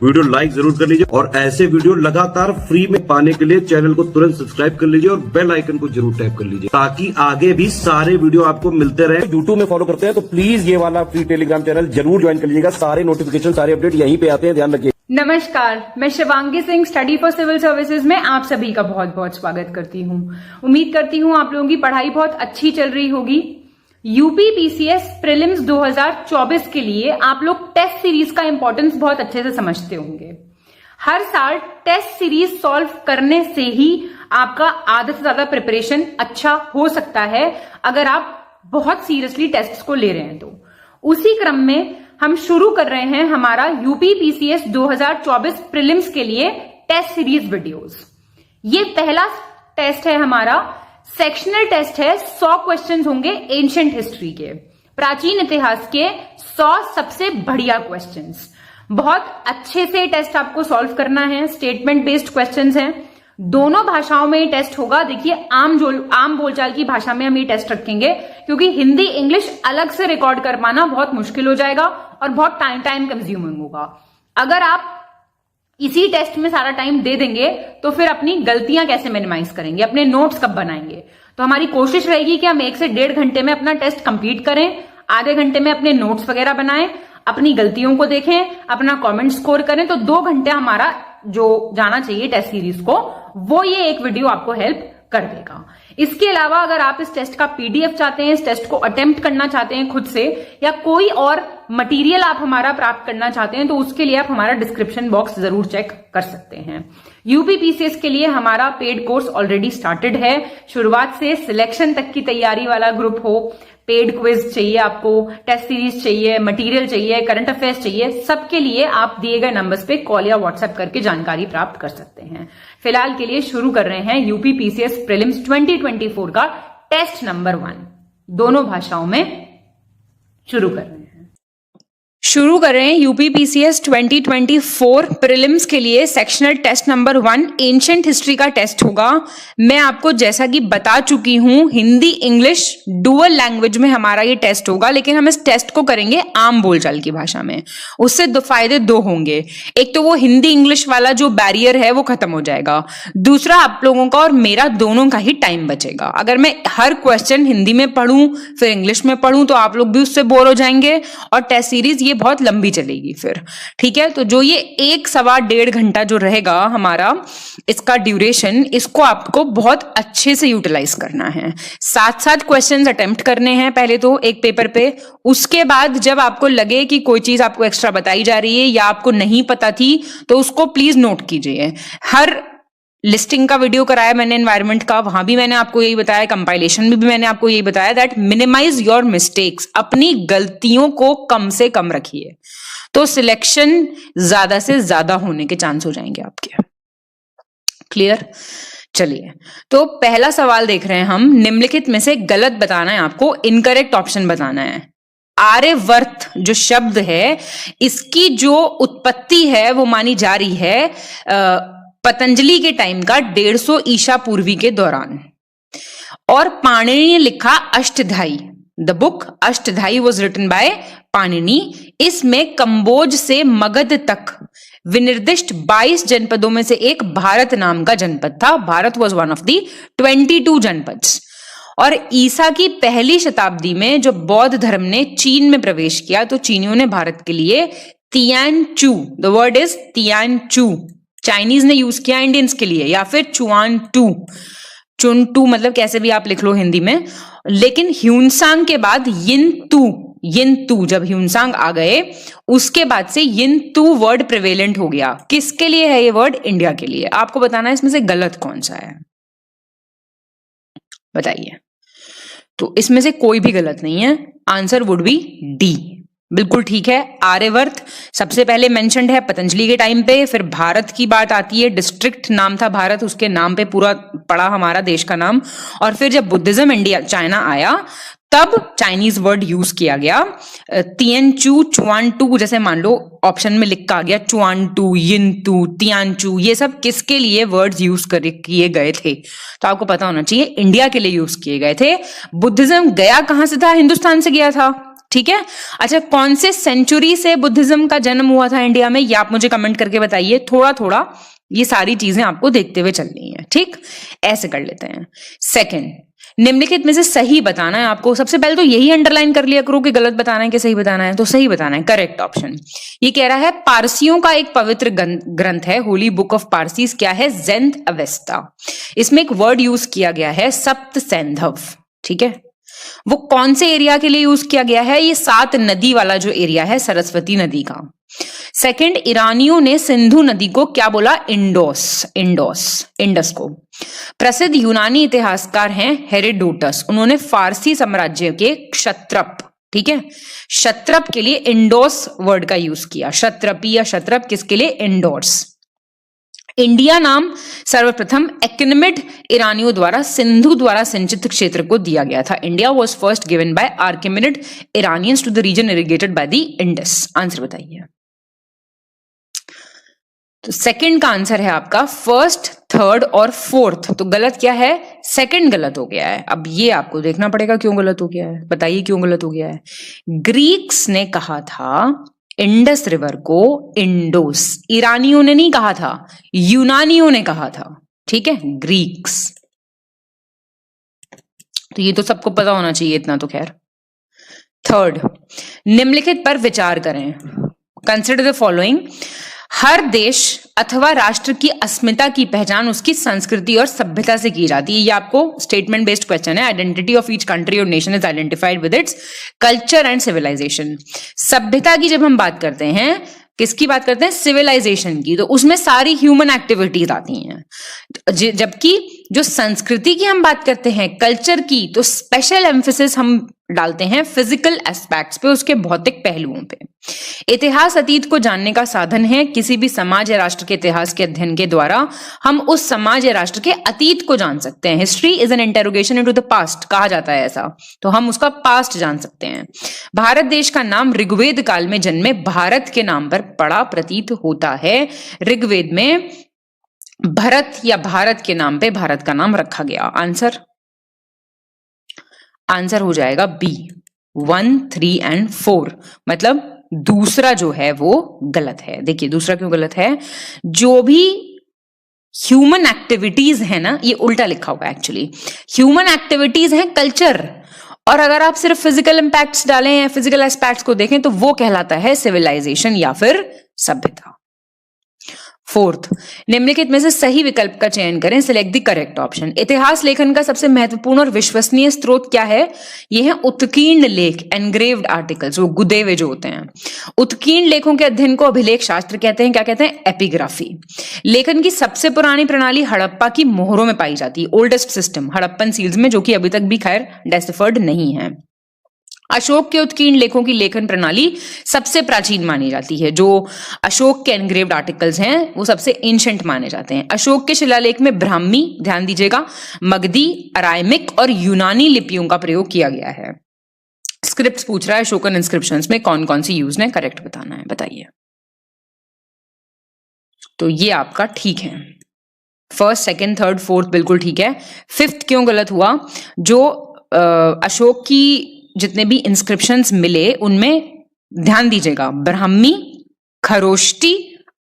Video like जरूर कर लीजिए और ऐसे वीडियो लगातार फ्री में पाने के लिए चैनल को तुरंत सब्सक्राइब कर लीजिए और बेल आइकन को जरूर टैप कर लीजिए ताकि आगे भी सारे वीडियो आपको मिलते रहे। यूट्यूब में फॉलो करते हैं तो प्लीज ये वाला फ्री टेलीग्राम चैनल जरूर ज्वाइन कर लीजिएगा। सारे नोटिफिकेशन, सारे अपडेट यहीं पे आते हैं, ध्यान रखिए। नमस्कार, मैं Shivangi Singh study for civil services में आप सभी का बहुत बहुत स्वागत करती हूँ। उम्मीद करती हूँ आप लोगों की पढ़ाई बहुत अच्छी चल रही होगी। यूपी पीसीएस प्रीलिम्स 2024 के लिए आप लोग टेस्ट सीरीज का इंपॉर्टेंस बहुत अच्छे से समझते होंगे। हर साल टेस्ट सीरीज सॉल्व करने से ही आपका आधे से ज्यादा प्रिपरेशन अच्छा हो सकता है अगर आप बहुत सीरियसली टेस्ट को ले रहे हैं तो। उसी क्रम में हम शुरू कर रहे हैं हमारा यूपी पीसीएस 2024 प्रीलिम्स के लिए टेस्ट सीरीज वीडियोस। ये पहला टेस्ट है हमारा, सेक्शनल टेस्ट है। 100 क्वेश्चंस होंगे एंशिएंट हिस्ट्री के, प्राचीन इतिहास के 100 सबसे बढ़िया क्वेश्चंस। बहुत अच्छे से टेस्ट आपको सॉल्व करना है। स्टेटमेंट बेस्ड क्वेश्चंस हैं, दोनों भाषाओं में ये टेस्ट होगा। देखिए आम बोलचाल की भाषा में हम ये टेस्ट रखेंगे क्योंकि हिंदी इंग्लिश अलग से रिकॉर्ड कर पाना बहुत मुश्किल हो जाएगा और बहुत टाइम कंज्यूमिंग होगा। अगर आप इसी टेस्ट में सारा टाइम दे देंगे तो फिर अपनी गलतियां कैसे मिनिमाइज करेंगे, अपने नोट्स कब बनाएंगे। तो हमारी कोशिश रहेगी कि हम 1 से 1.5 घंटे में अपना टेस्ट कंप्लीट करें, आधे घंटे में अपने नोट्स वगैरह बनाएं, अपनी गलतियों को देखें, अपना कमेंट स्कोर करें। तो 2 घंटे हमारा जो जाना चाहिए टेस्ट सीरीज को, वो ये एक वीडियो आपको हेल्प कर देगा। इसके अलावा अगर आप इस टेस्ट का पीडीएफ चाहते हैं, इस टेस्ट को अटेम्प्ट करना चाहते हैं खुद से, या कोई और मटेरियल आप हमारा प्राप्त करना चाहते हैं, तो उसके लिए आप हमारा डिस्क्रिप्शन बॉक्स जरूर चेक कर सकते हैं। यूपी पीसीएस के लिए हमारा पेड कोर्स ऑलरेडी स्टार्टेड है। शुरुआत से सिलेक्शन तक की तैयारी वाला ग्रुप हो, पेड क्विज चाहिए आपको, टेस्ट सीरीज चाहिए, मटेरियल चाहिए, करंट अफेयर्स चाहिए, सबके लिए आप दिए गए नंबर्स पे कॉल या व्हाट्सएप करके जानकारी प्राप्त कर सकते हैं। फिलहाल के लिए शुरू कर रहे हैं यूपी पीसीएस प्रीलिम्स 2024 का टेस्ट नंबर 1, दोनों भाषाओं में शुरू कर रहे हैं। शुरू कर रहे हैं यूपी पीसीएस 2024 प्रीलिम्स के लिए sectional test number 1 ancient history का टेस्ट होगा। मैं आपको जैसा कि बता चुकी हूं, हिंदी इंग्लिश डुअल लैंग्वेज में हमारा ये टेस्ट होगा, लेकिन हम इस टेस्ट को करेंगे आम बोलचाल की भाषा में। उससे फायदे 2 होंगे। एक तो वो हिंदी इंग्लिश वाला जो बैरियर है वो खत्म हो जाएगा, दूसरा आप लोगों का और मेरा दोनों का ही टाइम बचेगा। अगर मैं हर क्वेश्चन हिंदी में पढ़ूं फिर इंग्लिश में पढ़ूं तो आप लोग भी उससे बोर हो जाएंगे और टेस्ट सीरीज ये बहुत लंबी चलेगी फिर। ठीक है, तो जो ये 1 सवा 1.5 घंटा जो रहेगा हमारा, इसका ड्यूरेशन, इसको आपको बहुत अच्छे से यूटिलाइज करना है। 7 क्वेश्चंस अटेम्प्ट करने हैं पहले तो एक पेपर पे। उसके बाद जब आपको लगे कि कोई चीज आपको एक्स्ट्रा बताई जा रही है या आपको नहीं पता थी तो उसको प्लीज नोट कीजिए। हर लिस्टिंग का वीडियो कराया मैंने एनवायरनमेंट का, वहां भी मैंने आपको यही बताया, कंपाइलेशन में भी मैंने आपको यही बताया दैट मिनिमाइज योर मिस्टेक्स, अपनी गलतियों को कम से कम रखिए तो सिलेक्शन ज्यादा से ज्यादा होने के चांस हो जाएंगे आपके। क्लियर? चलिए, तो पहला सवाल देख रहे हैं हम। निम्नलिखित में से गलत बताना है आपको, इनकरेक्ट ऑप्शन बताना है। आर्यवर्त जो शब्द है, इसकी जो उत्पत्ति है वो मानी जा रही है पतंजलि के टाइम का 150 ईसा पूर्वी के दौरान। और पाणिनि ने लिखा Ashtadhyayi, the book Ashtadhyayi was written by Panini. इसमें कंबोज से मगध तक विनिर्दिष्ट 22 जनपदों में से एक भारत नाम का जनपद था। Bharat was one of the 22 janapads. और ईसा की पहली शताब्दी में जो बौद्ध धर्म ने चीन में प्रवेश किया तो चीनियों ने भारत के लिए तियानचू, द वर्ड इज तियानचू, चाइनीज ने यूज किया इंडियंस के लिए, या फिर चुआनटू, चुनटू मतलब कैसे भी आप लिख लो हिंदी में। लेकिन ह्यूनसांग के बाद यिनतू, जब ह्यूनसांग आ गए उसके बाद से यिनतू वर्ड प्रिवेलेंट हो गया। किसके लिए है ये वर्ड? इंडिया के लिए। आपको बताना है इसमें से गलत कौन सा है, बताइए। तो इसमें से कोई भी गलत नहीं है, आंसर वुड बी डी, बिल्कुल ठीक है। आर्यवर्त सबसे पहले मेंशन्ड है पतंजलि के टाइम पे, फिर भारत की बात आती है, डिस्ट्रिक्ट नाम था भारत, उसके नाम पे पूरा पड़ा हमारा देश का नाम। और फिर जब बुद्धिज्म इंडिया चाइना आया तब चाइनीज वर्ड यूज किया गया, तियनचू, चुआनटू, जैसे मान लो ऑप्शन में लिखा आ गया चुआनटू, यिनतू, तियानचू, ये सब किसके लिए वर्ड्स यूज किए गए थे? तो आपको पता होना चाहिए इंडिया के लिए यूज किए गए थे। बुद्धिज्म गया कहां से था? हिंदुस्तान से गया था। ठीक है। अच्छा, कौन से सेंचुरी से बुद्धिज्म का जन्म हुआ था इंडिया में, ये आप मुझे कमेंट करके बताइए। थोड़ा थोड़ा ये सारी चीजें आपको देखते हुए चलनी है, ठीक। ऐसे कर लेते हैं। सेकंड, निम्नलिखित में से सही बताना है आपको। सबसे पहले तो यही अंडरलाइन कर लिया करो कि गलत बताना है कि सही बताना है। तो सही बताना है, करेक्ट ऑप्शन। ये कह रहा है पारसियों का एक पवित्र ग्रंथ है, होली बुक ऑफ पारसीज, क्या है, ज़ेंद अवेस्ता। इसमें एक वर्ड यूज किया गया है सप्त सैंधव, ठीक है। वो कौन से एरिया के लिए यूज किया गया है, ये 7 नदी वाला जो एरिया है सरस्वती नदी का। सेकंड, ईरानियों ने सिंधु नदी को क्या बोला, इंडस को। प्रसिद्ध यूनानी इतिहासकार हैं हेरोडोटस, उन्होंने फारसी साम्राज्य के क्षत्रप, ठीक है, क्षत्रप के लिए इंडोस वर्ड का यूज किया। क्षत्रपी या क्षत्रप किसके लिए, इंडोस। इंडिया नाम सर्वप्रथम एक्नमिड ईरानियों द्वारा सिंधु द्वारा सिंचित क्षेत्र को दिया गया था। India was first given by Achaemenid Iranians to the region irrigated by the Indus. Answer बताइए। तो सेकंड का आंसर है आपका फर्स्ट, थर्ड और फोर्थ। तो गलत क्या है, सेकंड गलत हो गया है। अब ये आपको देखना पड़ेगा क्यों गलत हो गया है, बताइए क्यों गलत हो गया है। ग्रीक्स ने कहा था इंडस रिवर को इंडोस, ईरानियों ने नहीं कहा था, यूनानियों ने कहा था, ठीक है, ग्रीक्स। तो ये तो सबको पता होना चाहिए इतना तो खैर। थर्ड, निम्नलिखित पर विचार करें। Consider the following. हर देश अथवा राष्ट्र की अस्मिता की पहचान उसकी संस्कृति और सभ्यता से की जाती है। ये आपको स्टेटमेंट बेस्ड क्वेश्चन है। आइडेंटिटी ऑफ ईच कंट्री और nation is identified with its culture and civilization. सभ्यता की जब हम बात करते हैं, किसकी बात करते हैं, सिविलाइजेशन की, तो उसमें सारी ह्यूमन एक्टिविटीज आती हैं। जबकि जो संस्कृति की हम बात करते हैं, कल्चर की, तो स्पेशल एम्फेसिस हम डालते हैं फिजिकल एस्पेक्ट्स पे, उसके भौतिक पहलुओं पे। इतिहास अतीत को जानने का साधन है। किसी भी समाज या राष्ट्र के इतिहास के अध्ययन के द्वारा हम उस समाज या राष्ट्र के अतीत को जान सकते हैं। History is an interrogation into the past, कहा जाता है ऐसा, तो हम उसका पास्ट जान सकते हैं। भारत देश का नाम ऋग्वेद काल में जन्मे भारत के नाम पर पड़ा प्रतीत होता है। ऋग्वेद में भरत या भारत के नाम पे भारत का नाम रखा गया। आंसर हो जाएगा बी, 1, 3 एंड 4। मतलब दूसरा जो है वो गलत है। देखिए दूसरा क्यों गलत है, जो भी ह्यूमन एक्टिविटीज है ना, ये उल्टा लिखा हुआ है एक्चुअली। ह्यूमन एक्टिविटीज है कल्चर, और अगर आप सिर्फ फिजिकल इंपैक्ट्स डालें या फिजिकल एस्पेक्ट्स को देखें तो वो कहलाता है सिविलाइजेशन या फिर सभ्यता। फोर्थ, निम्नलिखित में से सही विकल्प का चयन करें, सिलेक्ट द करेक्ट ऑप्शन। इतिहास लेखन का सबसे महत्वपूर्ण और विश्वसनीय स्रोत क्या है, ये है उत्कीर्ण लेख, एनग्रेव्ड आर्टिकल्स, वो गुदे हुए जो होते हैं। उत्कीर्ण लेखों के अध्ययन को अभिलेख शास्त्र कहते हैं। क्या कहते हैं, एपिग्राफी। लेखन की सबसे पुरानी प्रणाली हड़प्पा की मोहरों में पाई जाती है, ओल्डेस्ट सिस्टम हड़प्पन सील्स में, जो कि अभी तक भी खैर डेसिफर्ड नहीं है। अशोक के उत्कीर्ण लेखों की लेखन प्रणाली सबसे प्राचीन मानी जाती है। जो अशोक के एनग्रेव्ड आर्टिकल्स हैं वो सबसे एंशिएंट माने जाते हैं। अशोक के शिलालेख में ब्राह्मी, ध्यान दीजिएगा, मगधी, अराइमिक और यूनानी लिपियों का प्रयोग किया गया है। स्क्रिप्ट पूछ रहा है अशोकन इंस्क्रिप्शंस में कौन कौन सी यूज है, करेक्ट बताना है, बताइए। तो ये आपका ठीक है। फर्स्ट, सेकंड, थर्ड, फोर्थ बिल्कुल ठीक है। फिफ्थ क्यों गलत हुआ, जो अशोक की जितने भी इंस्क्रिप्शंस मिले उनमें ध्यान दीजिएगा, ब्राह्मी, खरोष्टी,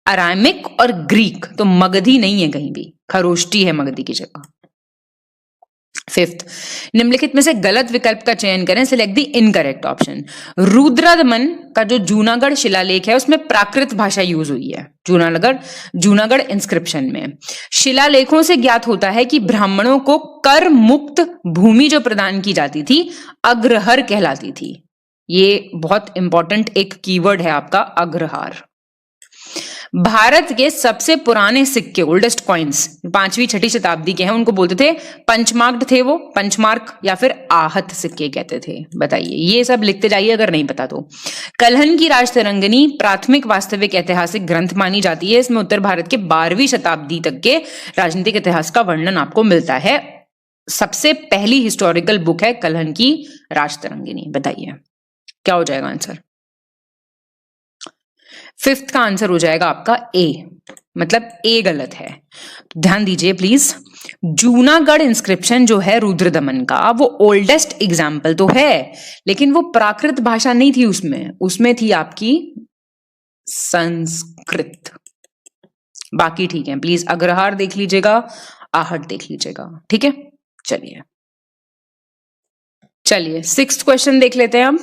अरामिक और ग्रीक, तो मगधी नहीं है कहीं भी, खरोष्टी है मगधी की जगह। फिफ्थ, निम्नलिखित में से गलत विकल्प का चयन करें, select the incorrect option. Rudradaman का जो जूनागढ़ शिलालेख है उसमें प्राकृत भाषा यूज हुई है, जूनागढ़ इंस्क्रिप्शन में। शिलालेखों से ज्ञात होता है कि ब्राह्मणों को कर मुक्त भूमि जो प्रदान की जाती थी अग्रहर कहलाती थी। ये बहुत इंपॉर्टेंट एक कीवर्ड है आपका, अग्रहार। भारत के सबसे पुराने सिक्के, ओल्डेस्ट कॉइन्स 5वीं 6वीं शताब्दी के हैं, उनको बोलते थे पंचमार्क थे, वो पंचमार्क या फिर आहत सिक्के कहते थे। बताइए, ये सब लिखते जाइए अगर नहीं पता तो। कलहन की राजतरंगिणी प्राथमिक वास्तविक ऐतिहासिक ग्रंथ मानी जाती है। इसमें उत्तर भारत के 12वीं शताब्दी तक के राजनीतिक इतिहास का वर्णन आपको मिलता है। सबसे पहली हिस्टोरिकल बुक है कलहन की राजतरंगिणी। बताइए क्या हो जाएगा आंसर। फिफ्थ का आंसर हो जाएगा आपका ए, मतलब ए गलत है। ध्यान दीजिए प्लीज, जूनागढ़ इंस्क्रिप्शन जो है रुद्रदमन का, वो ओल्डेस्ट एग्जाम्पल तो है, लेकिन वो प्राकृत भाषा नहीं थी, उसमें थी आपकी संस्कृत। बाकी ठीक है, प्लीज अग्रहार देख लीजिएगा, आहट देख लीजिएगा, ठीक है। चलिए 6th क्वेश्चन देख लेते हैं हम।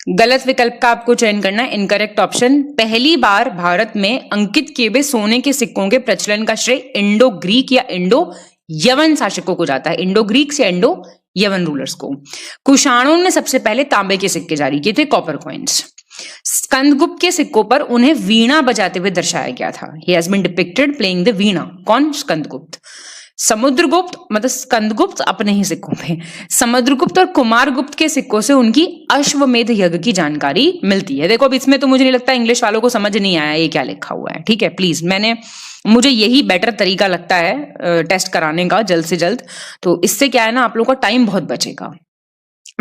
गलत विकल्प का आपको चयन करना है। इनकरेक्ट ऑप्शन, पहली बार भारत में अंकित किए हुए सोने के सिक्कों के प्रचलन का श्रेय इंडो ग्रीक या इंडो यवन शासकों को जाता है। इंडो ग्रीक या इंडो यवन रूलर्स को। कुषाणों ने सबसे पहले तांबे के सिक्के जारी किए थे, कॉपर कॉइन्स। स्कंदगुप्त के सिक्कों पर उन्हें वीणा बजाते हुए दर्शाया गया था। He has been depicted playing the veena. कौन? स्कंदगुप्त। समुद्रगुप्त मतलब स्कंदगुप्त अपने ही सिक्कों पे, समुद्रगुप्त और कुमारगुप्त के सिक्कों से उनकी अश्वमेध यज्ञ की जानकारी मिलती है। देखो अब इसमें तो मुझे नहीं लगता इंग्लिश वालों को समझ नहीं आया ये क्या लिखा हुआ है, ठीक है। प्लीज, मुझे यही बेटर तरीका लगता है टेस्ट कराने का जल्द से जल्द। तो इससे क्या है ना, आप लोगों का टाइम बहुत बचेगा।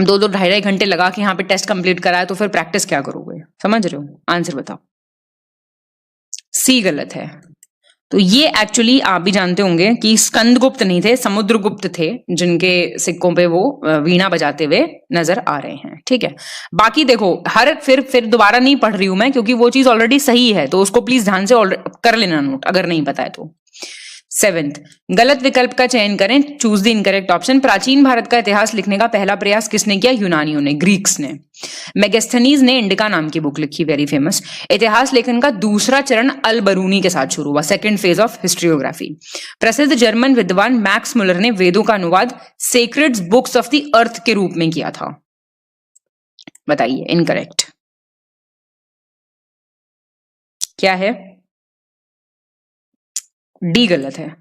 2-2 ढाई घंटे लगा के यहाँ पे टेस्ट कंप्लीट कराया तो फिर प्रैक्टिस क्या करोगे? समझ रहे हो? आंसर बताओ। सी गलत है। तो ये एक्चुअली आप भी जानते होंगे कि स्कंदगुप्त नहीं थे, समुद्रगुप्त थे, जिनके सिक्कों पे वो वीणा बजाते हुए नजर आ रहे हैं, ठीक है। बाकी देखो, फिर दोबारा नहीं पढ़ रही हूं मैं, क्योंकि वो चीज ऑलरेडी सही है, तो उसको प्लीज ध्यान से कर लेना नोट, अगर नहीं पता है तो। 7th, गलत विकल्प का चयन करें। Choose the incorrect option. प्राचीन भारत का इतिहास लिखने का पहला प्रयास किसने किया? यूनानियों ने, ग्रीक्स ने। मेगस्थनीज ने इंडिका नाम की बुक लिखी, वेरी फेमस। इतिहास लेखन का दूसरा चरण अल बरूनी के साथ शुरू हुआ, सेकंड फेज ऑफ हिस्ट्रियोग्राफी। प्रसिद्ध जर्मन विद्वान मैक्स मुलर ने वेदों का अनुवाद sacred books of the earth के रूप में किया था। बताइए इनकरेक्ट क्या है? डी गलत है।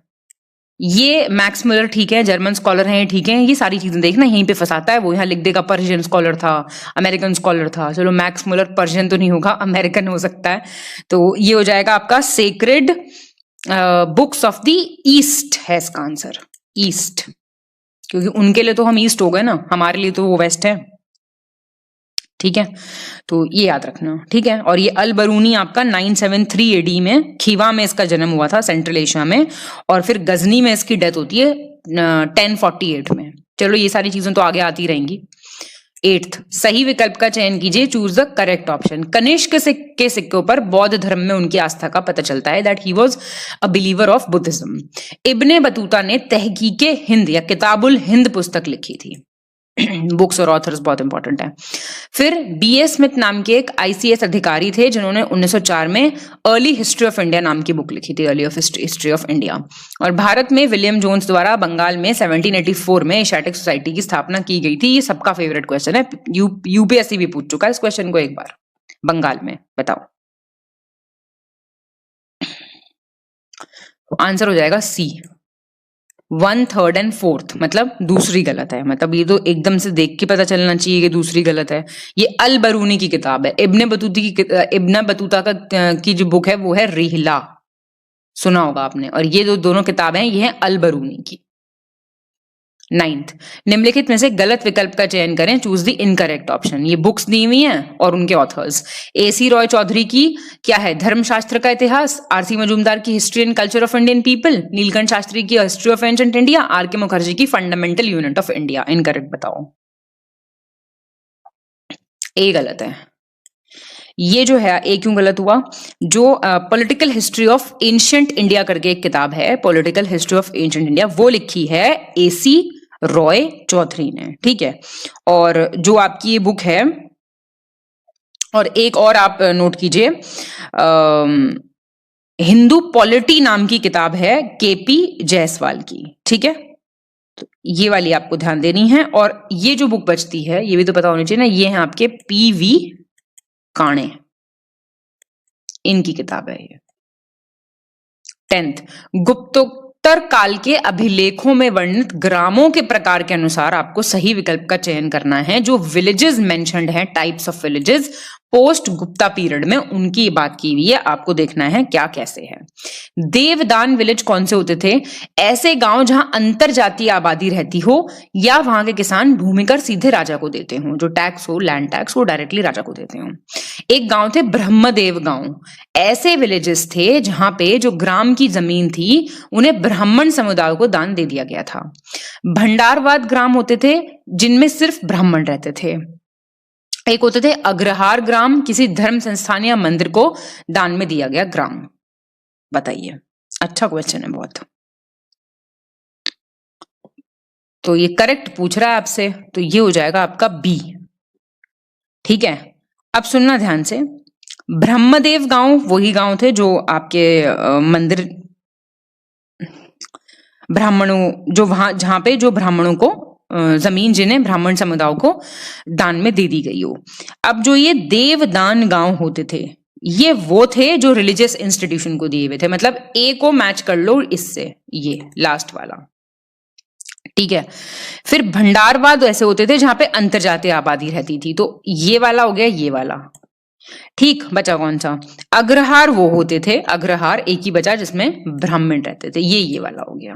ये मैक्स मुलर ठीक है, जर्मन स्कॉलर हैं, ठीक है। ये सारी चीजें देखना, यहीं पे फंसाता है वो। यहाँ लिख देगा पर्शियन स्कॉलर था, अमेरिकन स्कॉलर था। चलो मैक्स मुलर पर्शियन तो नहीं होगा, अमेरिकन हो सकता है। तो ये हो जाएगा आपका sacred books of the east है इसका आंसर, ईस्ट। क्योंकि उनके लिए तो हम ईस्ट हो गए ना, हमारे लिए तो वो वेस्ट है, ठीक है। तो ये याद रखना, ठीक है। और ये अल बरूनी आपका 973 AD में खीवा में इसका जन्म हुआ था, सेंट्रल एशिया में, और फिर गजनी में इसकी डेथ होती है 1048 में। चलो ये सारी चीजें तो आगे आती रहेंगी। 8th, सही विकल्प का चयन कीजिए। Choose the correct option. Kanishka के सिक्कों पर बौद्ध धर्म में उनकी आस्था का पता चलता है, that he was a believer of Buddhism. Ibn Battuta ने तहकीके हिंद या किताबुल हिंद पुस्तक लिखी थी। बुक्स और ऑथर्स बहुत इंपॉर्टेंट है। फिर B.A. स्मिथ नाम के एक ICS अधिकारी थे, जिन्होंने 1904 में अर्ली हिस्ट्री ऑफ इंडिया नाम की बुक लिखी थी, early of history of India. और भारत में विलियम जोन्स द्वारा बंगाल में 1784 में एशियाटिक सोसाइटी की स्थापना की गई थी। ये सबका फेवरेट क्वेश्चन है, यूपीएससी भी पूछ चुका है इस क्वेश्चन को एक बार। बंगाल में बताओ, आंसर हो जाएगा C। 1, 3rd and 4th मतलब दूसरी गलत है। मतलब ये तो एकदम से देख के पता चलना चाहिए कि दूसरी गलत है। ये अल बरूनी की किताब है। इब्ने बतूता की जो बुक है वो है रिहला, सुना होगा आपने। और ये जो दोनों किताबें हैं ये है अल बरूनी की। 9th, निम्नलिखित में से गलत विकल्प का चयन करें। Choose the incorrect option. ये बुक्स दी हुई हैं और उनके ऑथर्स। AC रॉय चौधरी की क्या है? धर्मशास्त्र का इतिहास। RC मजूमदार की history and culture of Indian people. Nilakantha Sastri की history of ancient India. RK Mukherjee की fundamental unit of India. Incorrect बताओ। ए गलत है। ये जो है ए क्यों गलत हुआ? जो political history of ancient India करके एक किताब है, political history of ancient India, वो लिखी है AC रॉय चौधरी ने, ठीक है। और जो आपकी ये बुक है, और एक और आप नोट कीजिए, हिंदू पॉलिटी नाम की किताब है KP जायसवाल की, ठीक है। तो ये वाली आपको ध्यान देनी है। और ये जो बुक बचती है ये भी तो पता होनी चाहिए ना, ये है आपके PV काणे, इनकी किताब है ये। 10th, गुप्तोत्तर काल के अभिलेखों में वर्णित ग्रामों के प्रकार के अनुसार आपको सही विकल्प का चयन करना है। जो विलेजेस मेंशन्ड हैं, types of villages post Gupta period में, उनकी बात की हुई है, आपको देखना है क्या कैसे है। देवदान विलेज कौन से होते थे? ऐसे गांव जहां अंतर जातीय आबादी रहती हो या वहां के किसान भूमि कर सीधे राजा को देते हो, जो टैक्स हो, लैंड टैक्स, वो डायरेक्टली राजा को देते हो। एक गांव थे ब्रह्मदेव गांव। ऐसे विलेजेस थे जहां पे जो ग्राम की जमीन थी उन्हें ब्राह्मण समुदाय को दान दे दिया गया था। भंडारवाद ग्राम होते थे जिनमें सिर्फ ब्राह्मण रहते थे। एक होते थे अग्रहार ग्राम, किसी धर्म संस्थान या मंदिर को दान में दिया गया ग्राम। बताइए, अच्छा क्वेश्चन है बहुत। तो ये करेक्ट पूछ रहा है आपसे, तो ये हो जाएगा आपका बी। ठीक है, अब सुनना ध्यान से। ब्रह्मदेव गांव वही गांव थे जो आपके मंदिर ब्राह्मणों, जो वहां जहां पे जो ब्राह्मणों को जमीन जिन्हें ब्राह्मण समुदाय को दान में दे दी गई हो। अब जो ये देवदान गांव होते थे, ये वो थे जो रिलीजियस इंस्टीट्यूशन को दिए हुए थे। मतलब ए को मैच कर लो इससे, ये लास्ट वाला। ठीक है, फिर भंडारवाद ऐसे होते थे जहां पे अंतरजातीय आबादी रहती थी, तो ये वाला हो गया, ये वाला। ठीक, बचा कौन सा? अग्रहार वो होते थे, अग्रहार एक ही बचा जिसमें ब्राह्मण रहते थे, ये वाला हो गया।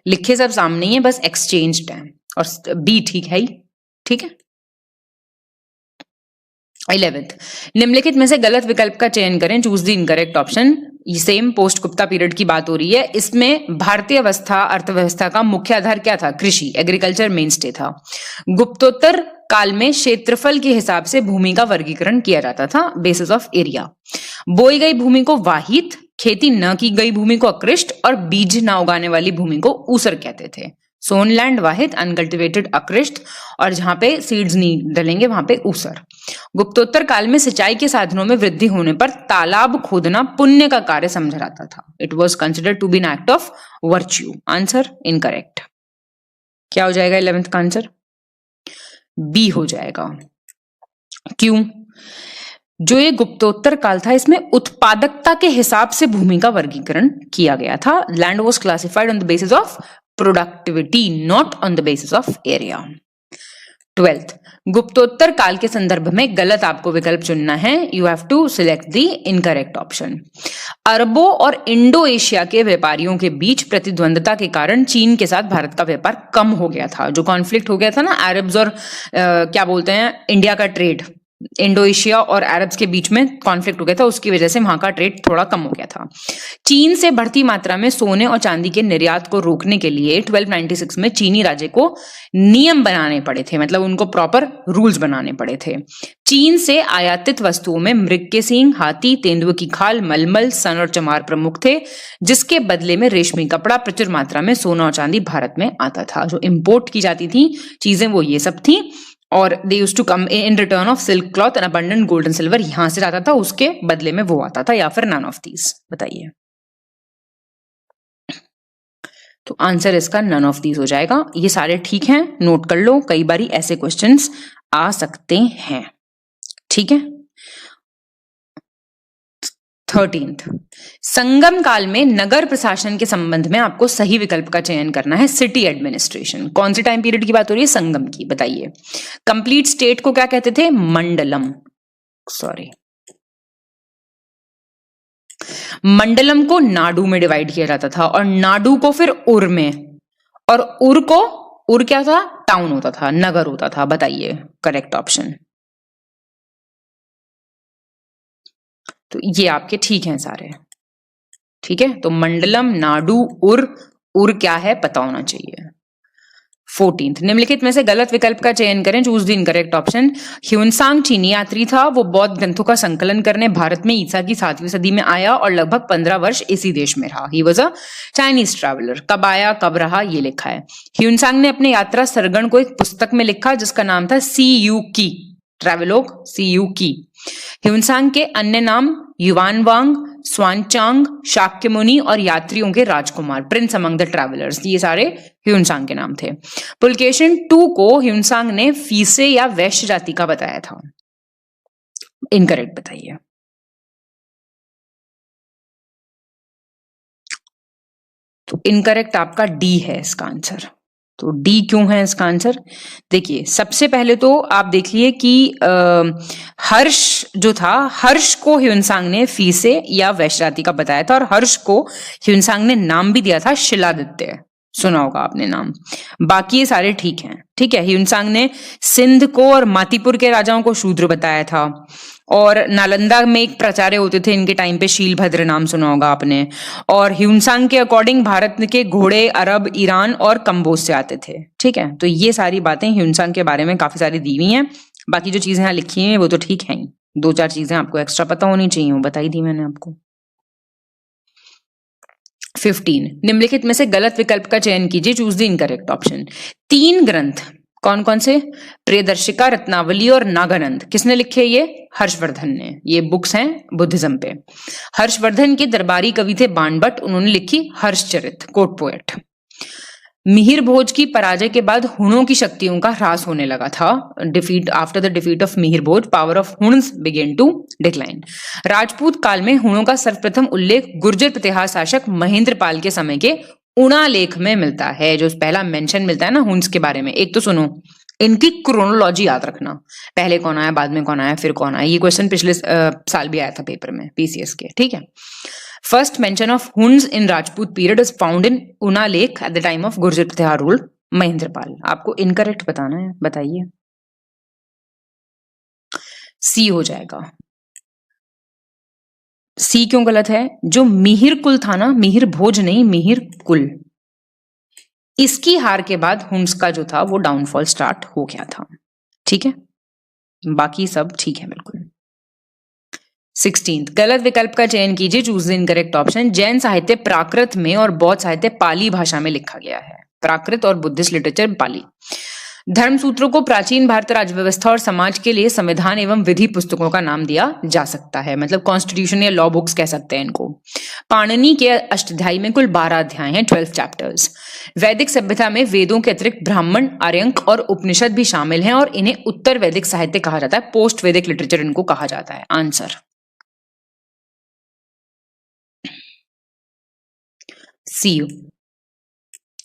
लिखे सब सामने ही है, बस एक्सचेंज है। और बी ठीक है ही, ठीक है। 11th, निम्नलिखित में से गलत विकल्प का चयन करें, चूज द इनकरेक्ट ऑप्शन। ये सेम पोस्ट गुप्ता पीरियड की बात हो रही है। इसमें भारतीय अर्थव्यवस्था का मुख्य आधार क्या था? कृषि, एग्रीकल्चर मेन स्टे था। गुप्तोत्तर काल में क्षेत्रफल के हिसाब से भूमि का वर्गीकरण किया जाता था, बेसिस ऑफ एरिया। बोई गई भूमि को वाहित, खेती न की गई भूमि को अकृष्ट और बीज न उगाने वाली भूमि को ऊसर कहते थे। सोन लैंड वाहित, अनकल्टिवेटेड अकृष्ट, और जहां पे सीड्स नहीं डलेंगे वहां पे ऊसर। गुप्तोत्तर काल में सिंचाई के साधनों में वृद्धि होने पर तालाब खोदना पुण्य का कार्य समझा जाता था। It was considered to be an act of virtue. Answer incorrect. क्या हो जाएगा 11th का आंसर? बी हो जाएगा। क्यों? जो ये गुप्तोत्तर काल था, इसमें उत्पादकता के हिसाब से भूमि का वर्गीकरण किया गया था। Land was classified on the basis of productivity, not on the basis of area. 12th, गुप्तोत्तर काल के संदर्भ में गलत आपको विकल्प चुनना है। You have to select the incorrect option. अरबों और इंडो एशिया के व्यापारियों के बीच प्रतिद्वंदता के कारण चीन के साथ भारत का व्यापार कम हो गया था। जो कॉन्फ्लिक्ट हो गया था ना अरब्स और क्या बोलते हैं इंडिया का ट्रेड, इंडो एशिया और अरब्स के बीच में कॉन्फ्लिक्ट हो गया था, उसकी वजह से वहां का ट्रेड थोड़ा कम हो गया था। चीन से बढ़ती मात्रा में सोने और चांदी के निर्यात को रोकने के लिए 1296 में चीनी राजे को नियम बनाने पड़े थे, मतलब उनको प्रॉपर रूल्स बनाने पड़े थे। चीन से आयातित वस्तुओं में मृग के सींग, हाथी, तेंदुए की खाल, मलमल, सन और चमार प्रमुख थे, जिसके बदले में रेशमी कपड़ा, प्रचुर मात्रा में सोना और चांदी भारत में आता था। जो इंपोर्ट की जाती थी चीजें वो ये सब थी, और they used to come in return of silk cloth and abundant gold and silver, यहां से आता था, उसके बदले में वो आता था, या फिर नन ऑफ दीज। बताइए, तो आंसर इसका नन ऑफ दीज हो जाएगा। ये सारे ठीक हैं, नोट कर लो, कई बारी ऐसे क्वेश्चंस आ सकते हैं। ठीक है। 13th, संगम काल में नगर प्रशासन के संबंध में आपको सही विकल्प का चयन करना है। सिटी एडमिनिस्ट्रेशन, कौन से टाइम पीरियड की बात हो रही है? संगम की। बताइए, कंप्लीट स्टेट को क्या कहते थे? मंडलम। सॉरी, मंडलम को नाडु में डिवाइड किया जाता था, और नाडु को फिर उर में, और उर क्या था? टाउन होता था, नगर होता था। बताइए करेक्ट ऑप्शन। तो ये आपके ठीक हैं सारे। ठीक है, तो मंडलम, नाडु, उर क्या है पता होना चाहिए। 14th, निम्नलिखित में से गलत विकल्प का चयन करें, choose the incorrect option. Hiuen Tsang चीनी यात्री था, वो बौद्ध ग्रंथों का संकलन करने भारत में ईसा की 7वीं सदी में आया और लगभग 15 वर्ष इसी देश में रहा। He was a Chinese traveller. कब आया कब रहा ये लिखा है। ह्यूनसांग ने अपने यात्रा सरगण को एक पुस्तक में लिखा जिसका नाम था सी यू की, ट्रैवलोग सी यू की। ह्यूनसांग के अन्य नाम युवानवांग, स्वानचांग, शाक्यमुनि और यात्रियों के राजकुमार, प्रिंस अमंग द ट्रैवलर्स, ये सारे ह्यूनसांग के नाम थे। पुलकेशिन 2 को ह्यूनसांग ने फीसे या वैश्य जाति का बताया था। इनकरेक्ट बताइए। तो इनकरेक्ट आपका डी है इसका आंसर। तो डी क्यों है इसका आंसर? देखिए सबसे पहले तो आप देखिए कि हर्ष जो था, हर्ष को ह्यूनसांग ने फीसे या वैश्यराती का बताया था और हर्ष को ह्यूनसांग ने नाम भी दिया था शिलादित्य, सुना होगा आपने नाम। बाकी ये सारे ठीक हैं, ठीक है। ह्यूनसांग ने सिंध को और मातीपुर के राजाओं को शूद्र बताया था और नालंदा में एक प्राचार्य होते थे इनके टाइम पे, शीलभद्र नाम सुना होगा आपने। और ह्यूनसांग के अकॉर्डिंग भारत के घोड़े अरब, ईरान और कंबोज से आते थे, ठीक है। तो ये सारी बातें ह्यूनसांग के बारे में काफी सारी दी हुई हैं। बाकी जो चीजें यहाँ लिखी हैं वो तो ठीक है ही, 2-4 चीजें आपको एक्स्ट्रा पता होनी चाहिए, वो बताई दी मैंने आपको। 15 निम्नलिखित में से गलत विकल्प का चयन कीजिए, चूज द इनकरेक्ट ऑप्शन। 3 ग्रंथ कौन कौन से? प्रियदर्शिका, रत्नावली और नागानंद। किसने लिखे ये? हर्षवर्धन ने। ये बुक्स हैं बुद्धिज्म पे। हर्षवर्धन के दरबारी कवि थे बाणभट्ट, उन्होंने लिखी हर्षचरित, कोर्ट पोएट। मिहिर भोज की पराजय के बाद हुणों की शक्तियों का ह्रास होने लगा था। Defeat after the defeat of Mihir Bhoja, power of Huns began to decline. Rajput काल में हुणों का सर्वप्रथम उल्लेख गुर्जर प्रतिहार शासक महेंद्रपाल के समय के उणा लेख में मिलता है, जो पहला मेंशन मिलता है ना हुण्स के बारे में। एक तो सुनो, इनकी क्रोनोलॉजी याद रखना, पहले कौन आया, बाद में कौन आया, फिर कौन आया। ये क्वेश्चन पिछले साल भी आया था पेपर में पीसीएस के, ठीक है। First mention of Huns in Rajput period is found in Una lekh at the time of Gurjara Pratihara rule Mahendrapala. आपको इनकरेक्ट बताना है, बताइए। सी हो जाएगा। सी क्यों गलत है? जो मिहिर कुल था ना, मिहिर भोज नहीं, मिहिर कुल, इसकी हार के बाद हुण्स का जो था वो डाउनफॉल स्टार्ट हो गया था, ठीक है। बाकी सब ठीक है बिल्कुल। 16 गलत विकल्प का चयन कीजिए, choose the incorrect option. Jain साहित्य प्राकृत में और बौद्ध साहित्य पाली भाषा में लिखा गया है। प्राकृत और बुद्धिस्ट लिटरेचर पाली। धर्म सूत्रों को प्राचीन भारतीय राज्य व्यवस्था और समाज के लिए संविधान एवं विधि पुस्तकों का नाम दिया जा सकता है, मतलब कॉन्स्टिट्यूशन या लॉ बुक्स कह सकते हैं इनको। पाणिनि के अष्टाध्यायी में कुल 12 अध्याय हैं, 12 चैप्टर्स। वैदिक सभ्यता में वेदों के अतिरिक्त ब्राह्मण, आर्यंक और उपनिषद भी शामिल हैं और इन्हें उत्तर वैदिक साहित्य कहा जाता है, पोस्ट वैदिक लिटरेचर इनको कहा जाता है। Answer C.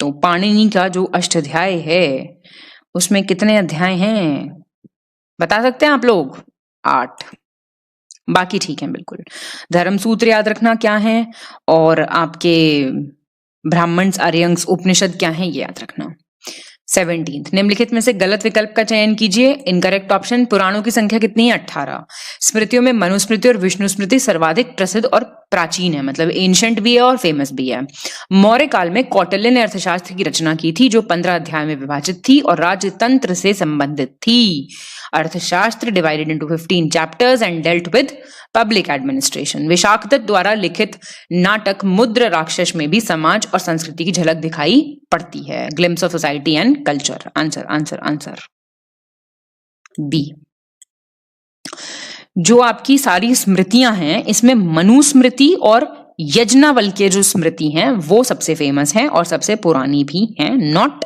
तो पाणिनि का जो अष्टाध्याय है उसमें कितने अध्याय हैं बता सकते हैं आप लोग? 8। बाकी ठीक है बिल्कुल। धर्म सूत्र याद रखना क्या है, और आपके ब्राह्मण्स, आर्यंस, उपनिषद क्या है ये याद रखना। 17 निम्नलिखित में से गलत विकल्प का चयन कीजिए, इनकरेक्ट ऑप्शन। पुराणों की संख्या कितनी है? 18। स्मृतियों में मनुस्मृति और विष्णु स्मृति सर्वाधिक प्रसिद्ध और प्राचीन है, मतलब एंशंट भी है और फेमस भी है। मौर्य काल में कौटिल्य ने अर्थशास्त्र की रचना की थी, जो 15 अध्याय में विभाजित थी और राजतंत्र से संबंधित थी। अर्थशास्त्र divided into 15 chapters and dealt with public administration. Vishakhadatta द्वारा लिखित नाटक मुद्र राक्षस में भी समाज और संस्कृति की झलक दिखाई पड़ती है। Glimpse of society and culture. Answer answer answer B. जो आपकी सारी स्मृतियां हैं इसमें मनुस्मृति और यज्ञवल्क्य के जो स्मृति हैं वो सबसे फेमस हैं और सबसे पुरानी भी हैं, नॉट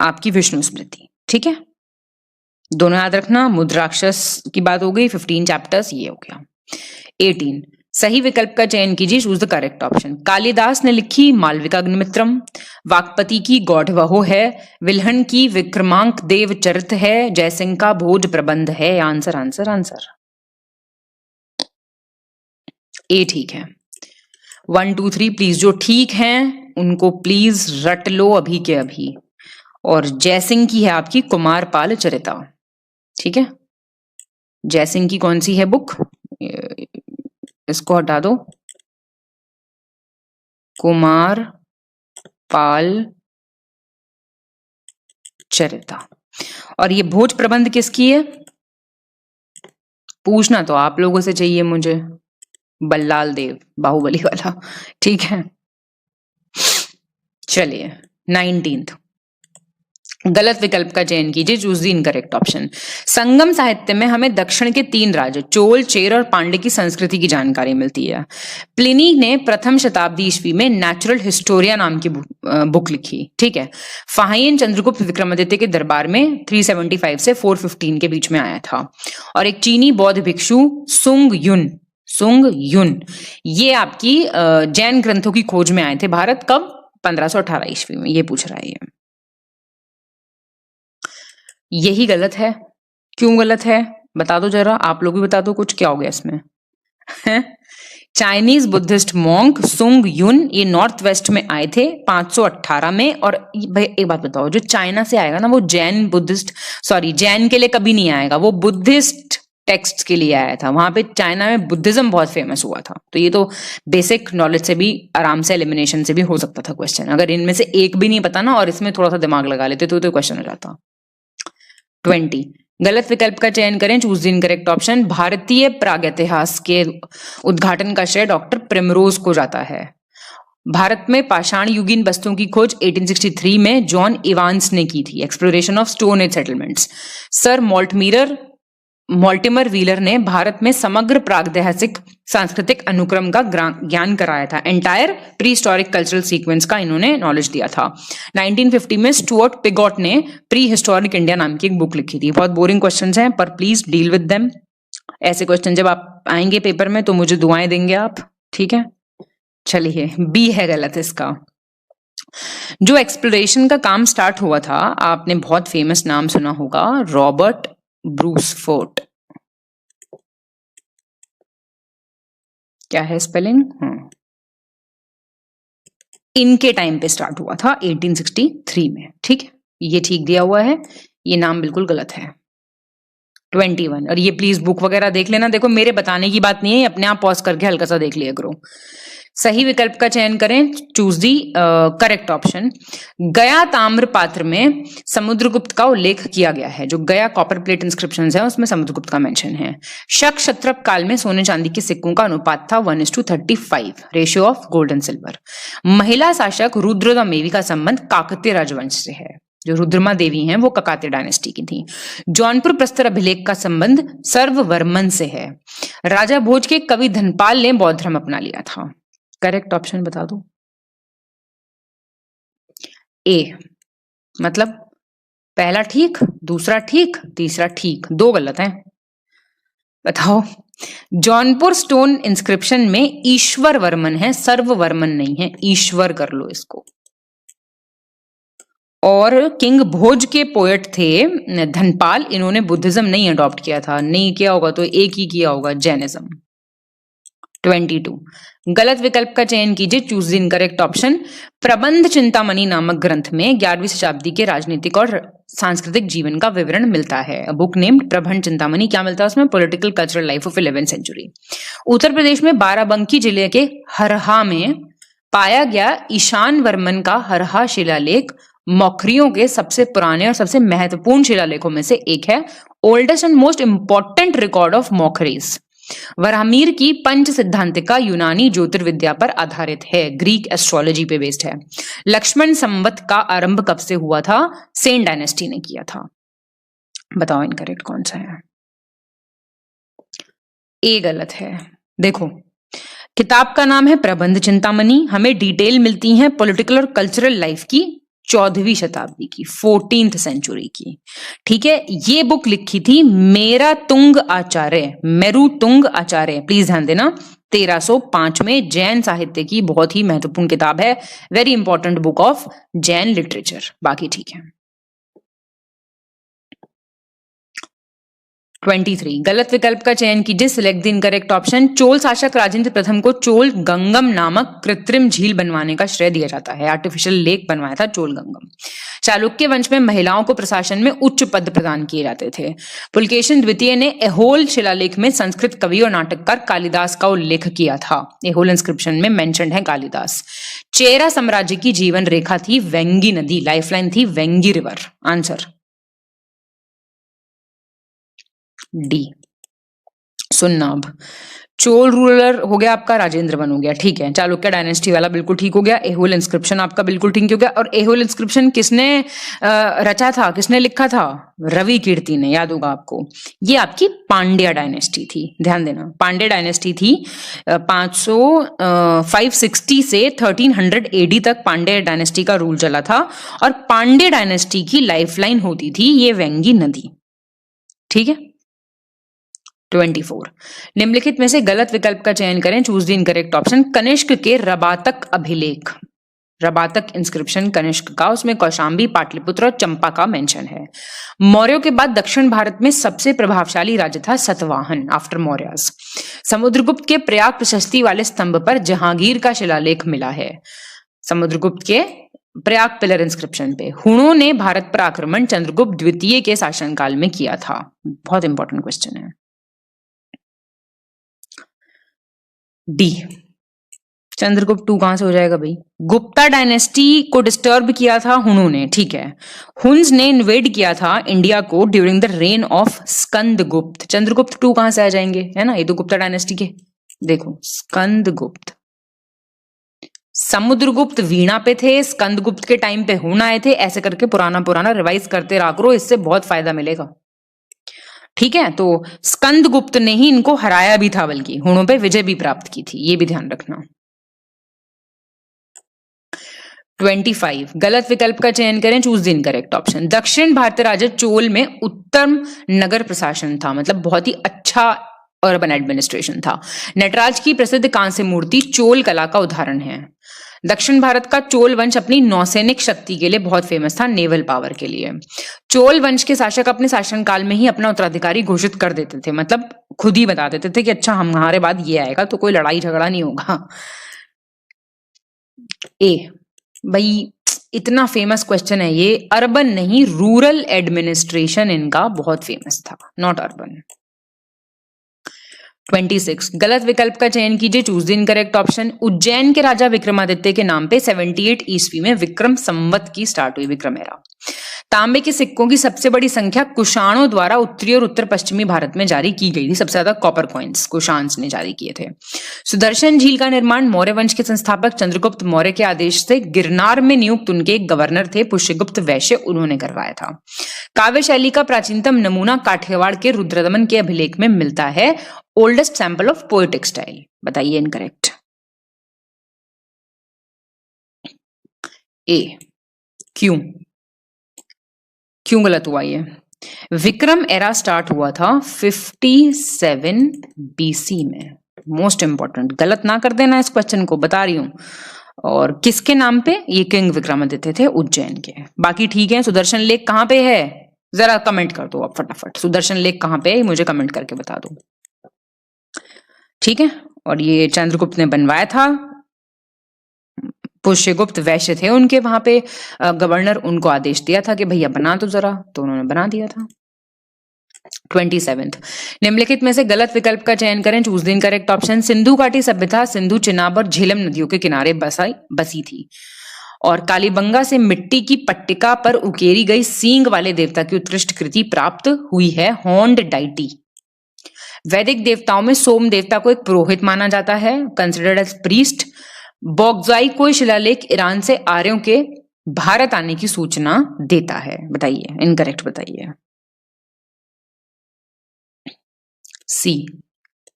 आपकी विष्णु स्मृति, ठीक है। दोनों याद रखना। मुद्राक्षस की बात हो गई, 15 चैप्टर्स ये हो गया। 18 सही विकल्प का चयन कीजिए, choose the correct option. Kalidas ने लिखी मालविकाग्निमित्रम, वाकपति की गौड़वहो है, विल्हण की विक्रमांक देव चरित है, जयसिंह का भोज प्रबंध है। आंसर आंसर आंसर ए ठीक है। 1 2 3 प्लीज, जो ठीक हैं उनको प्लीज रट लो अभी के अभी। और जयसिंह की है आपकी कुमारपाल चरिता, ठीक है। जयसिंह की कौन सी है बुक? इसको हटा दो, कुमारपाल चरिता। और ये भोज प्रबंध किसकी है? पूछना तो आप लोगों से चाहिए मुझे, बल्लाल देव, बाहुबली वाला, ठीक है। चलिए 19 गलत विकल्प का चयन कीजिए, चूज द इनकरेक्ट ऑप्शन। संगम साहित्य में हमें दक्षिण के 3 राज्य चोल, चेर और पांड्य की संस्कृति की जानकारी मिलती है। प्लिनी ने प्रथम शताब्दी ईस्वी में नेचुरल हिस्टोरिया नाम की बुक लिखी, ठीक है। फाहियन चंद्रगुप्त विक्रमादित्य के दरबार में 375 से 415 के बीच में आया था। और एक चीनी बौद्ध भिक्षु सुंग युन ये आपकी जैन ग्रंथों की खोज में आए थे भारत। कब? 1518 ईस्वी में, ये पूछ रहा है ये। यही गलत है। क्यों गलत है बता दो जरा, आप लोग भी बता दो कुछ, क्या हो गया इसमें? चाइनीज बुद्धिस्ट मॉन्क सुंग युन ये नॉर्थ वेस्ट में आए थे 518 में। और भाई एक बात बताओ, जो चाइना से आएगा ना वो जैन बुद्धिस्ट, सॉरी जैन के लिए कभी नहीं आएगा, वो बुद्धिस्ट टेक्स्ट के लिए आया था। वहां पे चाइना में बुद्धिज्म बहुत फेमस हुआ था। तो ये तो बेसिक नॉलेज से भी आराम से एलिमिनेशन से भी हो सकता था क्वेश्चन। अगर इनमें से एक भी नहीं पता ना और इसमें थोड़ा सा दिमाग लगा लेते तो क्वेश्चन हो जाता। 20 गलत विकल्प का चयन करें, चूज द इनकरेक्ट ऑप्शन। भारतीय प्रागैतिहास के उद्घाटन का श्रेय डॉक्टर प्रिमरोज को जाता है। भारत में पाषाण युगीन वस्तुओं की खोज 1863 में जॉन इवांस ने की थी। Exploration of stone age settlements. Sir Mortimer Wheeler ने भारत में समग्र प्रागैतिहासिक सांस्कृतिक अनुक्रम का ज्ञान कराया था। Entire pre historic cultural sequence का इन्होंने नॉलेज दिया था। 1950 में स्टुअर्ट पिगॉट ने प्री हिस्टोरिक इंडिया नाम की एक बुक लिखी थी। बहुत बोरिंग क्वेश्चंस हैं पर प्लीज डील विद देम। ऐसे क्वेश्चन जब आप आएंगे पेपर में तो मुझे दुआएं देंगे आप, ठीक है। चलिए बी है गलत इसका। जो एक्सप्लोरेशन का काम स्टार्ट हुआ था, आपने बहुत फेमस नाम सुना होगा, रॉबर्ट ब्रूसफोर्ट। क्या है स्पेलिंग? इनके टाइम पे स्टार्ट हुआ था 1863 में, ठीक है, ये ठीक दिया हुआ है, ये नाम बिल्कुल गलत है। 21 और ये प्लीज बुक वगैरह देख लेना। देखो मेरे बताने की बात नहीं है, अपने आप पॉज करके हल्का सा देख लिया करो। सही विकल्प का चयन करें, चूज दी करेक्ट ऑप्शन। गया ताम्र पात्र में समुद्रगुप्त का उल्लेख किया गया है। जो गया कॉपर प्लेट इंस्क्रिप्शंस है उसमें समुद्रगुप्त का मेंशन है। शक क्षत्रप काल में सोने चांदी के सिक्कों का अनुपात था 1:35, ratio of gold and silver. महिला शासक रुद्रदा मेवी का संबंध काकतीय राजवंश से है। जो रुद्रमा देवी हैं वो ककातीय डायनेस्टी की थी। जौनपुर प्रस्तर अभिलेख का संबंध सर्ववर्मन से है। राजा भोज के कवि धनपाल ने बौद्ध धर्म अपना लिया था। करेक्ट ऑप्शन बता दो। ए मतलब पहला ठीक, दूसरा ठीक, तीसरा ठीक, दो गलत हैं। बताओ। जौनपुर स्टोन इंस्क्रिप्शन में ईश्वर वर्मन है, सर्ववर्मन नहीं है, ईश्वर कर लो इसको। और किंग भोज के पोएट थे धनपाल, इन्होंने बुद्धिज्म नहीं अडॉप्ट किया था। नहीं किया होगा तो एक ही किया होगा, जैनिज्म। 22 गलत विकल्प का चयन कीजिए, चूज द इनकरेक्ट ऑप्शन। प्रबंध चिंतामणि नामक ग्रंथ में 11वीं शताब्दी के राजनीतिक और सांस्कृतिक जीवन का विवरण मिलता है। बुक नेम्ड प्रबंध चिंतामणि। क्या मिलता है उसमें? Political cultural life of 11th century. Uttar Pradesh में बाराबंकी जिले के हरहा में पाया गया ईशान वर्मन का हरहा शिलालेख मौखरियों के सबसे पुराने और सबसे महत्वपूर्ण शिलालेखों में से एक है। Oldest and most important record of Maukharis. Varahamihira की पंच सिद्धांतिका यूनानी ज्योतिर्विद्या पर आधारित है, ग्रीक एस्ट्रोलॉजी पे बेस्ड है। लक्ष्मण संवत का आरंभ कब से हुआ था? सेन डायनेस्टी ने किया था। बताओ इनकरेक्ट कौन सा है? ए गलत है। देखो किताब का नाम है प्रबंध चिंतामणि, हमें डिटेल मिलती है पॉलिटिकल और कल्चरल लाइफ की 14वीं शताब्दी की, 14th सेंचुरी की, ठीक है। ये बुक लिखी थी मेरा तुंग आचार्य, मेरु तुंग आचार्य, प्लीज ध्यान देना, 1305 में। जैन साहित्य की बहुत ही महत्वपूर्ण किताब है, very important book of Jain literature. बाकी ठीक है। 23 गलत विकल्प का चयन कीजिए, select the incorrect option. Chola शासक राजेंद्र प्रथम को चोल गंगम नामक कृत्रिम झील बनवाने का श्रेय दिया जाता है। आर्टिफिशियल लेक बनवाया था चोल गंगम। चालुक्य वंश में महिलाओं को प्रशासन में उच्च पद प्रदान किए जाते थे। पुलकेशिन द्वितीय ने एहोल शिलालेख में संस्कृत कवि और नाटककार कालिदास का उल्लेख किया था। एहोल इंस्क्रिप्शन में मेंशन्ड है कालिदास। चेरा साम्राज्य की जीवन रेखा थी वेंगी नदी, लाइफलाइन थी वेंगी रिवर। Answer D. सुनना अब, चोल रूलर हो गया आपका, राजेंद्र वन हो गया, ठीक है। चालुक्य डायनेस्टी वाला बिल्कुल ठीक हो गया। एहोल इंस्क्रिप्शन आपका बिल्कुल ठीक हो गया। और एहोल इंस्क्रिप्शन किसने रचा था, किसने लिखा था? रवि कीर्ति ने, याद होगा आपको। ये आपकी पांड्या डायनेस्टी थी, ध्यान देना। पांड्या डायनेस्टी थी 560 से 1300 AD तक पांड्या डायनेस्टी का रूल चला था। और पांड्या डायनेस्टी की लाइफलाइन होती थी ये वेंगी नदी, ठीक है। 24 निम्नलिखित में से गलत विकल्प का चयन करें, choose the incorrect option. Kanishka के रबातक अभिलेख, रबातक इंस्क्रिप्शन कनिष्क का, उसमें कौशाम्बी, पाटलिपुत्र और चंपा का मेंशन है। मौर्यों के बाद दक्षिण भारत में सबसे प्रभावशाली राज्य था सतवाहन आफ्टर मौर्यस। समुद्रगुप्त के प्रयाग प्रशस्ति वाले स्तंभ पर जहांगीर का शिलालेख मिला है। समुद्रगुप्त के प्रयाग पिलर इंस्क्रिप्शन पे। हुणों ने भारत पर आक्रमण चंद्रगुप्त द्वितीय के शासनकाल में किया था। बहुत इंपॉर्टेंट क्वेश्चन है। डी, चंद्रगुप्त 2 कहां से हो जाएगा भाई? गुप्ता डायनेस्टी को डिस्टर्ब किया था हुणों ने, ठीक है। हुन्स ने इन्वेड किया था इंडिया को during the reign of Skandagupta. Chandragupta 2 कहां से आ जाएंगे, है ना, ये तो गुप्ता डायनेस्टी के। देखो, स्कंदगुप्त, समुद्रगुप्त वीणा पे थे, स्कंदगुप्त के टाइम पे हुण आए थे। ऐसे करके पुराना रिवाइज करते रहा करो, इससे बहुत फायदा मिलेगा, ठीक है। तो स्कंदगुप्त ने ही इनको हराया भी था, बल्कि हुणों पे विजय भी प्राप्त की थी, ये भी ध्यान रखना। 25, गलत विकल्प का चयन करें, चूज द इनकरेक्ट ऑप्शन। दक्षिण भारतीय राज्य चोल में उत्तम नगर प्रशासन था, मतलब बहुत ही अच्छा अर्बन एडमिनिस्ट्रेशन था। नटराज की प्रसिद्ध कांस्य मूर्ति चोल कला का उदाहरण है। दक्षिण भारत का चोल वंश अपनी नौसैनिक शक्ति के लिए बहुत फेमस था, नेवल पावर के लिए। चोल वंश के शासक अपने शासनकाल में ही अपना उत्तराधिकारी घोषित कर देते थे, मतलब खुद ही बता देते थे कि अच्छा हमारे बाद ये आएगा, तो कोई लड़ाई झगड़ा नहीं होगा। ए भाई, इतना फेमस क्वेश्चन है ये, अर्बन नहीं रूरल एडमिनिस्ट्रेशन इनका बहुत फेमस था, नॉट अर्बन। 26, गलत विकल्प का चयन कीजिए, choose the incorrect option. Ujjain के राजा विक्रमादित्य के नाम पे 78 ईस्वी में विक्रम संवत की स्टार्ट हुई, विक्रम एरा। तांबे के सिक्कों की सबसे बड़ी संख्या कुषाणों द्वारा उत्तरी और उत्तर पश्चिमी भारत में जारी की गई थी। सबसे ज्यादा कॉपर कॉइन्स कुषाण्स ने जारी किए थे। सुदर्शन झील का निर्माण मौर्य वंश के संस्थापक चंद्रगुप्त मौर्य के आदेश से गिरनार में नियुक्त उनके एक गवर्नर थे पुष्यगुप्त वैश्य, उन्होंने करवाया था। काव्य शैली का प्राचीनतम नमूना काठियावाड़ के रुद्रदमन के अभिलेख में मिलता है। Oldest sample of poetic style, बताइए इनकरेक्ट। ए, क्यों गलत हुआ ये? विक्रम एरा स्टार्ट हुआ था 57 बीसी में। मोस्ट इंपॉर्टेंट, गलत ना कर देना इस क्वेश्चन को, बता रही हूं। और किसके नाम पे? ये किंग विक्रमादित्य थे उज्जैन के। बाकी ठीक है। सुदर्शन लेक कहां पे है, जरा कमेंट कर दो आप फटाफट। सुदर्शन लेक कहां पे है मुझे कमेंट करके बता दो, ठीक है। और ये चंद्रगुप्त ने बनवाया था, पुष्यगुप्त वैश्य थे उनके वहां पे गवर्नर, उनको आदेश दिया था कि भैया बना दो जरा, तो उन्होंने बना दिया था। 27, निम्नलिखित में से गलत विकल्प का चयन करें, choose the incorrect option. Sindhu घाटी सभ्यता सिंधु, चिनाब और झेलम नदियों के किनारे बसी थी और कालीबंगा से मिट्टी की पट्टिका पर उकेरी गई सींग वाले देवता की उत्कृष्ट कृति प्राप्त हुई है, हॉर्न्ड डाइटी। वैदिक देवताओं में सोम देवता को एक पुरोहित माना जाता है, कंसिडर्ड एज प्रीस्ट। बोगजाई कोई शिलालेख ईरान से आर्यों के भारत आने की सूचना देता है, बताइए इनकरेक्ट बताइए। सी,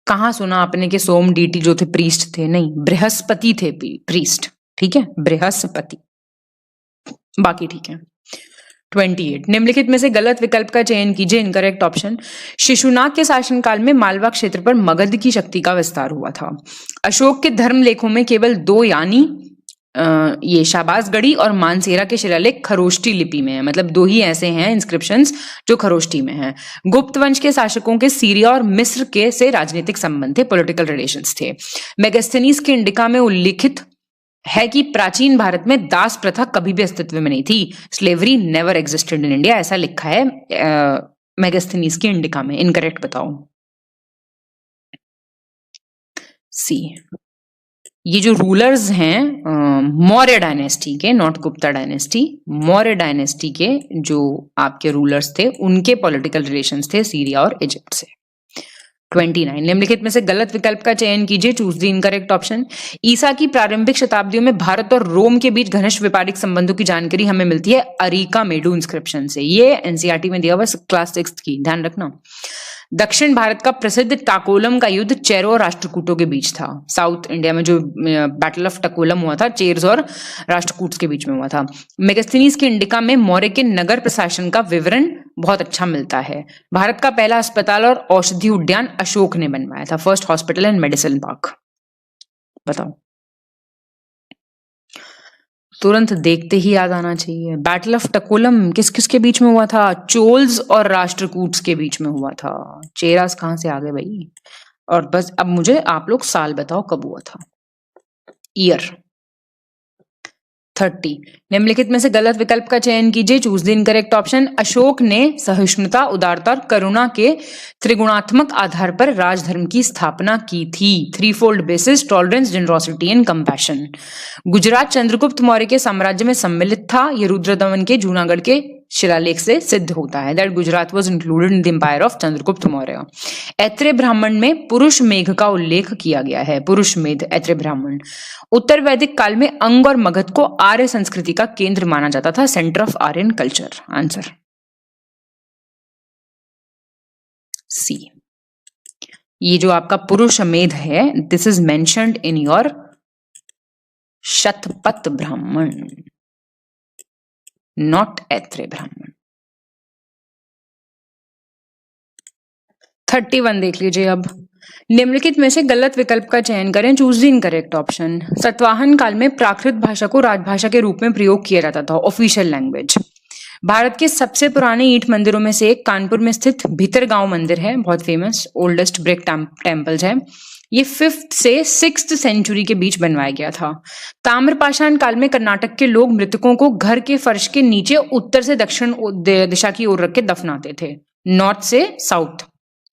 कहां सुना आपने कि सोम डीटी जो थे प्रीस्ट थे? नहीं, बृहस्पति थे प्रीस्ट, ठीक है, बृहस्पति। बाकी ठीक है। 28, निम्नलिखित में से गलत विकल्प का चयन कीजिए, इनकरेक्ट ऑप्शन। शिशुनाग के शासनकाल में मालवा क्षेत्र पर मगध की शक्ति का विस्तार हुआ था। अशोक के धर्म लेखों में केवल 2 यानी ये शाबाजगढ़ी और मानसेरा के शिलालेख खरोष्टी लिपि में है, मतलब 2 ही ऐसे हैं इंस्क्रिप्शंस जो खरोष्टी में हैं। गुप्त वंश के शासकों के सीरिया और मिस्र के से राजनीतिक संबंध थे, पॉलिटिकल रिलेशंस थे। मेगास्थनीज के इंडिका में उल्लिखित है कि प्राचीन भारत में दास प्रथा कभी भी अस्तित्व में नहीं थी, slavery never existed in India, ऐसा लिखा है मेगास्थनीज की इंडिका में। इनकरेक्ट बताओ। सी, ये जो रूलर्स हैं मौर्य डायनेस्टी के, not Gupta dynasty, Maurya dynasty के जो आपके रूलर्स थे उनके पॉलिटिकल रिलेशंस थे सीरिया और इजिप्ट से। 29, निम्नलिखित में से गलत विकल्प का चयन कीजिए, चूज द इनकरेक्ट ऑप्शन। ईसा की प्रारंभिक शताब्दियों में भारत और रोम के बीच घनिष्ठ व्यापारिक संबंधों की जानकारी हमें मिलती है अरिका मेडू इंस्क्रिप्शन से। ये एनसीईआरटी में दिया हुआ क्लास 6 की, ध्यान रखना। दक्षिण भारत का प्रसिद्ध टाकोलम का युद्ध चेरो और राष्ट्रकूटों के बीच था। साउथ इंडिया में जो बैटल ऑफ टाकोलम हुआ था, चेर्स और राष्ट्रकूट्स के बीच में हुआ था। मेगास्थनीज की इंडिका में मौर्य के नगर प्रशासन का विवरण बहुत अच्छा मिलता है। भारत का पहला अस्पताल और औषधि उद्यान अशोक ने बनवाया था, first hospital and medicine park. बताओ। तुरंत देखते ही याद आना चाहिए। बैटल ऑफ टकोलम किस किस के बीच में हुआ था? चोल्स और राष्ट्रकूट्स के बीच में हुआ था। चेरास कहां से आ गए भाई? और बस अब मुझे आप लोग साल बताओ कब हुआ था, ईयर। 30। निम्नलिखित में से गलत विकल्प का चयन कीजिए, choose the incorrect option. Ashok ने सहिष्णुता, उदारता और करुणा के त्रिगुणात्मक आधार पर राजधर्म की स्थापना की थी। Three fold basis, tolerance, generosity and compassion. Gujarat Chandragupta Maurya के साम्राज्य में सम्मिलित था। यह रुद्रदमन के जूनागढ़ के शिलालेख से सिद्ध होता है that Gujarat was included in the empire of Chandragupta Maurya. Aitareya Brahmana में पुरुष मेघ का उल्लेख किया गया है। पुरुष मेघ, ऐत्रेय ब्राह्मण। उत्तर वैदिक काल में अंग और मगध को आर्य संस्कृति का केंद्र माना जाता था, centre of Aryan culture. Answer C. ये जो आपका पुरुष मेध है, this is mentioned in your Shatapatha Brahmana, not Aitareya ब्राह्मण। 31 देख लीजिए अब। निम्नलिखित में से गलत विकल्प का चयन करें, choose the incorrect option. Satavahana काल में प्राकृत भाषा को राजभाषा के रूप में प्रयोग किया जाता था, ऑफिशियल लैंग्वेज। भारत के सबसे पुराने ईंट मंदिरों में से एक कानपुर में स्थित भीतरगांव मंदिर है, बहुत फेमस, ओल्डेस्ट ब्रिक टेम्पल्स है। ये 5th से 6th सेंचुरी के बीच बनवाया गया था। ताम्रपाषाण काल में कर्नाटक के लोग मृतकों को घर के फर्श के नीचे उत्तर से दक्षिण दिशा की ओर रख के दफनाते थे, नॉर्थ से south,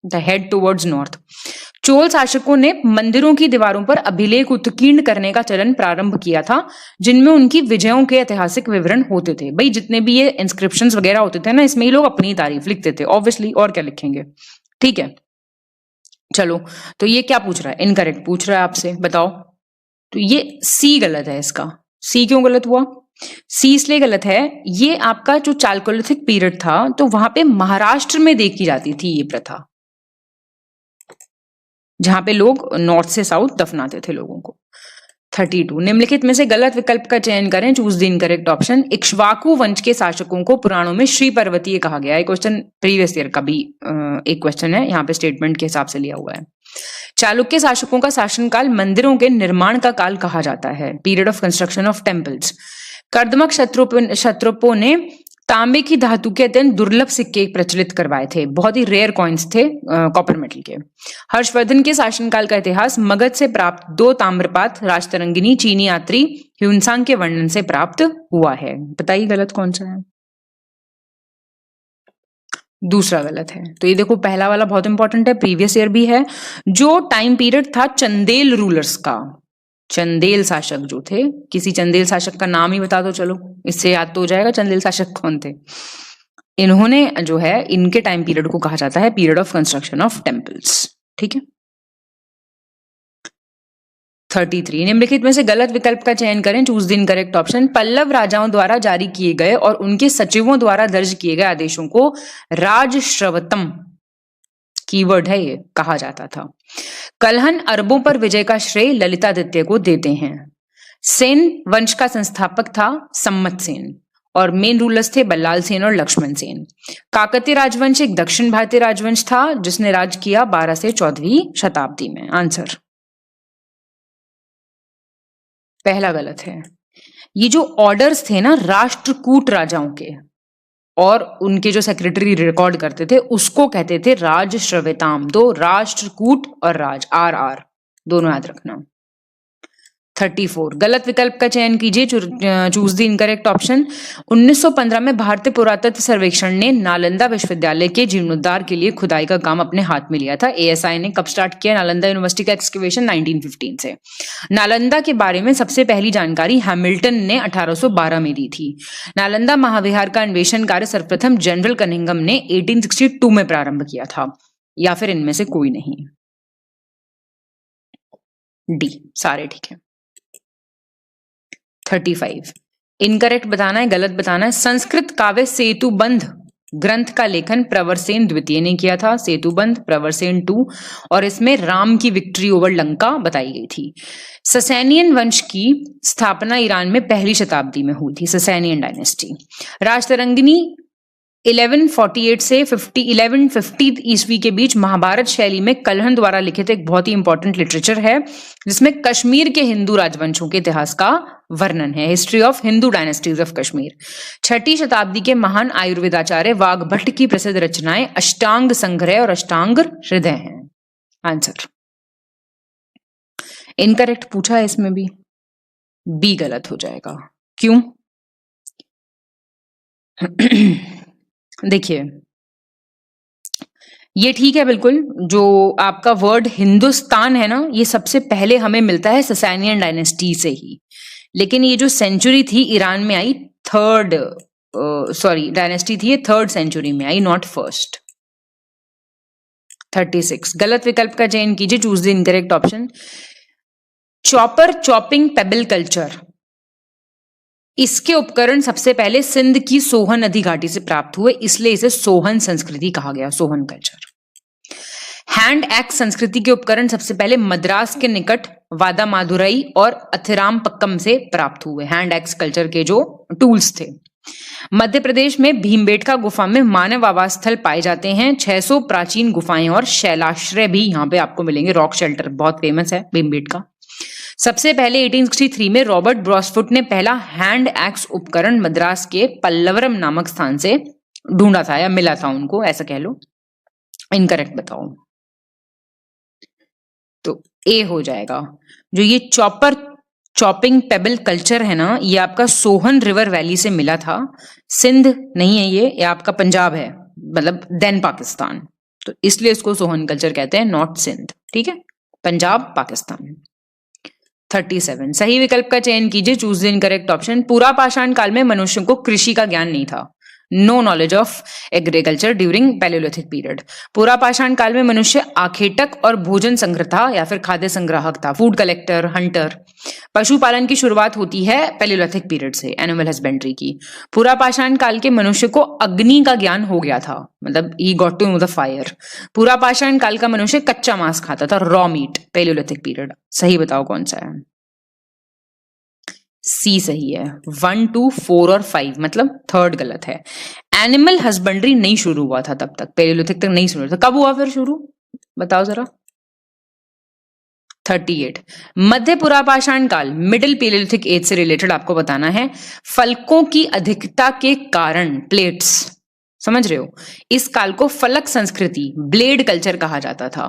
the head towards north. Chola शासकों ने मंदिरों की दीवारों पर अभिलेख उत्कीर्ण करने का चलन प्रारंभ किया था, जिनमें उनकी विजयों के ऐतिहासिक विवरण होते थे। भाई जितने भी ये इंस्क्रिप्शंस वगैरह होते थे ना, इसमें ये लोग अपनी तारीफ लिखते थे ऑब्वियसली, और क्या लिखेंगे। ठीक है, चलो तो ये क्या पूछ रहा है? इनकरेक्ट पूछ रहा है आपसे, बताओ। तो ये सी गलत है। इसका सी क्यों गलत हुआ? सी इसलिए गलत है, ये आपका जो चालकोलिथिक पीरियड था, तो वहां पे महाराष्ट्र में देखी जाती थी ये प्रथा, जहां पे लोग नॉर्थ से साउथ दफनाते थे लोगों को। 32। निम्नलिखित में से गलत विकल्प का चयन करें, choose the incorrect option. Ikshvaku वंश के शासकों को पुराणों में श्री पर्वतीय कहा गया है। क्वेश्चन प्रीवियस ईयर का भी एक क्वेश्चन है, यहाँ पे स्टेटमेंट के हिसाब से लिया हुआ है। चालुक्य शासकों का शासनकाल मंदिरों के निर्माण का काल कहा जाता है, period of construction of temples. Kardamaka क्षत्रोपों ने तांबे की धातु के अत्यंत दुर्लभ सिक्के प्रचलित करवाए थे, बहुत ही रेयर कॉइन्स थे कॉपर मेटल के। हर्षवर्धन के शासनकाल का इतिहास मगध से प्राप्त 2 ताम्रपात, राजतरंगिनी, चीनी यात्री ह्यूनसांग के वर्णन से प्राप्त हुआ है। बताइए गलत कौन सा है? दूसरा गलत है। तो ये देखो, पहला वाला बहुत इंपॉर्टेंट है, प्रीवियस ईयर भी है। जो टाइम पीरियड था चंदेल रूलर्स का, चंदेल शासक जो थे, किसी चंदेल शासक का नाम ही बता दो, चलो इससे याद तो हो जाएगा चंदेल शासक कौन थे। इन्होंने जो है, इनके टाइम पीरियड को कहा जाता है period of construction of temples. ठीक है। 33। निम्नलिखित में से गलत विकल्प का चयन करें, choose the incorrect option. Pallava राजाओं द्वारा जारी किए गए और उनके सचिवों द्वारा दर्ज किए गए आदेशों को राजश्रवतम, कीवर्ड है ये, कहा जाता था। कलहन अरबों पर विजय का श्रेय ललितादित्य को देते हैं। सेन वंश का संस्थापक था सम्मत सेन, और मेन रूलर्स थे बल्लाल सेन और लक्ष्मण सेन। काकतीय राजवंश एक दक्षिण भारतीय राजवंश था, जिसने राज किया 12 से 14वीं शताब्दी में। आंसर पहला गलत है। ये जो ऑर्डर्स थे ना राष्ट्रकूट राजाओं के, और उनके जो सेक्रेटरी रिकॉर्ड करते थे, उसको कहते थे राजश्रविताम। दो राष्ट्रकूट और राज, RR दोनों याद रखना। 34। गलत विकल्प का चयन कीजिए, चूज द इनकरेक्ट ऑप्शन। 1915 में भारतीय पुरातत्व सर्वेक्षण ने नालंदा विश्वविद्यालय के जीर्णोद्धार के लिए खुदाई का काम अपने हाथ में लिया था। ASI ने कब स्टार्ट किया नालंदा यूनिवर्सिटी का एक्सकवेशन? 1915 से। नालंदा के बारे में सबसे पहली जानकारी हैमिल्टन ने 1812 में दी थी। नालंदा महाविहार का अन्वेषण कार्य सर्वप्रथम जनरल कनिंघम ने 1862 में प्रारंभ किया था, या फिर इनमें से कोई नहीं? डी, सारे ठीक है। 35। इनकरेक्ट बताना है, गलत बताना है। संस्कृत काव्य सेतुबंध ग्रंथ का लेखन प्रवरसेन द्वितीय ने किया था। सेतुबंध प्रवरसेन 2, और इसमें राम की विक्ट्री ओवर लंका बताई गई थी। ससैनियन वंश की स्थापना ईरान में 1ली शताब्दी में हुई थी, ससैनियन डायनेस्टी। राजतरंगिनी 1148 से 1150 ईस्वी के बीच महाभारत शैली में कलहन द्वारा लिखित एक बहुत ही इंपॉर्टेंट लिटरेचर है, जिसमें कश्मीर के हिंदू राजवंशों के इतिहास का वर्णन है। History of Hindu dynasties of Kashmir. 6वीं शताब्दी के महान आयुर्वेदाचार्य वाघभट्ट की प्रसिद्ध रचनाएं अष्टांग संग्रह और अष्टांग हृदय हैं। आंसर इनकरेक्ट पूछा है इसमें भी, बी गलत हो जाएगा। क्यों? देखिए ये ठीक है बिल्कुल, जो आपका वर्ड हिंदुस्तान है ना, ये सबसे पहले हमें मिलता है ससानियन डायनेस्टी से ही, लेकिन ये जो सेंचुरी थी ईरान में आई, डायनेस्टी थी ये 3rd सेंचुरी में आई, नॉट फर्स्ट। 36 गलत विकल्प का चयन कीजिए, choose the incorrect option. Chopper chopping payable culture, इसके उपकरण सबसे पहले सिंध की सोहन नदी घाटी से प्राप्त हुए, इसलिए इसे सोहन संस्कृति कहा गया, सोहन कल्चर। हैंड एक्स संस्कृति के उपकरण सबसे पहले मद्रास के निकट वादामादुरई और अथिरामपक्कम से प्राप्त हुए, हैंड एक्स कल्चर के जो टूल्स थे। मध्य प्रदेश में भीमबेटका गुफा में मानव आवास स्थल पाए जाते हैं। 600 प्राचीन गुफाएं और शैलाश्रय भी यहां पे आपको मिलेंगे, रॉक शेल्टर बहुत फेमस है भीमबेटका। सबसे पहले 1863 में रॉबर्ट ब्रॉसफुट ने पहला हैंड एक्स उपकरण मद्रास के पल्लवरम नामक स्थान से ढूंढा था या मिला था उनको, ऐसा कह लो। इनकरेक्ट बताओ, तो ए हो जाएगा। जो ये चॉपिंग पेबल कल्चर है ना, ये आपका सोहन रिवर वैली से मिला था, सिंध नहीं है ये आपका पंजाब है, मतलब देन पाकिस्तान, तो इसलिए इसको सोहन कल्चर कहते हैं, नॉट सिंध। ठीक है, पंजाब पाकिस्तान। 37 सही विकल्प का चयन कीजिए, चूज द इनकरेक्ट ऑप्शन। पूरा पाषाण काल में मनुष्य को कृषि का ज्ञान नहीं था, no knowledge of agriculture during Palaeolithic period. पूरा पाषाण काल में मनुष्य आखेटक और भोजन संग्रहता या फिर खाद्य संग्राहक था, फूड कलेक्टर, हंटर। पशुपालन की शुरुआत होती है पैलियोलिथिक पीरियड से, एनिमल हस्बेंड्री की। पूरा पाषाण काल के मनुष्य को अग्नि का ज्ञान हो गया था, मतलब he got to know the fire. पूरा पाषाण काल का मनुष्य कच्चा मांस खाता था, रॉ मीट, पैलियोलिथिक पीरियड। सही बताओ कौन सा है? सी सही है। 1, 2, 4 और 5 मतलब 3rd गलत है। एनिमल हस्बेंड्री नहीं शुरू हुआ था तब तक, पैलियोलिथिक तक नहीं शुरू हुआ था। कब हुआ फिर शुरू, बताओ जरा? 38 मध्य पुरापाषाण काल, मिडिल पैलियोलिथिक एज से रिलेटेड आपको बताना है। फलकों की अधिकता के कारण प्लेट्स, समझ रहे हो, इस काल को फलक संस्कृति, ब्लेड कल्चर कहा जाता था।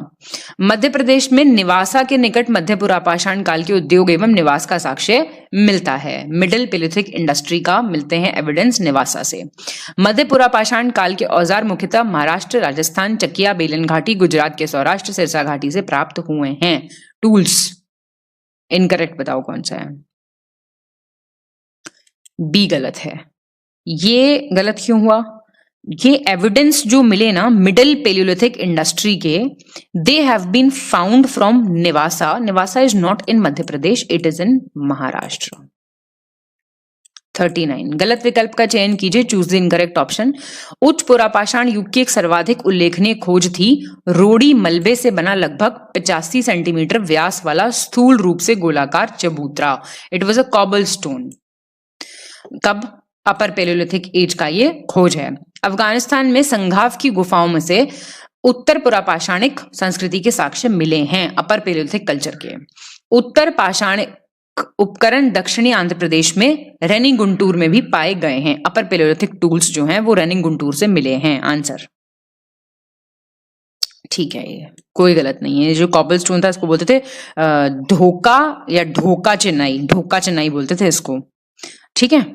मध्य प्रदेश में निवासा के निकट मध्य पुरापाषाण काल के उद्योग एवं निवास का साक्ष्य मिलता है। मिडिल पैलियोलिथिक इंडस्ट्री का मिलते हैं एविडेंस निवासा से। मध्य पुरापाषाण काल के औजार मुख्यतः महाराष्ट्र, राजस्थान, चकिया, बेलन घाटी, गुजरात के सौराष्ट्र, सिरसा घाटी से प्राप्त हुए हैं। टूल्स इनकरेक्ट बताओ कौन सा है? बी गलत है। ये गलत क्यों हुआ? ये एविडेंस जो मिले ना मिडिल पैलियोलिथिक इंडस्ट्री के, they have been found from Nevasa. Nevasa is not in Madhya Pradesh, it is in Maharashtra. 39 गलत विकल्प का चयन कीजिए, चूज द इनकरेक्ट ऑप्शन। उच्च पुरापाषाण युग की एक सर्वाधिक उल्लेखनीय खोज थी रोड़ी मलबे से बना लगभग 85 सेंटीमीटर व्यास वाला स्थूल रूप से गोलाकार चबूतरा। It was a cobble stone. कब? अपर पैलियोलिथिक एज का ये खोज है। अफगानिस्तान में संघाव की गुफाओं में से उत्तर पुरापाषाणिक संस्कृति के साक्ष्य मिले हैं, अपर पैलियोलिथिक कल्चर के। उत्तर पाषाणिक उपकरण दक्षिणी आंध्र प्रदेश में रेनीगुंटूर में भी पाए गए हैं। अपर पैलियोलिथिक टूल्स जो हैं वो रेनीगुंटूर से मिले हैं। आंसर ठीक है, ये कोई गलत नहीं है। जो कॉबल स्टोन था इसको बोलते थे धोका या ढोका चिनाई, ढोका चिनाई बोलते थे इसको। ठीक है।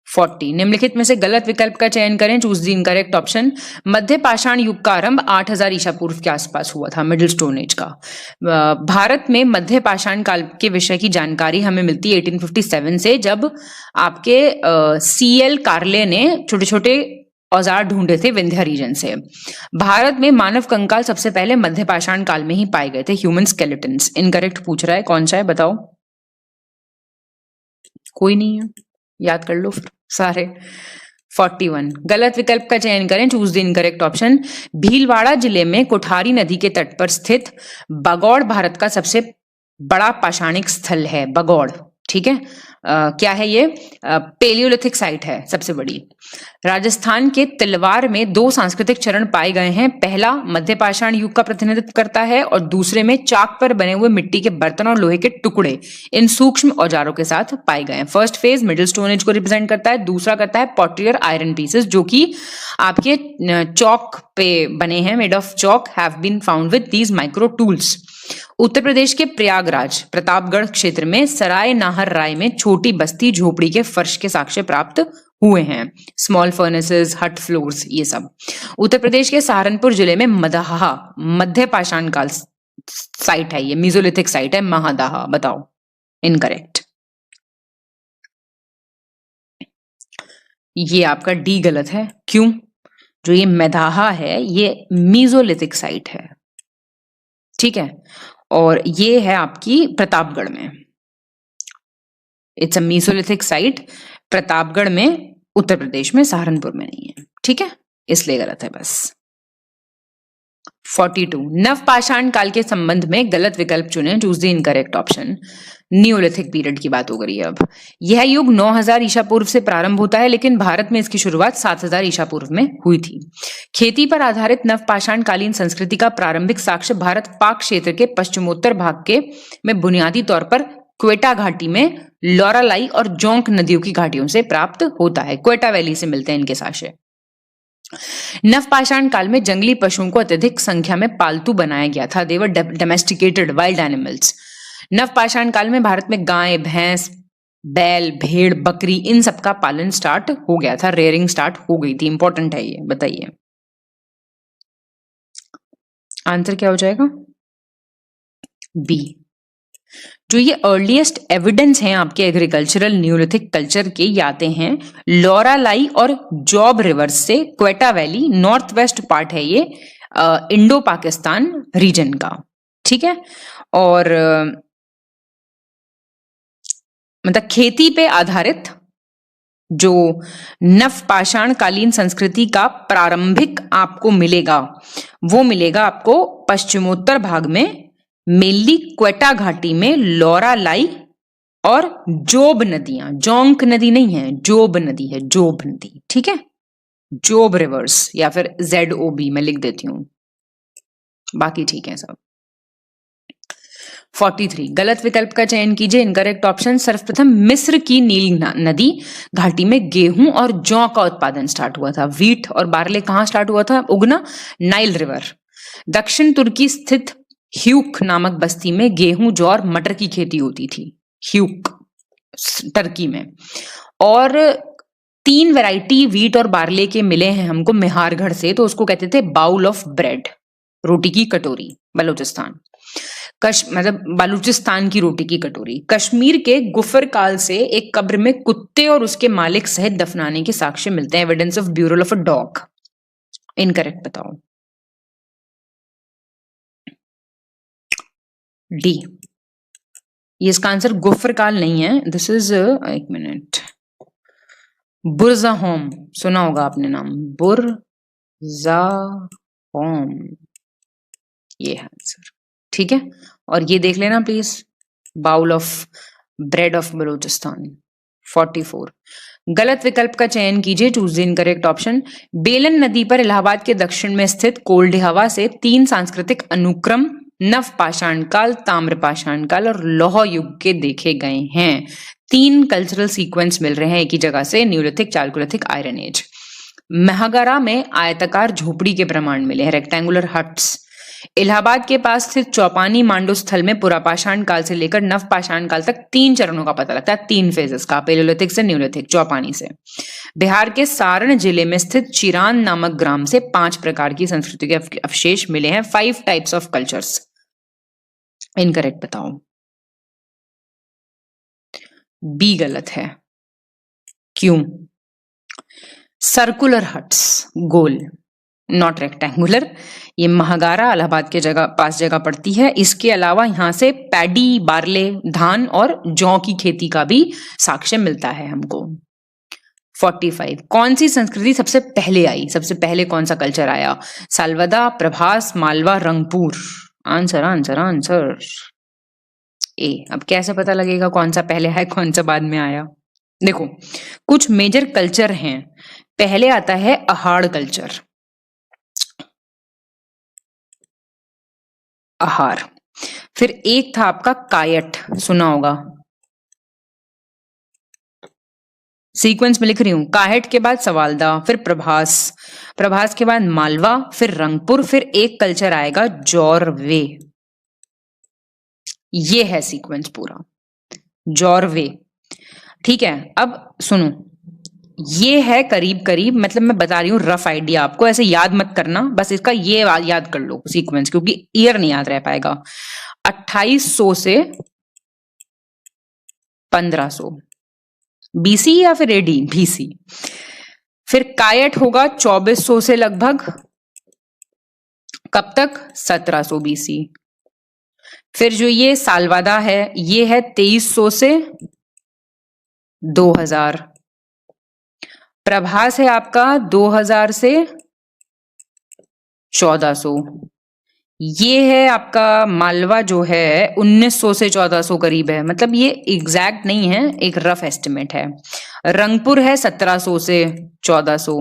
40 निम्नलिखित में से गलत विकल्प का चयन करें, चूज द इनकरेक्ट ऑप्शन। मध्य पाषाण युग का आरंभ 8000 ईसा पूर्व के आसपास हुआ था, मिडिल स्टोन एज का। भारत में मध्य पाषाण काल के विषय की जानकारी हमें मिलती है 1857 से, जब आपके CL कार्ले ने छोटे छोटे औजार ढूंढे थे विंध्या रीजन से। भारत में मानव कंकाल सबसे पहले मध्य पाषाण काल में ही पाए गए थे, ह्यूमन स्केलेटन्स। इनकरेक्ट पूछ रहा है, कौन सा है बताओ? कोई नहीं है, याद कर लो फिर सारे। 41 गलत विकल्प का चयन करें, choose the incorrect option. Bhilwara जिले में कोठारी नदी के तट पर स्थित बगौड़ भारत का सबसे बड़ा पाषाणिक स्थल है। बगौड़, ठीक है। क्या है ये? पेलियोलिथिक साइट है सबसे बड़ी। राजस्थान के तिलवार में 2 सांस्कृतिक चरण पाए गए हैं। पहला मध्य पाषाण युग का प्रतिनिधित्व करता है और दूसरे में चाक पर बने हुए मिट्टी के बर्तन और लोहे के टुकड़े इन सूक्ष्म औजारों के साथ पाए गए हैं। First phase middle stone age को रिप्रेजेंट करता है, दूसरा करता है पॉटरी और आयरन पीसेस जो कि आपके चौक पे बने हैं, made of chalk, have been found with these micro tools. Uttar Pradesh के प्रयागराज प्रतापगढ़ क्षेत्र में सराय नाहर राय में छोटी बस्ती झोपड़ी के फर्श के साक्ष्य प्राप्त हुए हैं। स्मॉल फर्नेसेस, हट फ्लोर्स, ये सब। उत्तर प्रदेश के सहारनपुर जिले में मदाहा मध्य पाषाण काल साइट है, ये मीजोलिथिक साइट है महादाहा। बताओ, इनकरेक्ट। ये आपका डी गलत है। क्यों? जो ये मदाहा है ये मीजोलिथिक साइट है, ठीक है, और ये है आपकी प्रतापगढ़ में। It's a Mesolithic site, Pratapgarh में, उत्तर प्रदेश में, सहारनपुर में नहीं है, ठीक है, इसलिए गलत है बस। 42 नवपाषाण काल के संबंध में गलत विकल्प चुनें, choose the incorrect option. Neolithic period की बात हो रही है अब। यह युग 9000 ईसा पूर्व से प्रारंभ होता है, लेकिन भारत में इसकी शुरुआत 7000 ईसा पूर्व में हुई थी। खेती पर आधारित नवपाषाण कालीन संस्कृति का प्रारंभिक साक्ष्य भारत पाक क्षेत्र के पश्चिमोत्तर भाग के में बुनियादी तौर पर क्वेटा घाटी में लॉरालाई और जोंक नदियों की घाटियों से प्राप्त होता है। क्वेटा वैली से मिलते हैं इनके साक्ष्य। नवपाषाण काल में जंगली पशुओं को अत्यधिक संख्या में पालतू बनाया गया था। दे वर डोमेस्टिकेटेड वाइल्ड एनिमल्स। नवपाषाण काल में भारत में गाय, भैंस, बैल, भेड़, बकरी, इन सब का पालन स्टार्ट हो गया था, रेयरिंग स्टार्ट हो गई थी। इंपॉर्टेंट है ये, बताइए आंसर क्या हो जाएगा? बी। जो ये अर्लीस्ट एविडेंस हैं आपके एग्रीकल्चरल न्यूलिथिक कल्चर के, ये आते हैं लॉरालाई और जॉब रिवर्स से। Quetta valley north west part है ये इंडो पाकिस्तान रीजन का, ठीक है। और मतलब खेती पे आधारित जो नवपाषाण कालीन संस्कृति का प्रारंभिक आपको मिलेगा, वो मिलेगा आपको पश्चिमोत्तर भाग में, मेनली क्वेटा घाटी में लॉरालाई और जोब नदियां। जोंक नदी नहीं है, जोब नदी है, जोब नदी, ठीक है। जोब रिवर्स या फिर ZOB मैं लिख देती हूं, बाकी ठीक है सब। 43 गलत विकल्प का चयन कीजिए, इनकरेक्ट ऑप्शन। सर्वप्रथम मिस्र की नील नदी घाटी में गेहूं और जौ का उत्पादन स्टार्ट हुआ था। वीट और बार्ले कहां स्टार्ट हुआ था उगना? Nile river. दक्षिण तुर्की स्थित ह्यूक नामक बस्ती में गेहूं, जौ और मटर की खेती होती थी, ह्यूक टर्की में। और 3 वैरायटी वीट और बार्ले के मिले हैं हमको मेहारगढ़ से, तो उसको कहते थे बाउल ऑफ ब्रेड, रोटी की कटोरी। बलूचिस्तान मतलब बलूचिस्तान की रोटी की कटोरी। कश्मीर के गुफर काल से एक कब्र में कुत्ते और उसके मालिक सहित दफनाने के साक्ष्य मिलते हैं, evidence of burial of a dog. Incorrect बताओ। डी। ये इसका आंसर गुफर काल नहीं है, दिस इज, एक मिनट, बुरज़ाहोम सुना होगा आपने नाम, बुरज़ाहोम, ये है आंसर, ठीक है। और ये देख लेना please, bowl of bread of Balochistan. 44 गलत विकल्प का चयन कीजिए, चूज द इनकरेक्ट ऑप्शन। बेलन नदी पर इलाहाबाद के दक्षिण में स्थित कोल्डिहावा से 3 सांस्कृतिक अनुक्रम नवपाषाण काल, ताम्रपाषाण काल और लौह युग के देखे गए हैं। 3 कल्चरल सीक्वेंस मिल रहे हैं एक ही जगह से, न्यूलिथिक, चाल्कोलिथिक, आयरन एज। महागारा में आयताकार झोपड़ी के प्रमाण मिले हैं, रेक्टेंगुलर हट्स। इलाहाबाद के पास स्थित चौपानी मांडू स्थल में पुरापाषाण काल से लेकर नवपाषाण काल तक 3 चरणों का पता लगता है, 3 फेजेस का, पेलियोलिथिक से न्यूलिथिक, चौपानी से। बिहार के सारण जिले में स्थित चिरान नामक ग्राम से 5 प्रकार की संस्कृति के अवशेष मिले हैं, 5 टाइप्स ऑफ कल्चर्स। इनकरेक्ट बताओ। बी गलत है। क्यों? Circular huts, goal, not rectangular. ये महागारा इलाहाबाद के पास जगह पड़ती है। इसके अलावा यहां से पैडी, बार्ले, धान और जौ की खेती का भी साक्ष्य मिलता है हमको। 45 कौन सी संस्कृति सबसे पहले आई? सबसे पहले कौन सा कल्चर आया? Savalda, Prabhas, Malwa, Rangpur. Answer answer answer. A. अब कैसे पता लगेगा कौन सा पहले है कौन सा बाद में आया? देखो, कुछ मेजर कल्चर हैं। पहले आता है अहाड़ कल्चर, आहार। फिर एक था आपका कायट, सुना होगा, सीक्वेंस में लिख रही हूं। कायट के बाद सवालदा, फिर प्रभास, प्रभास के बाद मालवा, फिर रंगपुर, फिर एक कल्चर आएगा जौरवे। ये है सीक्वेंस पूरा, जौरवे। ठीक है, अब सुनो, ये है करीब करीब, मतलब मैं बता रही हूँ रफ आइडिया आपको, ऐसे याद मत करना, बस इसका ये याद कर लो सीक्वेंस, क्योंकि ईयर नहीं याद रह पाएगा। 2800 से 1500 बीसी या फिर एडी, बीसी। फिर कायट होगा 2400 से लगभग कब तक? 1700 बीसी। फिर जो ये सालवादा है ये है 2300 से 2000। प्रभास है आपका 2000 से 1400। ये है आपका मालवा जो है 1900 से 1400 करीब है, मतलब ये एग्जैक्ट नहीं है, एक रफ एस्टिमेट है। रंगपुर है 1700 से 1400,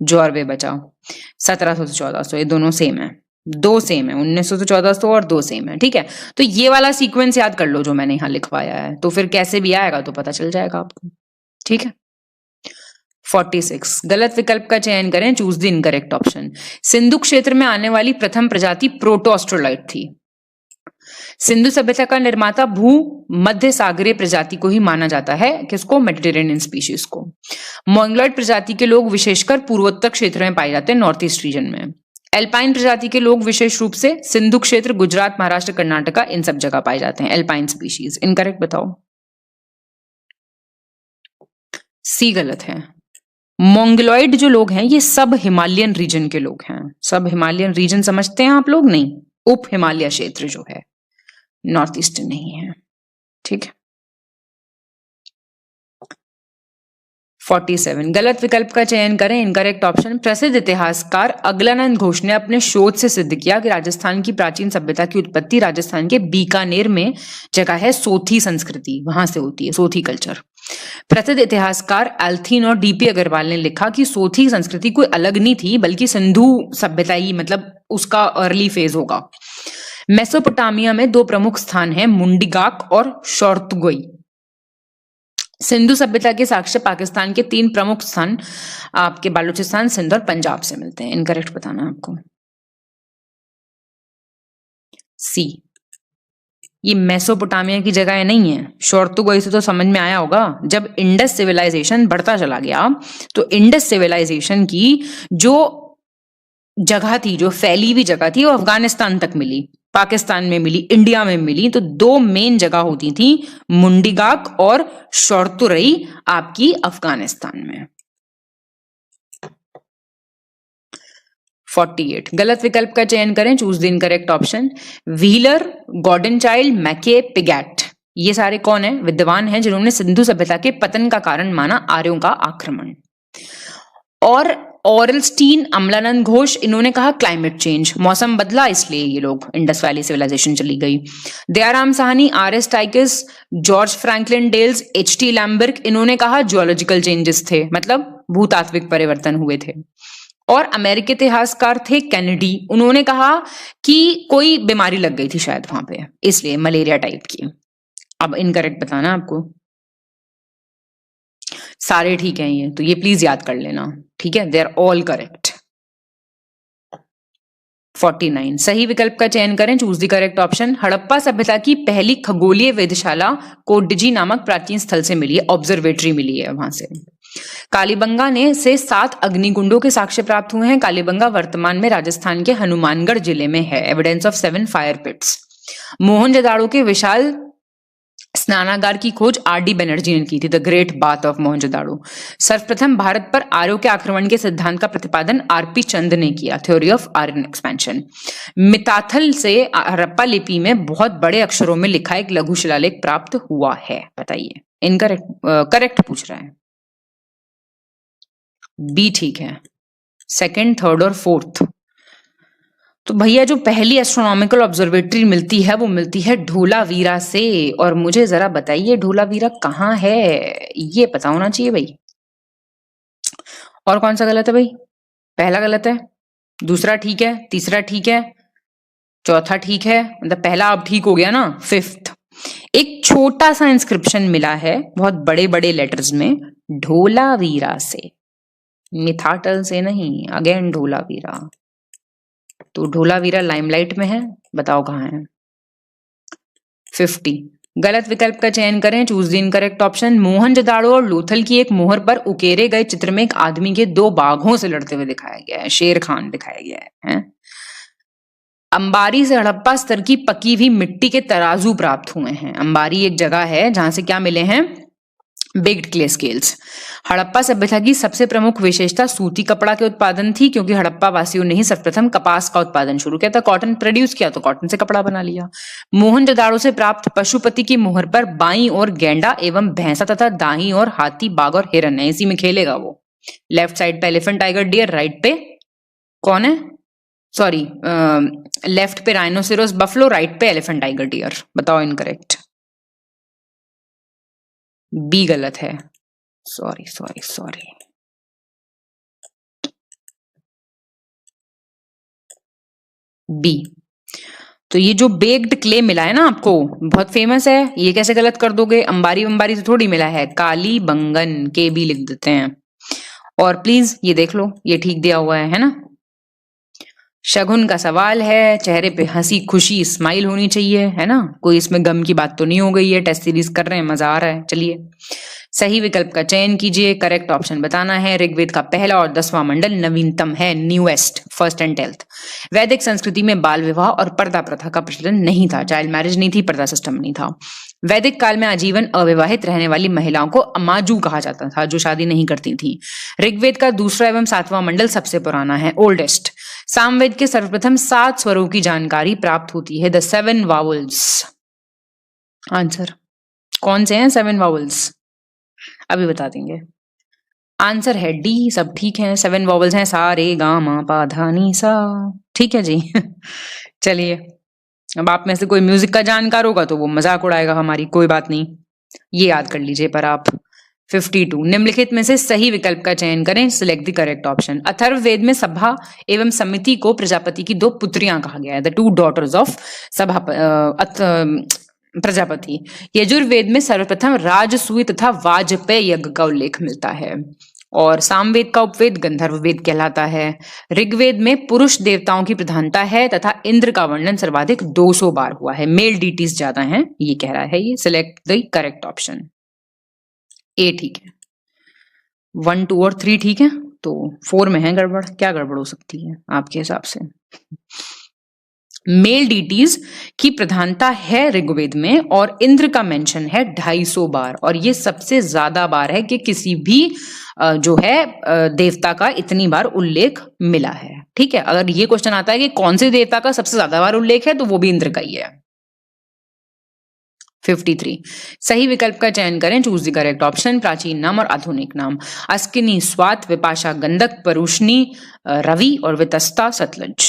जौरवे बचा 1700 से 1400, ये दोनों सेम है, दो सेम है, 1900 से 1400 और दो सेम है। ठीक है, तो ये वाला सीक्वेंस याद कर लो जो मैंने यहां लिखवाया है, तो फिर कैसे भी आएगा तो पता चल जाएगा आपको। ठीक है, 46 गलत विकल्प का चयन करें, choose the incorrect option. Sindhu क्षेत्र में आने वाली प्रथम प्रजाति प्रोटोस्ट्रोलाइट थी। सिंधु सभ्यता का निर्माता भू मध्य सागरीय प्रजाति को ही माना जाता है, किसको? मेडिटेरेनियन स्पीशीज को। मोंगलोइड प्रजाति के लोग विशेषकर पूर्वोत्तर क्षेत्र में पाए जाते हैं, नॉर्थ ईस्ट रीजन में। एल्पाइन प्रजाति के लोग विशेष रूप से सिंधु क्षेत्र, गुजरात, महाराष्ट्र, कर्नाटका, इन सब जगह पाए जाते हैं एल्पाइन स्पीशीज। इनकरेक्ट बताओ। सी गलत है। मोंगलोइड जो लोग हैं ये सब हिमालयन रीजन के लोग हैं। सब हिमालयन रीजन समझते हैं आप लोग? नहीं, उप हिमालय क्षेत्र जो है, नॉर्थ ईस्ट नहीं है। ठीक है, 47 गलत विकल्प का चयन करें, इनकरेक्ट ऑप्शन। प्रसिद्ध इतिहासकार अगलानंद घोष ने अपने शोध से सिद्ध किया कि राजस्थान की प्राचीन सभ्यता की उत्पत्ति राजस्थान के बीकानेर में जगह है सोथी संस्कृति, वहां से होती है सोथी कल्चर। प्रसिद्ध इतिहासकार एल्थिन और डीपी अग्रवाल ने लिखा कि सोथी संस्कृति कोई अलग नहीं थी, बल्कि सिंधु सभ्यता ही, मतलब उसका अर्ली फेज होगा। मेसोपोटामिया में दो प्रमुख स्थान हैं, मुंडिगाक और शोर्तगोई। सिंधु सभ्यता के साक्ष्य पाकिस्तान के तीन प्रमुख स्थान आपके बालूचिस्तान, सिंध और पंजाब से मिलते हैं। इनकरेक्ट बताना आपको। सी, ये मेसोपोटामिया की जगह नहीं है। शोर्तगोई से तो समझ में आया होगा, जब इंडस सिविलाइजेशन बढ़ता चला गया तो इंडस सिविलाइजेशन की जो जगह थी, जो फैली हुई जगह थी, वो अफगानिस्तान तक मिली, पाकिस्तान में मिली, इंडिया में मिली। तो दो मेन जगह होती थी, मुंडिगाक और शोर्तुरई आपकी अफगानिस्तान में। 48 गलत विकल्प का चयन करें, choose the incorrect option. Wheeler, Gordon Childe, Mackay, Piggott, ये सारे कौन है? विद्वान हैं जिन्होंने सिंधु सभ्यता के पतन का कारण माना आर्यों का आक्रमण। और ऑरलस्टीन, अमलानंद घोष, इन्होंने कहा क्लाइमेट चेंज, मौसम बदला इसलिए ये लोग इंडस वैली सिविलाइजेशन चली गई। दयाराम साहनी, आर.एस. टाइकस, George Franklin Dales, H T. Lambrick, इन्होंने कहा जियोलॉजिकल चेंजेस थे, मतलब भूतात्विक परिवर्तन हुए थे। और अमेरिकी इतिहासकार थे कैनेडी, उन्होंने कहा कि कोई बीमारी लग गई थी शायद वहां पे, इसलिए मलेरिया टाइप की। अब इनकरेक्ट बताना आपको। सारे ठीक हैं ये, तो ये प्लीज याद कर लेना, ठीक है? They are all correct. 49 सही विकल्प का चयन करें, choose the correct option. Harappa सभ्यता की पहली खगोलीय वेधशाला कोडजी नामक प्राचीन स्थल से मिली है, ऑब्जर्वेटरी मिली है वहां से। कालीबंगा ने से 7 अग्निकुंडों के साक्ष्य प्राप्त हुए हैं। कालीबंगा वर्तमान में राजस्थान के हनुमानगढ़ जिले में है। Evidence of 7 fire pits. Mohenjodaro के विशाल स्नानागार की खोज आर.डी. बनर्जी ने की थी, the great bath of Mohenjodaro. सर्वप्रथम भारत पर आर्यों के आक्रमण के सिद्धांत का प्रतिपादन आर.पी. चंद ने किया, theory of Aryan expansion. Mitathal से हड़प्पा लिपि में बहुत बड़े अक्षरों में लिखा एक लघु शिलालेख प्राप्त हुआ है, बताइए। इनकरेक्ट, करेक्ट पूछ रहा है। बी ठीक है, सेकंड, थर्ड और फोर्थ। तो भैया जो पहली एस्ट्रोनॉमिकल ऑब्जर्वेटरी मिलती है वो मिलती है ढोलावीरा से। और मुझे जरा बताइए ढोलावीरा कहाँ है, ये पता होना चाहिए भाई। और कौन सा गलत है भाई? पहला गलत है, दूसरा ठीक है, तीसरा ठीक है, चौथा ठीक है, मतलब पहला अब ठीक हो गया ना। फिफ्थ, एक छोटा सा इंस्क्रिप्शन मिला है बहुत बड़े बड़े लेटर्स में, ढोलावीरा से, मिथाटल से नहीं, अगेन ढोलावीरा। तो ढोलावीरा लाइमलाइट में है, बताओ कहाँ है? 50, गलत विकल्प का चयन करें, choose the incorrect option. Mohenjodaro और लोथल की एक मोहर पर उकेरे गए चित्र में एक आदमी के दो बाघों से लड़ते हुए दिखाया गया है, शेर खान दिखाया गया है? अंबारी से हड़प्पा स्तर की पकी हुई मिट्टी के तराजू प्राप्त हुए हैं। अंबारी एक जगह है जहां से क्या मिले हैं? Bagged clay scales. हड़प्पा सभ्यता की सबसे प्रमुख विशेषता सूती कपड़ा के उत्पादन थी, क्योंकि हड़प्पा वासियों ने ही सर्वप्रथम कपास का उत्पादन शुरू किया था, कॉटन प्रोड्यूस किया तो कॉटन से कपड़ा बना लिया। मोहनजोदाड़ो से प्राप्त पशुपति की मोहर पर बाईं ओर गैंडा एवं भैंसा तथा दाईं ओर हाथी, बाघ और हिरन है, इसी में खेलेगा वो। लेफ्ट साइड पे एलिफेंट, टाइगर, डियर, राइट पे कौन है? सॉरी, लेफ्ट पे राइनोसेरोस, बफलो, राइट पे एलिफेंट, टाइगर, डियर। बताओ इनकरेक्ट। बी गलत है, सॉरी सॉरी सॉरी। बी। तो ये जो बेक्ड क्ले मिला है ना आपको, बहुत फेमस है, ये कैसे गलत कर दोगे? अंबारी अंबारी से थोड़ी मिला है, काली बंगन के भी लिख देते हैं। और प्लीज ये देख लो, ये ठीक दिया हुआ है ना? शगुन का सवाल है, चेहरे पे हंसी खुशी स्माइल होनी चाहिए, है ना? कोई इसमें गम की बात तो नहीं हो गई है, टेस्ट सीरीज कर रहे हैं, मजा आ रहा है। चलिए सही विकल्प का चयन कीजिए, करेक्ट ऑप्शन बताना है। ऋग्वेद का पहला और 10वां मंडल नवीनतम है, न्यूएस्ट, फर्स्ट एंड 10th। वैदिक संस्कृति में बाल विवाह और पर्दा प्रथा का प्रचलन नहीं था, चाइल्ड मैरिज नहीं थी, पर्दा सिस्टम नहीं था। वैदिक काल में आजीवन अविवाहित रहने वाली महिलाओं को अमाजू कहा जाता था, जो शादी नहीं करती थी। ऋग्वेद का दूसरा एवं 7वां मंडल सबसे पुराना है, ओल्डेस्ट। सामवेद के सर्वप्रथम 7 स्वरों की जानकारी प्राप्त होती है, द 7 वावल्स। आंसर कौन से हैं 7 वावल्स? अभी बता देंगे। आंसर है डी, सब ठीक है। 7 वॉवल्स हैं, सा रे गा मा पा धा नी सा। ठीक है जी। चलिए, अब आप में से कोई म्यूजिक का जानकार होगा तो वो मजाक उड़ाएगा हमारी, कोई बात नहीं, ये याद कर लीजिए। पर आप 52, निम्नलिखित में से सही विकल्प का चयन करें, select the correct option. Atharvaveda में सभा एवं समिति को प्रजापति की 2 पुत्रियां कहा गया है, द 2 daughters ऑफ सभा प्रजापति। यजुर्वेद में सर्वप्रथम राजसूय तथा वाजपेय यज्ञ का उल्लेख मिलता है। और सामवेद का उपवेद गंधर्व वेद कहलाता है। ऋग्वेद में पुरुष देवताओं की प्रधानता है तथा इंद्र का वर्णन सर्वाधिक 200 बार हुआ है, मेल डीटीज ज्यादा हैं, ये कह रहा है। ये सिलेक्ट द करेक्ट ऑप्शन। ए ठीक है, 1, 2 और 3 ठीक है, तो 4 में है गड़बड़। क्या गड़बड़ हो सकती है आपके हिसाब से? मेल डीटीज की प्रधानता है ऋग्वेद में, और इंद्र का मेंशन है 250 बार, और ये सबसे ज्यादा बार है कि किसी भी जो है देवता का इतनी बार उल्लेख मिला है। ठीक है, अगर ये क्वेश्चन आता है कि कौन से देवता का सबसे ज्यादा बार उल्लेख है, तो वो भी इंद्र का ही है। 53, सही विकल्प का चयन करें, चूज द करेक्ट ऑप्शन। प्राचीन नाम और आधुनिक नाम। अस्किनी, स्वात, विपाशा, गंधक, परुष्णी, रवि और वितस्ता, सतलज।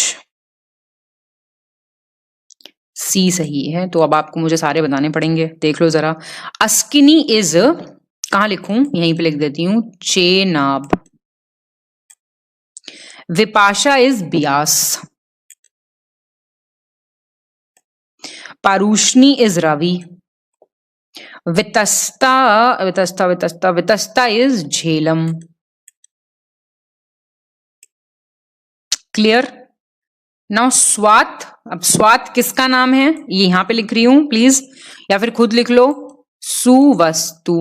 सी सही है। तो अब आपको मुझे सारे बताने पड़ेंगे, देख लो जरा। अस्किनी इज, कहां लिखूं? यहीं पे लिख देती हूं, Chenab. Vipasha is Beas. Parushni is Ravi. Vitasta Vitasta Vitasta Vitasta is Jhelum. Clear? Now Swat, अब स्वात किसका नाम है ये यहां पे लिख रही हूं प्लीज, या फिर खुद लिख लो, सुवस्तु।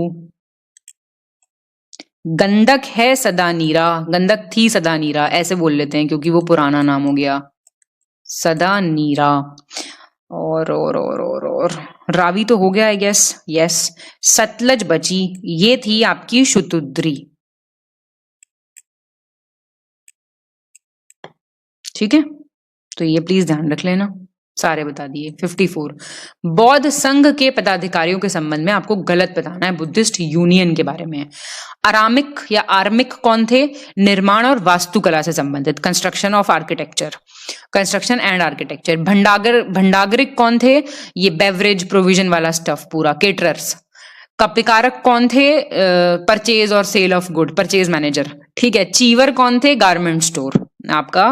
गंधक है सदानीरा, गंधक थी सदानीरा, ऐसे बोल लेते हैं क्योंकि वो पुराना नाम हो गया, सदानीरा। और रावी तो हो गया आई गेस, यस। सतलज बची, ये थी आपकी शुतुद्री। ठीक है, तो ये प्लीज ध्यान रख लेना। सारे बता दिए। 54 बौद्ध संघ के पदाधिकारियों के संबंध में आपको गलत बताना है, बुद्धिस्ट यूनियन के बारे में। आरामिक या आर्मिक कौन थे? निर्माण और वास्तुकला से संबंधित, construction of architecture, construction and architecture. Bhandagarika कौन थे? ये बेवरेज प्रोविजन वाला स्टफ पूरा, केटरर्स। कपिकारक कौन थे? परचेज और sale of good, purchase manager, ठीक है। चीवर कौन थे? गारमेंट स्टोर, आपका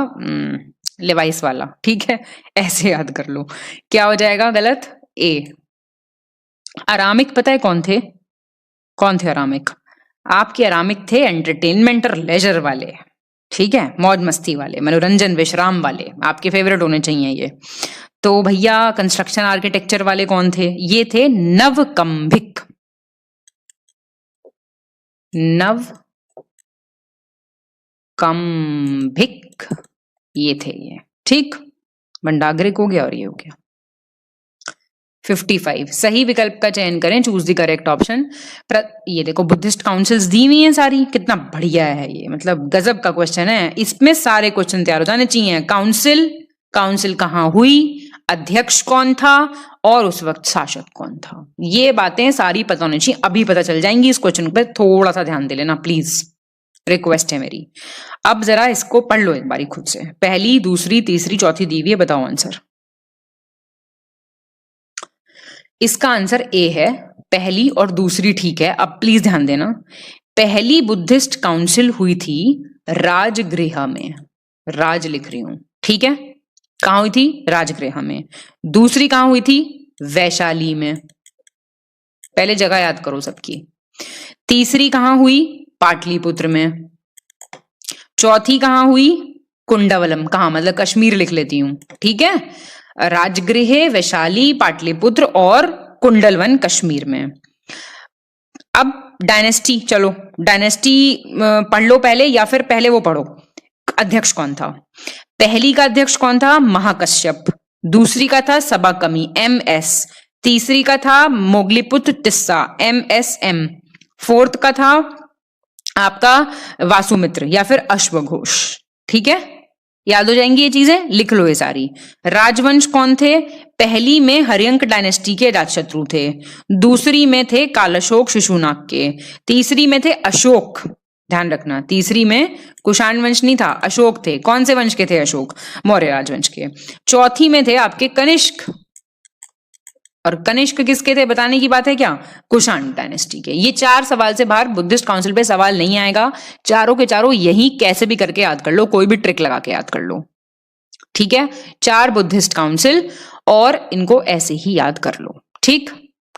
लेवाइस वाला, ठीक है। ऐसे याद कर लो। क्या हो जाएगा गलत? ए। आरामिक पता है कौन थे? कौन थे आरामिक? आपके आरामिक थे एंटरटेनमेंट और लेजर वाले, ठीक है, मौज मस्ती वाले, मनोरंजन विश्राम वाले, आपके फेवरेट होने चाहिए ये। तो भैया कंस्ट्रक्शन आर्किटेक्चर वाले कौन थे? ये थे नवकंभिक, नवकंभिक, ये थे ये, ठीक। भंडागरिक हो गया और ये हो गया। 55 सही विकल्प का चयन करें, चूज द करेक्ट ऑप्शन। ये देखो बुद्धिस्ट काउंसिल्स दी हुई हैं सारी, कितना बढ़िया है ये, मतलब गजब का क्वेश्चन है। इसमें सारे क्वेश्चन तैयार हो जाने चाहिए। काउंसिल कहाँ हुई, अध्यक्ष कौन था और उस वक्त शासक कौन था, ये बातें सारी पता होनी चाहिए। अभी पता चल जाएंगी। इस क्वेश्चन पे थोड़ा सा ध्यान दे लेना प्लीज, रिक्वेस्ट है मेरी। अब जरा इसको पढ़ लो एक बारी खुद से, पहली, दूसरी, तीसरी, चौथी दी हुई है, बताओ आंसर। इसका आंसर ए है, पहली और दूसरी ठीक है। अब प्लीज ध्यान देना, पहली बुद्धिस्ट काउंसिल हुई थी राजगृह में, राज लिख रही हूं, ठीक है। कहां हुई थी? राजगृह में। दूसरी कहां हुई थी? वैशाली में। पहले जगह याद करो सबकी। तीसरी कहां हुई? पाटलिपुत्र में। चौथी कहां हुई? कुंडवलम। कहां मतलब कश्मीर लिख लेती हूं, ठीक है। राजगृह, वैशाली, पाटलिपुत्र और कुंडलवन कश्मीर में। अब डायनेस्टी, चलो डायनेस्टी पढ़ लो पहले, या फिर पहले वो पढ़ो अध्यक्ष कौन था। पहली का अध्यक्ष कौन था? महाकश्यप। दूसरी का था सबाकमी, MS। तीसरी का था मोगलीपुत्र तिस्सा, MSM। फोर्थ का था आपका वासुमित्र या फिर अश्वघोष, ठीक है। याद हो जाएंगी ये चीजें, लिख लो ये सारी। राजवंश कौन थे? पहली में हर्यंक डायनेस्टी के अजातशत्रु थे। दूसरी में थे कालाशोक शिशुनाग के। तीसरी में थे अशोक, ध्यान रखना, तीसरी में कुषाण वंश नहीं था, अशोक थे। कौन से वंश के थे? अशोक, मौर्य राजवंश के। चौथी में थे आपके कनिष्क, और कनिष्क किसके थे बताने की बात है क्या? कुषाण डायनेस्टी के। ये 4 सवाल से बाहर बुद्धिस्ट काउंसिल पे सवाल नहीं आएगा। चारों के चारों यही कैसे भी करके याद कर लो, कोई भी ट्रिक लगा के याद कर लो, ठीक है। 4 बुद्धिस्ट काउंसिल और इनको ऐसे ही याद कर लो, ठीक।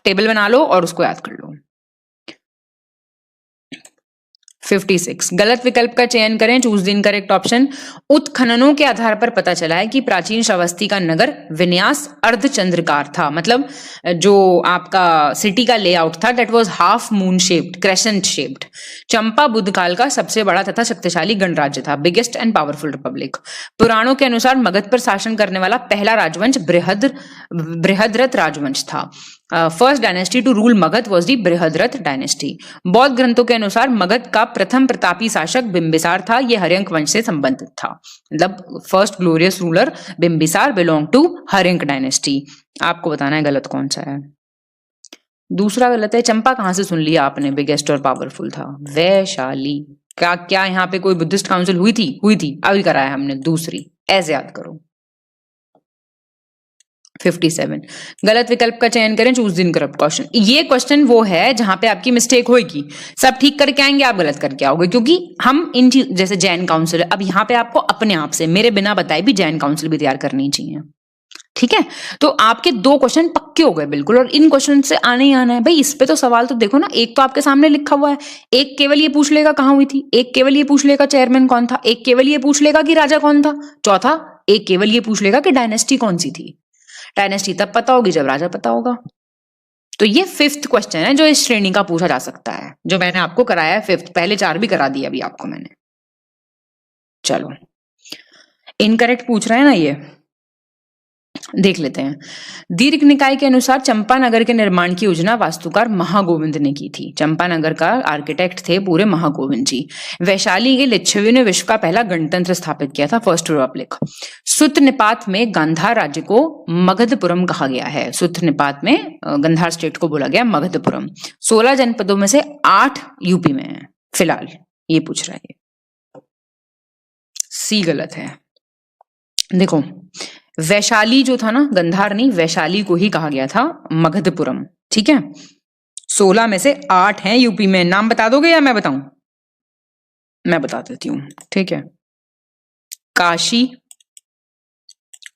टेबल बना लो और उसको याद कर लो। 56 गलत विकल्प का चयन करें, चूज द इनकरेक्ट ऑप्शन। उत्खननों के आधार पर पता चला है कि प्राचीन श्रावस्ती का नगर विन्यास अर्धचंद्राकार था, मतलब जो आपका सिटी का लेआउट था that was half moon shaped, crescent shaped. Champa Buddha काल का सबसे बड़ा तथा शक्तिशाली गणराज्य था, बिगेस्ट एंड पावरफुल रिपब्लिक। पुराणों के अनुसार मगध पर शासन करने वाला पहला राजवंश बृहद्रथ राजवंश था। First dynasty to rule Magadha was the Brihadratha dynasty. बौद्ध ग्रंथों के अनुसार मगध का प्रथम प्रतापी शासक बिंबिसार था, यह हर्यंक वंश से संबंधित था, मतलब first glorious ruler Bimbisara belong to Haryanka dynasty. आपको बताना है गलत कौन सा है। दूसरा गलत है। चंपा कहां से सुन लिया आपने? बिगेस्ट और पावरफुल था, वैशाली। क्या यहाँ पे कोई बुद्धिस्ट काउंसिल हुई थी? अभी कराया हमने दूसरी, ऐसे याद करो। 57 गलत विकल्प का चयन करें, चूज द इनकरेक्ट क्वेश्चन। ये क्वेश्चन वो है जहां पे आपकी मिस्टेक होगी, सब ठीक करके आएंगे, आप गलत करके आओगे, क्योंकि हम इन चीज जैसे जैन काउंसिल, अब यहाँ पे आपको अपने आप से मेरे बिना बताए भी जैन काउंसिल भी तैयार करनी चाहिए, ठीक है। तो आपके 2 क्वेश्चन पक्के हो गए बिल्कुल, और इन क्वेश्चन से आने ही आना है भाई। इस पे तो सवाल तो देखो ना, एक तो आपके सामने लिखा हुआ है, एक केवल ये पूछ लेगा कहां हुई थी, एक केवल ये पूछ लेगा चेयरमैन कौन था, एक केवल ये पूछ लेगा कि राजा कौन था, चौथा एक केवल ये पूछ लेगा कि डायनेस्टी कौन सी थी। डायनेस्टी तब पता होगी जब राजा पता होगा। तो ये 5th क्वेश्चन है जो इस श्रेणी का पूछा जा सकता है, जो मैंने आपको कराया है 5th, पहले 4 भी करा दिया अभी आपको मैंने। चलो इनकरेक्ट पूछ रहा है ना ये, देख लेते हैं। दीर्घ निकाय के अनुसार चंपानगर के निर्माण की योजना वास्तुकार महागोविंद ने की थी। चंपानगर का आर्किटेक्ट थे पूरे महागोविंद जी। वैशाली के लिच्छवी ने विश्व का पहला गणतंत्र स्थापित किया था, फर्स्ट रिपब्लिक। सुत निपात में गांधार राज्य को मगधपुरम कहा गया है। सुत निपात में गांधार स्टेट को बोला गया मगधपुरम। 16 जनपदों में से 8 यूपी में है फिलहाल, ये पूछ रहा है। सी गलत है। देखो वैशाली जो था ना, गंधार नहीं, वैशाली को ही कहा गया था मगधपुरम। ठीक है, 16 में से 8 हैं यूपी में। नाम बता दोगे या मैं बताऊं? मैं बता देती हूं, ठीक है। काशी,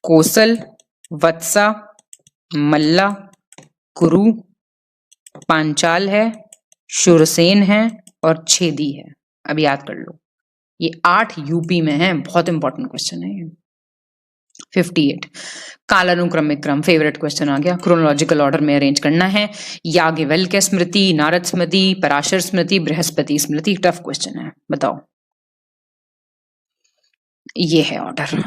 कोसल, वत्सा, मल्ला, कुरु, पांचाल है, शुरसेन है और छेदी है। अब याद कर लो, ये 8 यूपी में है। बहुत इंपॉर्टेंट क्वेश्चन है ये। 58 कालानुक्रमिक क्रम, फेवरेट क्वेश्चन आ गया। क्रोनोलॉजिकल ऑर्डर में अरेंज करना है। याज्ञवल्क्य स्मृति, नारद स्मृति, पराशर स्मृति, बृहस्पति स्मृति। टफ क्वेश्चन है, बताओ। ये है ऑर्डर।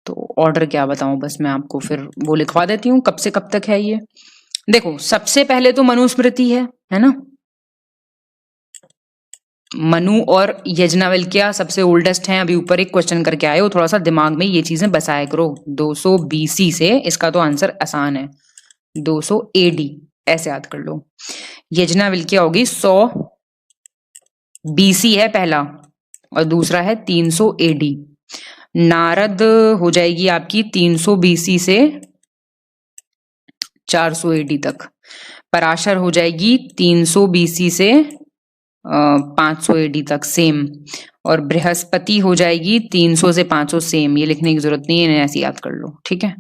तो ऑर्डर क्या बताऊं, बस मैं आपको फिर वो लिखवा देती हूँ कब से कब तक है ये। देखो सबसे पहले तो मनुस्मृति है ना। मनु और यज्ञवल्क्य सबसे ओल्डेस्ट हैं। अभी ऊपर एक क्वेश्चन करके आए हो, थोड़ा सा दिमाग में ये चीजें बसाया करो। 200 BC से, इसका तो आंसर आसान है, 200 AD ऐसे याद कर लो। यज्ञवल्क्य होगी 100 BC है पहला, और दूसरा है 300 AD। नारद हो जाएगी आपकी 300 BC से 400 AD तक। पराशर हो जाएगी 300 BC से 500 AD तक, सेम। और बृहस्पति हो जाएगी 300 से 500, सेम। ये लिखने की जरूरत नहीं है, इन्हें ऐसे याद कर लो, ठीक है।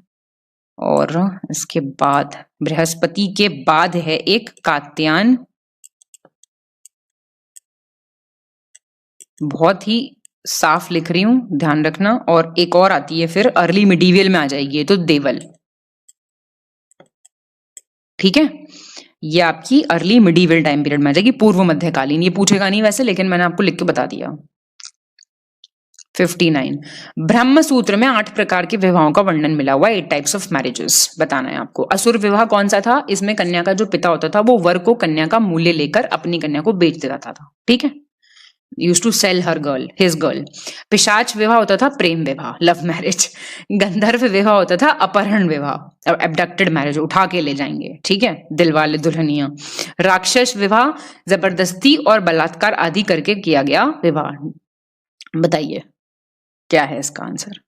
और इसके बाद बृहस्पति के बाद है एक कात्यायन, बहुत ही साफ लिख रही हूं, ध्यान रखना। और एक और आती है फिर अर्ली मिडीवियल में आ जाएगी, तो देवल, ठीक है। ये आपकी अर्ली मिडीवियल टाइम पीरियड में आ जाएगी, पूर्व मध्यकालीन। ये पूछेगा नहीं वैसे, लेकिन मैंने आपको लिख के बता दिया। 59 ब्रह्म सूत्र में 8 प्रकार के विवाहों का वर्णन मिला हुआ है। 8 टाइप्स ऑफ मैरिजेस बताना है आपको। असुर विवाह कौन सा था? इसमें कन्या का जो पिता होता था वो वर को कन्या का मूल्य लेकर अपनी कन्या को बेच देता था, ठीक है। Used to sell her girl, his girl. पिशाच विवाह होता था प्रेम विवाह, लव मैरिज। गंधर्व विवाह होता था अपहरण विवाह, एब्डक्टेड मैरिज, उठा के ले जाएंगे, ठीक है, दिलवाले दुल्हनिया। राक्षस विवाह जबरदस्ती और बलात्कार आदि करके किया गया विवाह। बताइए क्या है इसका आंसर?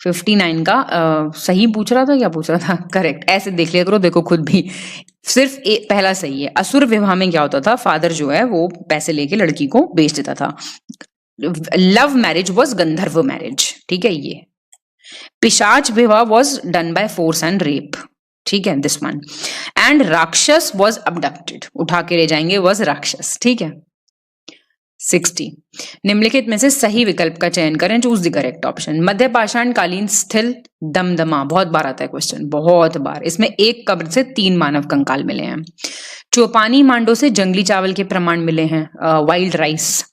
59 का सही पूछ रहा था, क्या पूछ रहा था? करेक्ट। ऐसे देख लिया करो, देखो खुद भी, सिर्फ पहला सही है। असुर विवाह में क्या होता था? फादर जो है वो पैसे लेके लड़की को बेच देता था। Love marriage was Gandharva marriage, ठीक है। ये पिशाच विवाह was done by force and rape, ठीक है, दिस वन। एंड राक्षस वॉज अबडक्टेड, उठा के ले जाएंगे, वॉज राक्षस, ठीक है। 60 निम्नलिखित में से सही विकल्प का चयन करें, चूज द करेक्ट ऑप्शन। मध्य पाषाण कालीन स्थिल दमदमा, बहुत बार आता है क्वेश्चन, बहुत बार। इसमें एक कब्र से 3 मानव कंकाल मिले हैं। चौपानी मांडो से जंगली चावल के प्रमाण मिले हैं, वाइल्ड राइस।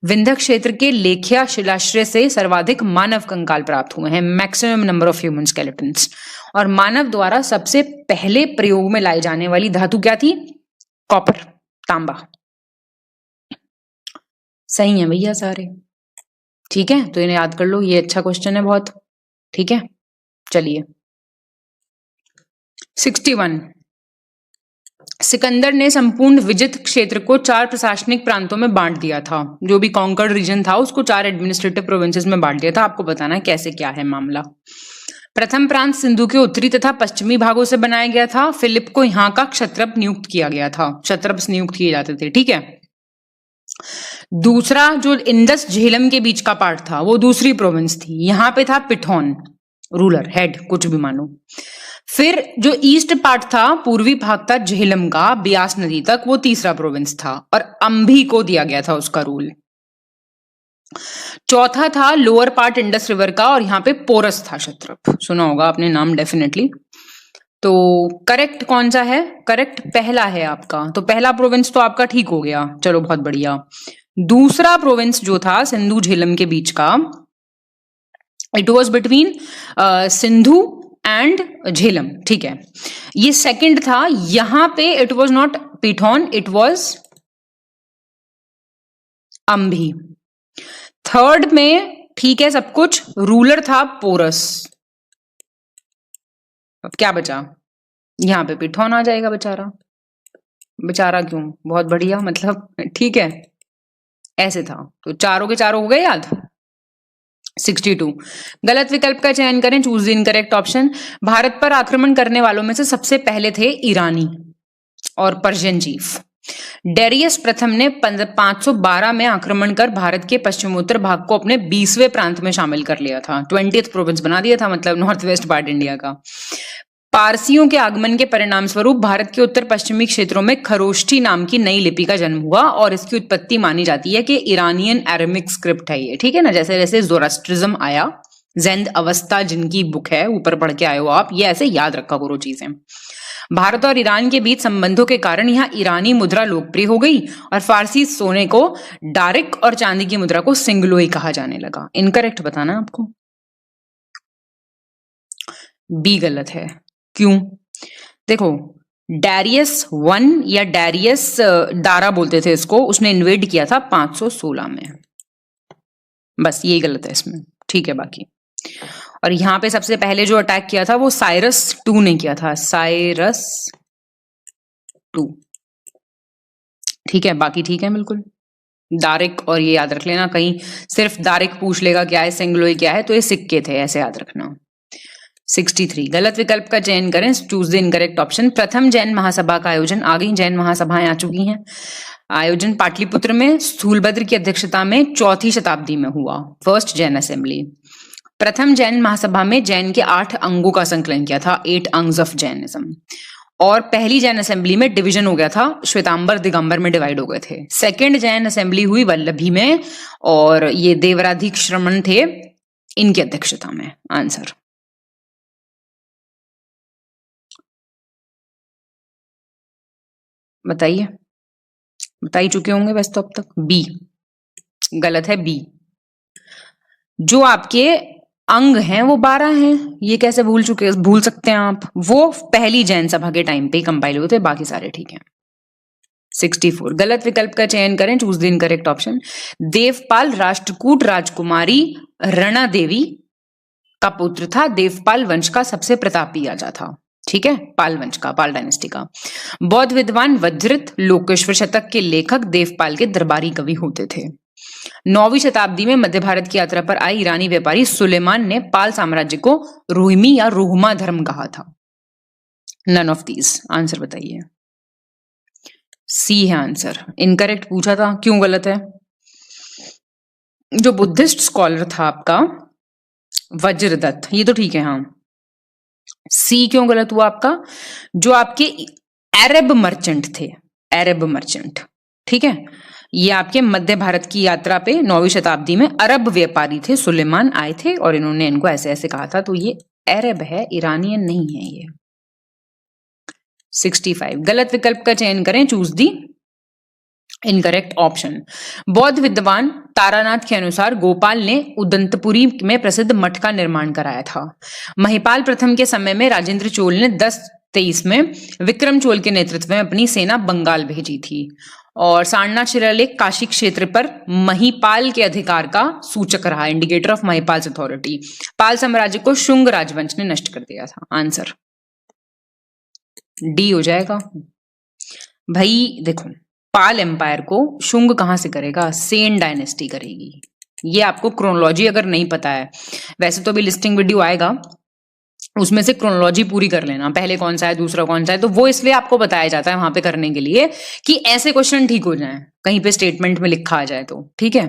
विंध्य क्षेत्र के लेखिया शिलाश्रय से सर्वाधिक मानव कंकाल प्राप्त हुए हैं, maximum number of human skeletons. और मानव द्वारा सबसे पहले प्रयोग में लाई जाने वाली धातु क्या थी? कॉपर, तांबा। सही है भैया सारे, ठीक है, तो इन्हें याद कर लो। ये अच्छा क्वेश्चन है बहुत, ठीक है। चलिए 61 सिकंदर ने संपूर्ण विजित क्षेत्र को 4 प्रशासनिक प्रांतों में बांट दिया था। जो भी कॉन्कर्ड रीजन था उसको 4 एडमिनिस्ट्रेटिव प्रोविंसेस में बांट दिया था। आपको बताना है कैसे क्या है मामला। प्रथम प्रांत सिंधु के उत्तरी तथा पश्चिमी भागों से बनाया गया था। फिलिप को यहाँ का क्षत्रप नियुक्त किया गया था, क्षत्रप नियुक्त किए जाते थे, ठीक है। दूसरा जो इंडस झेलम के बीच का पार्ट था वो दूसरी प्रोविंस थी, यहां पे था पिठौन, रूलर, हेड, कुछ भी मानो। फिर जो ईस्ट पार्ट था, पूर्वी भाग था झेलम का ब्यास नदी तक, वो तीसरा प्रोविंस था और अंभी को दिया गया था उसका रूल। चौथा था लोअर पार्ट इंडस रिवर का और यहाँ पे पोरस था क्षत्रप, सुना होगा आपने नाम डेफिनेटली। तो करेक्ट कौन सा है? करेक्ट पहला है आपका। तो पहला प्रोविंस तो आपका ठीक हो गया, चलो बहुत बढ़िया। दूसरा प्रोविंस जो था सिंधु झेलम के बीच का, it was between Sindhu and Jhelum, ठीक है। ये सेकंड था, यहां पे it was not Peithon, it was Ambhi. Third में ठीक है सब कुछ, रूलर था पोरस। अब क्या बचा, यहां पे पीठौन आ जाएगा बेचारा। बेचारा क्यों, बहुत बढ़िया, मतलब ठीक है, ऐसे था। तो चारों के चारों हो गए याद। 62 गलत विकल्प का चयन करें, choose the incorrect option. Bharat पर आक्रमण करने वालों में से सबसे पहले थे ईरानी और पर्शियन चीफ। डेरियस प्रथम ने 512 में आक्रमण कर भारत के पश्चिमोत्तर भाग को अपने 20वें प्रांत में शामिल कर लिया था, 20th प्रोविंस बना दिया था, मतलब नॉर्थ वेस्ट पार्ट इंडिया का। पारसियों के आगमन के परिणाम स्वरूप भारत के उत्तर पश्चिमी क्षेत्रों में खरोष्ठी नाम की नई लिपि का जन्म हुआ और इसकी उत्पत्ति मानी जाती है कि ईरानियन अरेमिक स्क्रिप्ट है ये, ठीक है ना। जैसे जैसे ज़ोरास्ट्रिज्म आया, ज़ेंद अवस्था जिनकी बुक है, ऊपर पढ़ के आए हो आप, ये ऐसे याद रखा करो चीजें। भारत और ईरान के बीच संबंधों के कारण यहाँ ईरानी मुद्रा लोकप्रिय हो गई और फारसी सोने को डारिक और चांदी की मुद्रा को सिंगलोई कहा जाने लगा। इनकरेक्ट बताना आपको। बी गलत है, क्यों? देखो, डैरियस 1 या डैरियस दारा बोलते थे इसको, उसने इन्वेड किया था 516 में, बस यही गलत है इसमें, ठीक है। बाकी और यहां पे सबसे पहले जो अटैक किया था वो साइरस 2 ने किया था, साइरस 2, ठीक है। बाकी ठीक है बिल्कुल। दारिक, और ये याद रख लेना, कहीं सिर्फ दारिक पूछ लेगा क्या है, सिंगलोई क्या है, तो ये सिक्के थे, ऐसे याद रखना। 63 गलत विकल्प का चयन करें, चूज द इनकरेक्ट ऑप्शन। प्रथम जैन महासभा का आयोजन, आ गई जैन महासभाएं आ चुकी हैं। आयोजन पाटलिपुत्र में स्थूलभद्र की अध्यक्षता में 4वीं शताब्दी में हुआ, फर्स्ट जैन असेंबली। प्रथम जैन महासभा में जैन के 8 अंगों का संकलन किया था, 8 अंग्स ऑफ जैनिज्म। और पहली जैन असेंबली में डिवीजन हो गया था, श्वेतांबर दिगंबर में डिवाइड हो गए थे। सेकंड जैन असेंबली हुई वल्लभी में, और ये देवराधिक श्रमण थे इनकी अध्यक्षता में। आंसर बताइए, बता ही चुके होंगे वैसे तो अब तक। बी गलत है, बी। जो आपके अंग हैं वो 12 हैं, ये कैसे भूल सकते हैं आप? वो पहली जैन सभा के टाइम पे कंपाइल हुए थे, बाकी सारे ठीक हैं। 64 गलत विकल्प का चयन करें, choose the incorrect option. Devpal Rashtrakuta राजकुमारी रणा देवी का पुत्र था, देवपाल वंश का सबसे प्रतापी राजा था, ठीक है, पाल वंश का, पाल डायनेस्टी का। बौद्ध विद्वान वज्रित लोकेश्वर शतक के लेखक देवपाल के दरबारी कवि होते थे। 9वीं शताब्दी में मध्य भारत की यात्रा पर आए ईरानी व्यापारी सुलेमान ने पाल साम्राज्य को रोहिमी या रोहमा धर्म कहा था। None of these. आंसर बताइए। सी है आंसर, इनकरेक्ट पूछा था, क्यों गलत है? जो बुद्धिस्ट स्कॉलर था आपका वज्रदत्त, ये तो ठीक है, हाँ। सी क्यों गलत हुआ आपका? जो आपके अरब मर्चेंट थे, अरब मर्चेंट, ठीक है, ये आपके मध्य भारत की यात्रा पे 9वीं शताब्दी में अरब व्यापारी थे, सुलेमान आए थे और इन्होंने इनको ऐसे ऐसे कहा था, तो ये अरब है, ईरानियन नहीं है ये। 65 गलत विकल्प का चयन करें, चूज दी इनकरेक्ट ऑप्शन। बौद्ध विद्वान तारानाथ के अनुसार गोपाल ने उदंतपुरी में प्रसिद्ध मठ का निर्माण कराया था। महिपाल प्रथम के समय में राजेंद्र चोल ने 1023 में विक्रम चोल के नेतृत्व में अपनी सेना बंगाल भेजी थी। और सारनाथ शिलालेख काशी क्षेत्र पर महिपाल के अधिकार का सूचक रहा, इंडिकेटर ऑफ महिपाल्स अथॉरिटी। पाल साम्राज्य को शुंग राजवंश ने नष्ट कर दिया था। आंसर डी हो जाएगा। भाई देखो, पाल एम्पायर को शुंग कहां से करेगा? सेन डायनेस्टी करेगी। ये आपको क्रोनोलॉजी अगर नहीं पता है, वैसे तो अभी लिस्टिंग वीडियो आएगा, उसमें से क्रोनोलॉजी पूरी कर लेना, पहले कौन सा है दूसरा कौन सा है, तो वो इसलिए आपको बताया जाता है वहां पे करने के लिए कि ऐसे क्वेश्चन ठीक हो जाएं, कहीं पे स्टेटमेंट में लिखा आ जाए तो, ठीक है।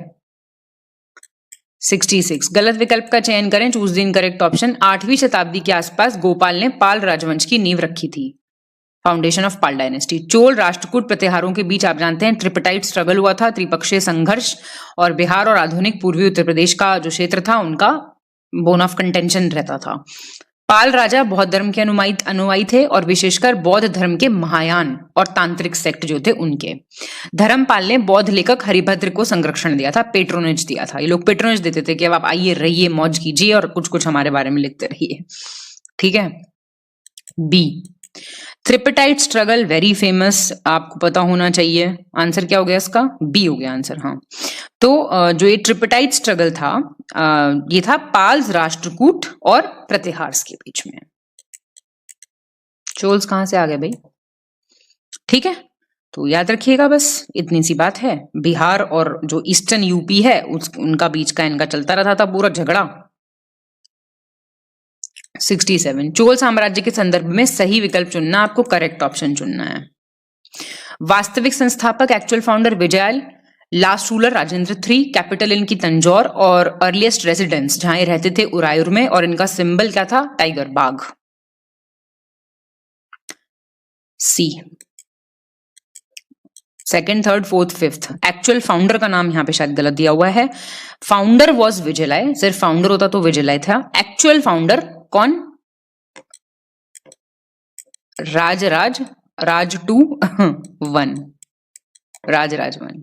66 गलत विकल्प का चयन करें, चूज द इनकरेक्ट ऑप्शन। 8वीं शताब्दी के आसपास गोपाल ने पाल राजवंश की नींव रखी थी, foundation of Pala dynasty. Chola Rashtrakuta प्रतिहारों के बीच आप जानते हैं ट्रिपटाइट स्ट्रगल हुआ था, त्रिपक्षीय संघर्ष, और बिहार और आधुनिक पूर्वी उत्तर प्रदेश का जो क्षेत्र था उनका बोन ऑफ कंटेंशन रहता था। पाल राजा बौद्ध धर्म के अनुयायी थे और विशेषकर बौद्ध धर्म के महायान और तांत्रिक सेक्ट जो थे उनके। धर्मपाल ने बौद्ध लेखक हरिभद्र को संरक्षण दिया था, पेट्रोनेज दिया था। ये लोग पेट्रोनेज देते थे कि अब आप आइए, रहिए, मौज कीजिए और कुछ कुछ हमारे बारे में लिखते रहिए। ठीक है। बी, ट्रिपटाइट स्ट्रगल वेरी फेमस, आपको पता होना चाहिए। आंसर क्या हो गया इसका? बी हो गया आंसर। हाँ, तो जो ये ट्रिपटाइट स्ट्रगल था, ये था पाल्स, राष्ट्रकूट और प्रतिहार्स के बीच में। चोल्स कहां से आ गए भाई? ठीक है, तो याद रखिएगा, बस इतनी सी बात है। बिहार और जो ईस्टर्न यूपी है उनका बीच का इनका चलता रहा था पूरा झगड़ा। 67, चोल साम्राज्य के संदर्भ में सही विकल्प चुनना, आपको करेक्ट ऑप्शन चुनना है। वास्तविक संस्थापक actual founder Vijayalaya, last ruler Rajendra III, capital इनकी तंजौर और अर्लीस्ट रेजिडेंस जहां ये रहते थे उरायूर में, और इनका सिंबल क्या था? टाइगर, बाघ। C, second, third, fourth, fifth, actual founder का नाम यहां पे शायद गलत दिया हुआ है। फाउंडर वॉज विजयलाय, सिर्फ फाउंडर होता तो विजयलाय था। एक्चुअल फाउंडर कौन? राज 2 1, राज 1।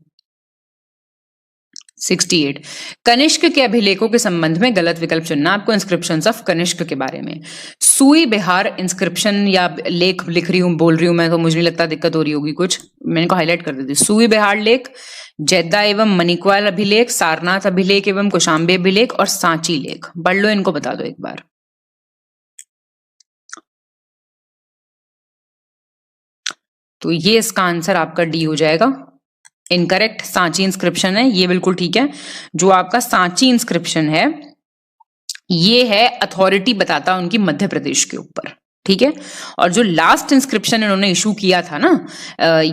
68, कनिष्क के अभिलेखों के संबंध में गलत विकल्प चुनना, आपको इंस्क्रिप्शंस ऑफ कनिष्क के बारे में। सुई बिहार इंस्क्रिप्शन या लेख लिख रही हूं, बोल रही हूं मैं, तो मुझे नहीं लगता दिक्कत हो रही होगी कुछ, मैंने को हाईलाइट कर देती। सुई बिहार लेख, जैदा एवं मणिक्वाल अभिलेख, सारनाथ अभिलेख एवं कौशाम्बी अभिलेख और सांची लेख। पढ़ लो, इनको बता दो एक बार। तो ये इसका आंसर आपका डी हो जाएगा। इनकरेक्ट, सांची इंस्क्रिप्शन है, ये बिल्कुल ठीक है। जो आपका सांची इंस्क्रिप्शन है ये है अथॉरिटी बताता उनकी मध्य प्रदेश के ऊपर। ठीक है, और जो लास्ट इंस्क्रिप्शन इन्होंने इशू किया था ना,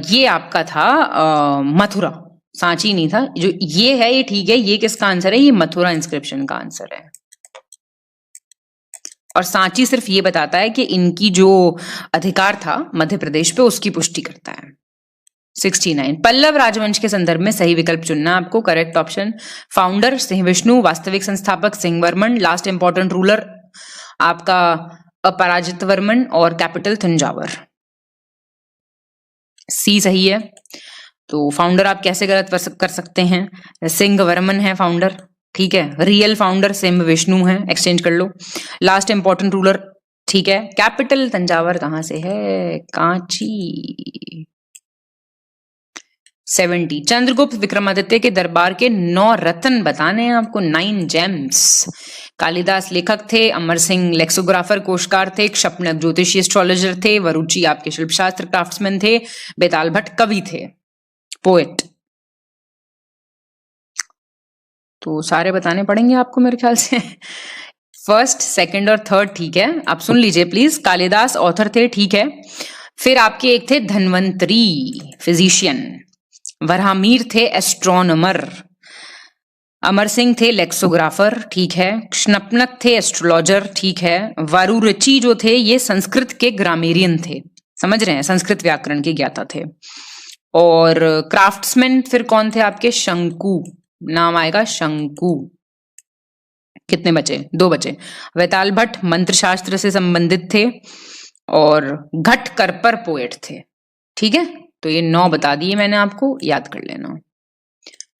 ये आपका था मथुरा, सांची नहीं था। जो ये है ये ठीक है, ये किसका आंसर है? ये मथुरा इंस्क्रिप्शन का आंसर है। और सांची सिर्फ ये बताता है कि इनकी जो अधिकार था मध्य प्रदेश पे उसकी पुष्टि करता है। 69, पल्लव राजवंश के संदर्भ में सही विकल्प चुनना, आपको correct option. Founder Singh Vishnu, वास्तविक संस्थापक Singh Varman, last important ruler आपका अपराजित वर्मन और कैपिटल तंजावर। सी सही है। तो फाउंडर आप कैसे गलत कर सकते हैं? सिंह वर्मन है फाउंडर, ठीक है। रियल फाउंडर सिंह विष्णु है, एक्सचेंज कर लो। लास्ट इंपॉर्टेंट रूलर, ठीक है। कैपिटल तंजावर कहां से है? कांची। 70, चंद्रगुप्त विक्रमादित्य के दरबार के 9 रत्न बताने हैं आपको, 9 जेम्स। कालिदास लेखक थे, अमर सिंह लेक्सोग्राफर कोशकार थे, क्षपणक ज्योतिषी एस्ट्रोलॉजर थे, वरुचि आपके शिल्पशास्त्र क्राफ्ट्समैन थे, बेताल भट्ट कवि थे, पोएट। तो सारे बताने पड़ेंगे आपको मेरे ख्याल से। फर्स्ट, सेकंड और थर्ड ठीक है, आप सुन लीजिए प्लीज। कालिदास ऑथर थे, ठीक है। फिर आपके एक थे धन्वंतरी, फिजिशियन। वराहमीर थे एस्ट्रोनॉमर। अमर सिंह थे लेक्सोग्राफर, ठीक है। क्षपणक थे एस्ट्रोलॉजर, ठीक है। वारुरुचि जो थे ये संस्कृत के ग्रामेरियन थे, समझ रहे हैं, संस्कृत व्याकरण के ज्ञाता थे। और क्राफ्ट्समैन फिर कौन थे आपके? शंकु, नाम आएगा शंकु। कितने बचे? 2 बचे। वेताल भट्ट मंत्र शास्त्र से संबंधित थे और घट करपर पोएट थे, ठीक है। तो ये 9 बता दिए मैंने आपको, याद कर लेना।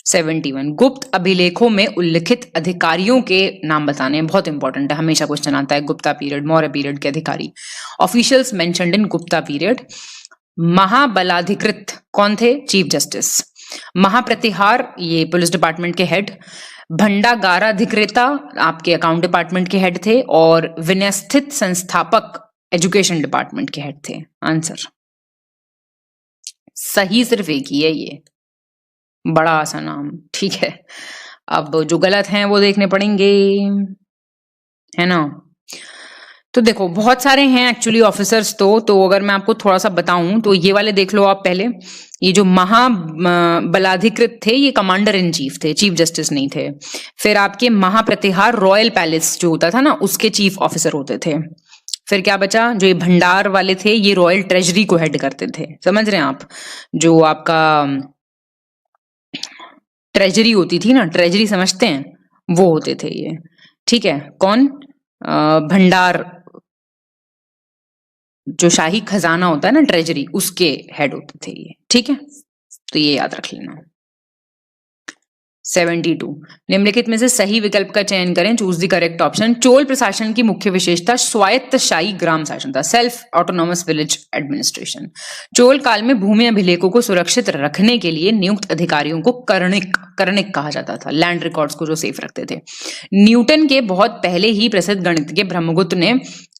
71, गुप्त अभिलेखों में उल्लिखित अधिकारियों के नाम बताने, बहुत इंपॉर्टेंट है, हमेशा क्वेश्चन आता है। गुप्ता पीरियड, मौर्य पीरियड के अधिकारी, officials mentioned in Gupta period. Mahabaladhikrita कौन थे? Chief justice. महाप्रतिहार ये पुलिस डिपार्टमेंट के हेड। भंडागाराधिकृता आपके अकाउंट डिपार्टमेंट के हेड थे। और विन्यस्थित संस्थापक एजुकेशन डिपार्टमेंट के हेड थे। आंसर सही सिर्फ एक ही है, ये बड़ा सा नाम, ठीक है। अब जो गलत हैं वो देखने पड़ेंगे, है ना। तो देखो बहुत सारे हैं एक्चुअली ऑफिसर्स, तो अगर मैं आपको थोड़ा सा बताऊं तो ये वाले देख लो आप पहले। ये जो महाबलाधिकृत थे ये कमांडर इन चीफ थे, चीफ जस्टिस नहीं थे। फिर आपके महाप्रतिहार रॉयल पैलेस जो होता था ना उसके चीफ ऑफिसर होते थे। फिर क्या बचा? जो ये भंडार वाले थे ये रॉयल ट्रेजरी को हेड करते थे, समझ रहे हैं आप। जो आपका ट्रेजरी होती थी ना, ट्रेजरी समझते हैं, वो होते थे ये, ठीक है। कौन? भंडार जो शाही खजाना होता है ना, ट्रेजरी, उसके हेड होते थे ये, ठीक है, तो ये याद रख लेना। 72, निम्नलिखित में से सही विकल्प का चयन करें, choose the correct option. Chola प्रशासन की मुख्य विशेषता स्वायत्तशाही ग्राम शासन था, self autonomous village administration. Chola काल में भूमि अभिलेखों को सुरक्षित रखने के लिए नियुक्त अधिकारियों को कर्णिक कहा जाता था, लैंड रिकॉर्ड्स को जो सेफ रखते थे। न्यूटन के बहुत पहले ही प्रसिद्ध गणितज्ञ ब्रह्मगुप्त ने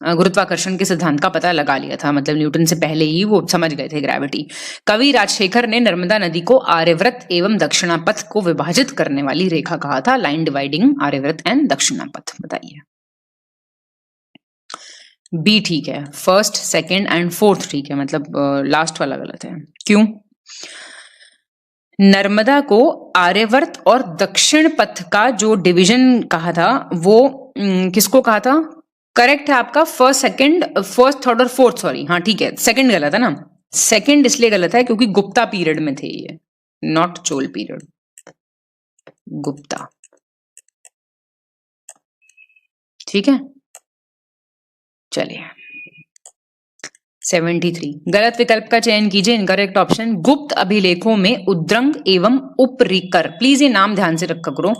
गुरुत्वाकर्षण के सिद्धांत का पता लगा लिया था, मतलब न्यूटन से पहले ही वो समझ गए थे ग्रेविटी। कवि राजशेखर ने नर्मदा नदी को आर्यव्रत एवं दक्षिणापथ को विभाजित करने वाली रेखा कहा था, line dividing Aryavarta and Dakshinapatha. बताइए। बी ठीक है, फर्स्ट, सेकंड एंड फोर्थ ठीक है, मतलब लास्ट वाला गलत है। क्यों? नर्मदा को आर्यवर्त और दक्षिण पथ का जो डिवीजन कहा था वो किसको कहा था? करेक्ट है आपका, फर्स्ट, सेकंड, फर्स्ट, थर्ड और फोर्थ, सॉरी, हाँ ठीक है, सेकंड गलत है ना। सेकंड इसलिए गलत है क्योंकि गुप्ता पीरियड में थे ये, नॉट चोल पीरियड, गुप्ता, ठीक है। चलिए 73, गलत विकल्प का चयन कीजिए, इनकरेक्ट ऑप्शन। गुप्त अभिलेखों में उद्रंग एवं उपरिकर, प्लीज ये नाम ध्यान से रखा करो,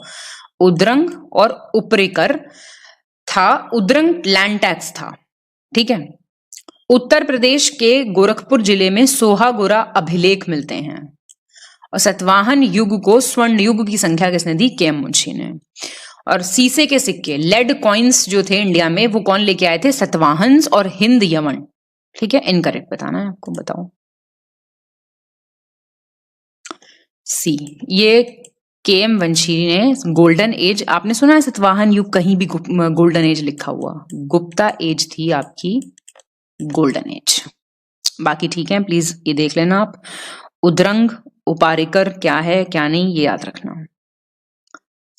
उद्रंग और उपरिकर था। उद्रंग लैंड टैक्स था, ठीक है। उत्तर प्रदेश के गोरखपुर जिले में सोहागोरा अभिलेख मिलते हैं। और सतवाहन युग को स्वर्ण युग की संख्या किसने दी? के एम मुंशी ने। और सीसे के सिक्के, लेड कॉइन्स जो थे इंडिया में, वो कौन लेके आए थे? सतवाहन और हिंद यमन, ठीक है। इनकरेक्ट बताना है आपको, बताओ। सी, ये के एम वंशी ने गोल्डन एज, आपने सुना है सतवाहन युग कहीं भी गोल्डन एज लिखा हुआ? गुप्ता एज थी आपकी गोल्डन एज। बाकी ठीक है, प्लीज ये देख लेना आप। उद्रंग, उपारिकर क्या है क्या नहीं, ये याद रखना।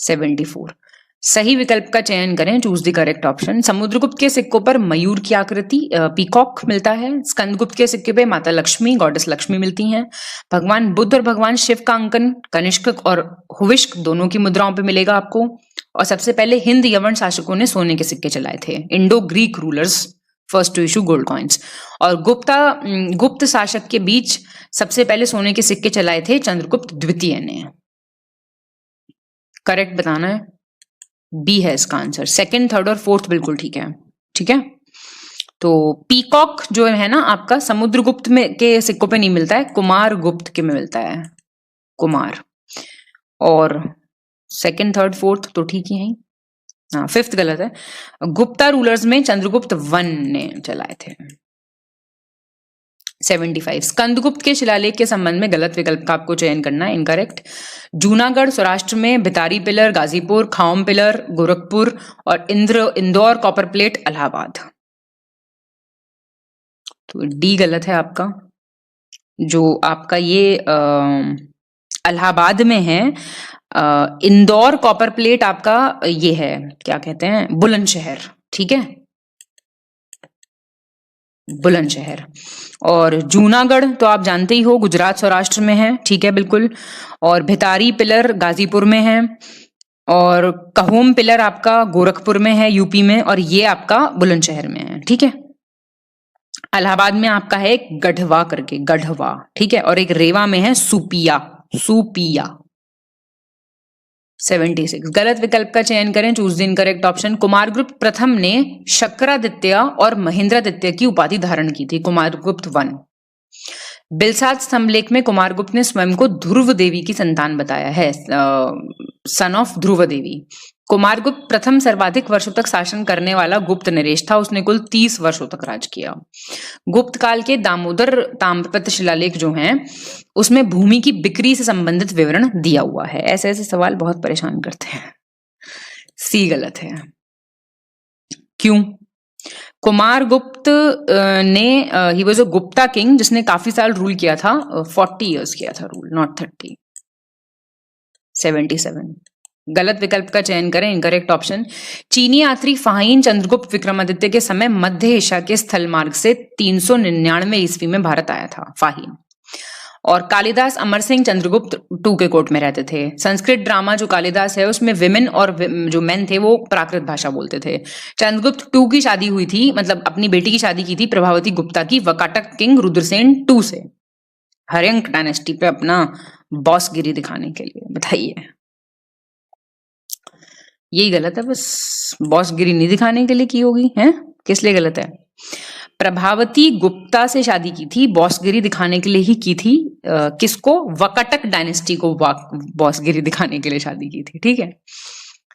74, सही विकल्प का चयन करें, choose the correct option. Samudragupta के सिक्कों पर मयूर की आकृति, पीकॉक मिलता है। स्कंदगुप्त के सिक्के पे माता लक्ष्मी, गॉडेस लक्ष्मी मिलती हैं। भगवान बुद्ध और भगवान शिव का अंकन कनिष्क और हुविष्क दोनों की मुद्राओं पे मिलेगा आपको। और सबसे पहले हिंद यवन शासकों ने सोने के सिक्के चलाए थे, Indo Greek rulers first to issue gold coins. और गुप्त शासक के बीच सबसे पहले सोने के सिक्के चलाए थे चंद्रगुप्त द्वितीय ने। करेक्ट बताना है, बी है इसका आंसर। सेकंड, थर्ड और फोर्थ बिल्कुल ठीक है, ठीक है। तो पीकॉक जो है ना आपका समुद्रगुप्त में के सिक्कों पे नहीं मिलता है, कुमार गुप्त के में मिलता है, कुमार। और सेकंड, थर्ड, फोर्थ तो ठीक ही है। हाँ, फिफ्थ गलत है। गुप्ता रूलर्स में चंद्रगुप्त वन ने चलाए थे। 75, स्कंदगुप्त के शिलालेख के संबंध में गलत विकल्प का आपको चयन करना है, इनकरेक्ट। जूनागढ़ सौराष्ट्र में भितारी पिलर, गाजीपुर, खाउम पिलर, गोरखपुर और इंदौर कॉपर प्लेट, इलाहाबाद। तो डी गलत है आपका, जो आपका ये इलाहाबाद में है। इंदौर कॉपर प्लेट आपका ये है, क्या कहते हैं, बुलंदशहर, ठीक है, बुलंदशहर। और जूनागढ़ तो आप जानते ही हो, गुजरात सौराष्ट्र में है, ठीक है बिल्कुल। और भितारी पिलर गाजीपुर में है। और कहूम पिलर आपका गोरखपुर में है, यूपी में। और ये आपका बुलंदशहर में है, ठीक है। इलाहाबाद में आपका है गढ़वा करके, गढ़वा, ठीक है। और एक रेवा में है सुपिया, सुपिया। 76, गलत विकल्प का चयन करें, choose the incorrect option. Kumaragupta प्रथम ने शक्रादित्य और महेंद्रादित्य की उपाधि धारण की थी, कुमारगुप्त वन। बिलसात स्तंभलेख में कुमारगुप्त ने स्वयं को ध्रुव देवी की संतान बताया है, सन ऑफ ध्रुव देवी। कुमारगुप्त प्रथम सर्वाधिक वर्षों तक शासन करने वाला गुप्त नरेश था, उसने कुल 30 वर्षों तक राज किया। गुप्त काल के दामोदर ताम्रपत्र शिलालेख जो हैं उसमें भूमि की बिक्री से संबंधित विवरण दिया हुआ है। ऐसे ऐसे सवाल बहुत परेशान करते हैं। सी गलत है। क्यों? कुमारगुप्त ने ही वाज अ गुप्ता किंग जिसने काफी साल रूल किया था, 40 इयर्स किया था रूल, नॉट 30। 77, गलत विकल्प का चयन करें, इनकरेक्ट ऑप्शन। चीनी यात्री फाहिन चंद्रगुप्त विक्रमादित्य के समय मध्य एशिया के स्थल मार्ग से 399 ईस्वी में भारत आया था, फाहिन। और कालिदास अमर सिंह चंद्रगुप्त टू के कोर्ट में रहते थे। संस्कृत ड्रामा जो कालिदास है उसमें विमेन और जो मेन थे वो प्राकृत भाषा बोलते थे। चंद्रगुप्त टू की शादी हुई थी, मतलब अपनी बेटी की शादी की थी प्रभावती गुप्ता की वकाटक किंग रुद्रसेन टू से, हर्यंक डायनेस्टी पे अपना बॉसगिरी दिखाने के लिए। बताइए, यही गलत है, बस बॉसगिरी नहीं दिखाने के लिए की होगी, है किस लिए गलत है? प्रभावती गुप्ता से शादी की थी, बॉसगिरी दिखाने के लिए ही की थी। किसको? वकाटक डायनेस्टी को बॉसगिरी दिखाने के लिए शादी की थी, ठीक है।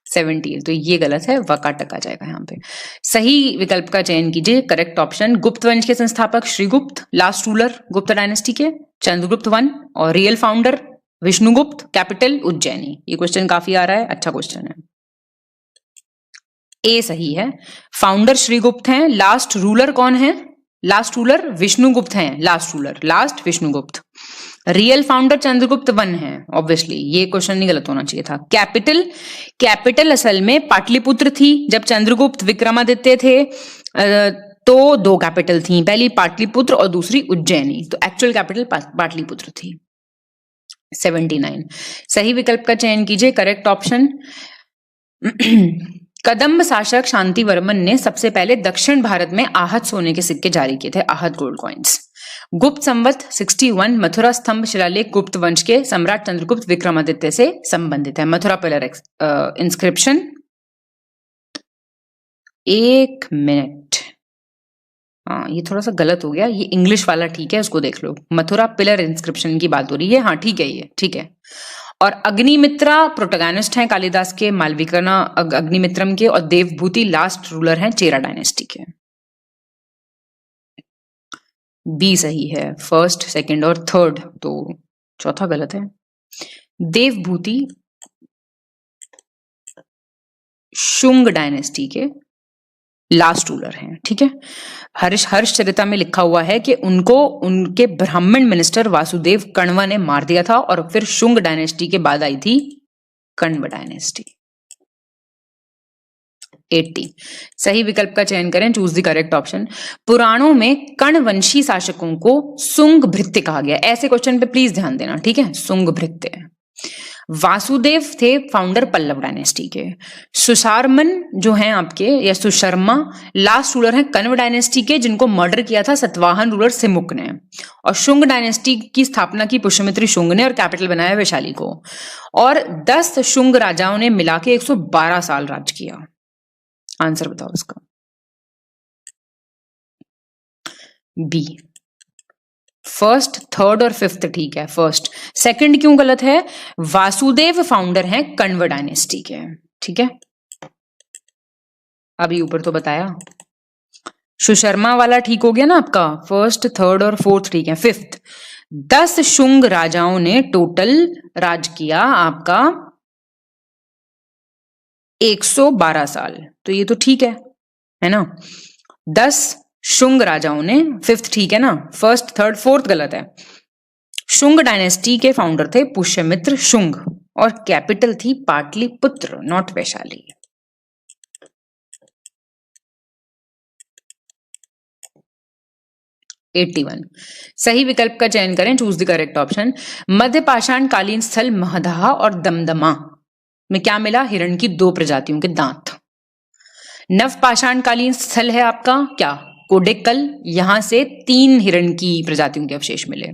70, तो ये गलत है, वकाटक आ जाएगा यहाँ पे। सही विकल्प का चयन कीजिए। करेक्ट ऑप्शन, गुप्त वंश के संस्थापक श्रीगुप्त, लास्ट रूलर गुप्त डायनेस्टी के चंद्रगुप्त वन, और real founder Vishnugupta, capital Ujjaini. ये क्वेश्चन काफी आ रहा है, अच्छा क्वेश्चन है। ए सही है, फाउंडर श्रीगुप्त हैं, लास्ट रूलर कौन है? लास्ट रूलर विष्णुगुप्त हैं, last ruler last Vishnugupta. Real founder Chandragupta one है, ऑब्वियसली ये क्वेश्चन नहीं गलत होना चाहिए था। कैपिटल असल में पाटलिपुत्र थी। जब चंद्रगुप्त विक्रमादित्य थे तो 2 कैपिटल थी, पहली पाटलिपुत्र और दूसरी उज्जैनी, तो एक्चुअल कैपिटल पाटलिपुत्र थी। 79 सही विकल्प का चयन कीजिए। करेक्ट ऑप्शन, कदम्ब शासक शांतिवर्मन ने सबसे पहले दक्षिण भारत में आहत सोने के सिक्के जारी किए थे, आहत गोल्ड कॉइन्स। गुप्त संवत 61 मथुरा स्तंभ शिलालेख गुप्त वंश के सम्राट चंद्रगुप्त विक्रमादित्य से संबंधित है। मथुरा पिलर इंस्क्रिप्शन, 1 मिनट, हाँ ये थोड़ा सा गलत हो गया, ये इंग्लिश वाला ठीक है, उसको देख लो। मथुरा पिलर इंस्क्रिप्शन की बात हो रही है, हाँ ठीक है, ये ठीक है। और अग्निमित्रा प्रोटोगनिस्ट हैं कालिदास के, मालविका अग्निमित्रम के, और देवभूति लास्ट रूलर हैं चेरा डायनेस्टी के। बी सही है, फर्स्ट, सेकंड और थर्ड, तो चौथा गलत है। देवभूति शुंग डायनेस्टी के लास्ट रूलर हैं, ठीक है। हर्षचरिता में लिखा हुआ है कि उनको उनके ब्राह्मण मिनिस्टर वासुदेव कण्व ने मार दिया था, और फिर शुंग डायनेस्टी के बाद आई थी कण्व डायनेस्टी। 80 सही विकल्प का चयन करें, चूज द करेक्ट ऑप्शन। पुराणों में कण्ववंशी शासकों को सुंग भृत्य कहा गया। ऐसे क्वेश्चन पे प्लीज ध्यान देना, ठीक है, सुंग भृत्य। वासुदेव थे फाउंडर पल्लव डायनेस्टी के। सुशारमन जो हैं आपके, या सुशर्मा लास्ट रूलर हैं कण्व डायनेस्टी के, जिनको मर्डर किया था सतवाहन रूलर सिमुक ने। और शुंग डायनेस्टी की स्थापना की पुष्यमित्र शुंग ने, और कैपिटल बनाया वैशाली को। और 10 शुंग राजाओं ने मिला के 112 साल राज किया। आंसर बताओ इसका। बी, फर्स्ट, थर्ड और फिफ्थ ठीक है, फर्स्ट। सेकंड क्यों गलत है? वासुदेव फाउंडर हैं कण्व डायनेस्टी के, ठीक है। अभी ऊपर तो बताया। सुशर्मा वाला ठीक हो गया ना आपका, फर्स्ट, थर्ड और फोर्थ ठीक है। फिफ्थ, 10 शुंग राजाओं ने टोटल राज किया आपका 112 साल, तो ये तो ठीक है ना। 10 शुंग राजाओं ने, फिफ्थ ठीक है ना, फर्स्ट, थर्ड, फोर्थ गलत है। शुंग डायनेस्टी के फाउंडर थे पुष्यमित्र शुंग, और कैपिटल थी पाटलिपुत्र, नॉट वैशाली। (81) सही विकल्प का चयन करें, चूज द करेक्ट ऑप्शन। मध्य पाषाण कालीन स्थल महदहा और दमदमा में क्या मिला? हिरण की 2 प्रजातियों के दांत। नव पाषाण कालीन स्थल है आपका क्या? कोडेक्कल, यहां से 3 हिरण की प्रजातियों के अवशेष मिले।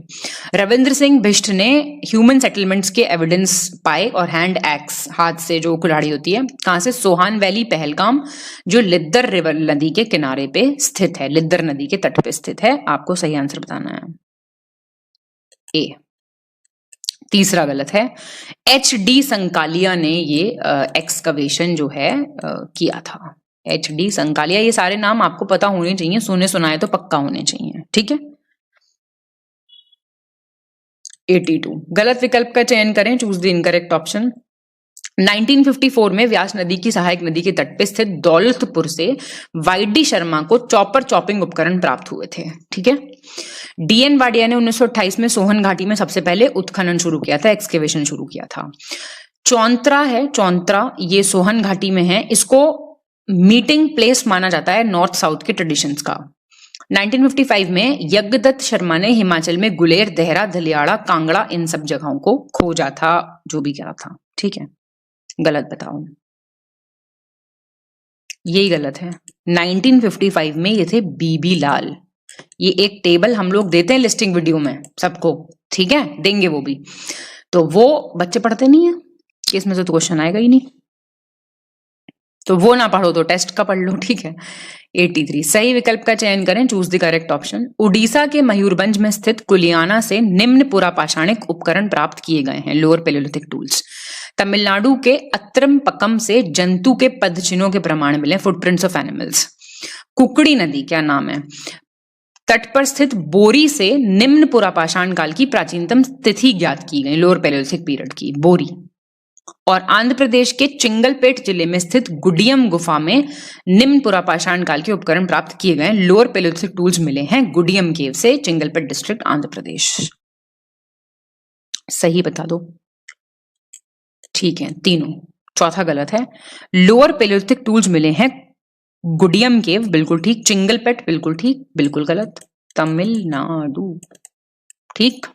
रविंद्र सिंह बिष्ट ने ह्यूमन सेटलमेंट्स के एविडेंस पाए, और हैंड एक्स, हाथ से जो कुल्हाड़ी होती है, कहां से? सोहान वैली, पहलगाम, जो लिद्दर रिवर नदी के किनारे पे स्थित है, लिद्दर नदी के तट पे स्थित है। आपको सही आंसर बताना है। ए, तीसरा गलत है। HD संकालिया ने ये एक्सकवेशन जो है किया था। HD संकालिया, ये सारे नाम आपको पता होने चाहिए, सुने सुनाए तो पक्का होने चाहिए, ठीक है। 82 गलत विकल्प का चयन करें, चूज द इनकरेक्ट ऑप्शन। 1954 में व्यास नदी की सहायक नदी के तट पे स्थित दौलतपुर से YD शर्मा को चॉपर चॉपिंग उपकरण प्राप्त हुए थे, ठीक है। DN वाडिया ने 1928 में सोहन घाटी में सबसे पहले उत्खनन शुरू किया था, एक्सकेवेशन शुरू किया था। चौंतरा है, चौंतरा, ये सोहन घाटी में है। इसको मीटिंग प्लेस माना जाता है नॉर्थ साउथ के ट्रेडिशंस का। 1955 में यज्ञदत्त शर्मा ने हिमाचल में गुलेर, देहरा, धलियाड़ा, कांगड़ा इन सब जगहों को खोजा था, जो भी क्या था। ठीक है, गलत बताओ, यही गलत है। 1955 में ये थे बीबी लाल। ये एक टेबल हम लोग देते हैं लिस्टिंग वीडियो में सबको, ठीक है, देंगे वो भी, तो वो बच्चे पढ़ते नहीं है कि इसमें से तो क्वेश्चन आएगा ही नहीं, तो वो ना पढ़ो तो टेस्ट का पढ़ लो। ठीक है, 83 सही विकल्प का चयन करें, choose the correct option. Orissa के मयूरभंज में स्थित कुलियाना से निम्न पुरापाषाणिक उपकरण प्राप्त किए गए हैं, लोअर पेलियोलिथिक टूल्स। तमिलनाडु के अत्रमपक्कम से जंतु के पदचिन्हों के प्रमाण मिले, फुटप्रिंट्स ऑफ एनिमल्स। कुकड़ी नदी, क्या नाम है, तट पर स्थित बोरी से निम्न पुरापाषाण काल की प्राचीनतम तिथि ज्ञात की गई, लोअर पेलियोलिथिक पीरियड की, बोरी। और आंध्र प्रदेश के चिंगलपेट जिले में स्थित गुडियम गुफा में निम्न पुरापाषाण काल के उपकरण प्राप्त किए गए, लोअर पेलियोलिथिक टूल्स मिले हैं गुडियम केव से, चिंगलपेट डिस्ट्रिक्ट, आंध्र प्रदेश। सही बता दो। ठीक है, तीनों, चौथा गलत है। लोअर पेलियोलिथिक टूल्स मिले हैं गुडियम केव, बिल्कुल ठीक। चिंगलपेट, बिल्कुल ठीक, बिल्कुल गलत। तमिलनाडु, ठीक।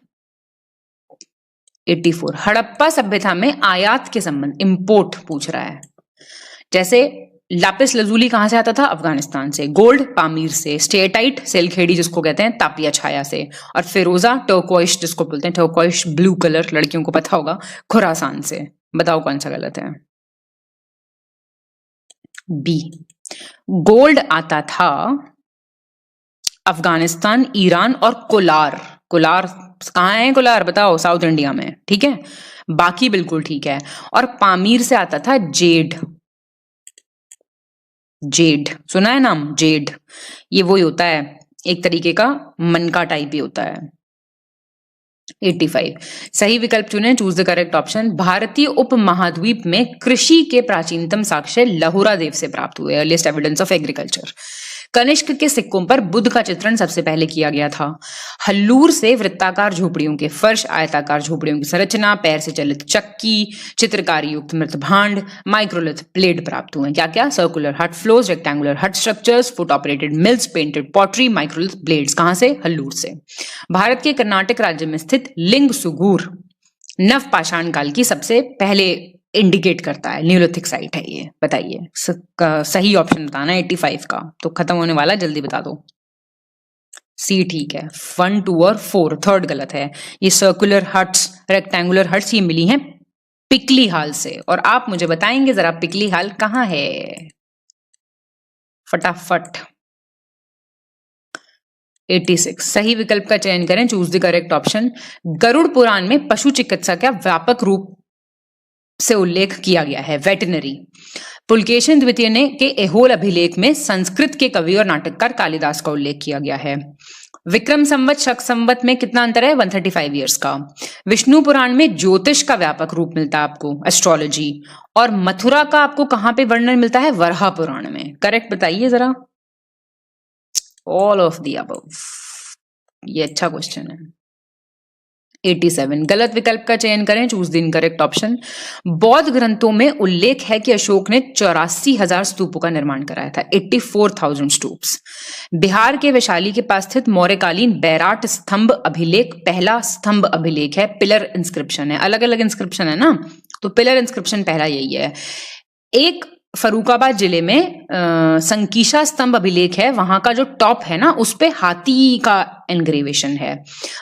84 हड़प्पा सभ्यता में आयात के संबंध, इंपोर्ट पूछ रहा है। जैसे लापिस लजूली कहां से आता था, अफगानिस्तान से। गोल्ड, पामीर से। स्टेटाइट, सेलखेड़ी जिसको कहते हैं, तापिया छाया से। और फिरोजा, टर्कोइश जिसको बोलते हैं, टर्कोइश ब्लू कलर, लड़कियों को पता होगा, खुरासान से। बताओ कौन सा गलत है। बी, गोल्ड आता था अफगानिस्तान, ईरान और कोलार। कोलार कहाँ है, कोलार बताओ, साउथ इंडिया में, ठीक है, बाकी बिल्कुल ठीक है। और पामीर से आता था जेड। जेड सुना है नाम, जेड, ये वही होता है, एक तरीके का मनका टाइप ही होता है। 85 सही विकल्प चुने, चूज द करेक्ट ऑप्शन। भारतीय उपमहाद्वीप में कृषि के प्राचीनतम साक्ष्य लहुरा देव से प्राप्त हुए, earliest evidence of agriculture. Kanishka के सिक्कों पर बुद्ध का चित्रण सबसे पहले किया गया था। हल्लूर से वृत्ताकार झोपड़ियों के फर्श, आयताकार झोपड़ियों की संरचना, पैर से चलित चक्की, चित्रकारी युक्त मृत भांड, माइक्रोलिथ प्लेट प्राप्त हुए। क्या क्या, सर्कुलर हट फ्लोर्स, रेक्टेंगुलर हट structures, foot operated mills, painted pottery, microlith blades. कहां से, हल्लूर से। भारत के कर्नाटक राज्य में स्थित लिंग सुगूर नवपाषाण काल की सबसे पहले इंडिकेट करता है, न्यूलिथिक साइट है ये। बताइए सही ऑप्शन बताना 85 का, तो खत्म होने वाला, जल्दी बता दो। सी ठीक है, 1, 2 और 4, थर्ड गलत है। ये सर्कुलर हट्स, रेक्टेंगुलर हट्स ये मिली हैं पिकली हाल से। और आप मुझे बताएंगे जरा पिकली हाल कहां है, फटाफट। 86 सही विकल्प का चयन करें, choose the correct option. Garuda Purana में पशु चिकित्सा का व्यापक रूप से उल्लेख किया गया है, वेटनरी। पुलकेशिन द्वितीय ने के एहोल अभिलेख में संस्कृत के कवि और नाटककार कालिदास का उल्लेख किया गया है। विक्रम संवत शक संवत में कितना अंतर है, 135 ईयर्स का। विष्णु पुराण में ज्योतिष का व्यापक रूप मिलता है आपको, एस्ट्रोलॉजी। और मथुरा का आपको कहां पे वर्णन मिलता है, वराह पुराण में। करेक्ट बताइए जरा। ऑल ऑफ द अबव, ये अच्छा क्वेश्चन है। 87 गलत विकल्प का चयन करें, चूज द इनकरेक्ट ऑप्शन। बौद्ध ग्रंथों में उल्लेख है कि अशोक ने 84,000 स्तूपों का निर्माण कराया था, 84,000 स्तूप्स। बिहार के वैशाली के पास स्थित मौर्यकालीन बैराट स्तंभ अभिलेख पहला स्तंभ अभिलेख है, पिलर इंस्क्रिप्शन है। अलग अलग इंस्क्रिप्शन है ना, तो पिलर इंस्क्रिप्शन पहला यही है। एक फरुखाबाद जिले में संकीशा स्तंभ अभिलेख है, वहां का जो टॉप है ना, उस पे हाथी का एनग्रेवेशन है।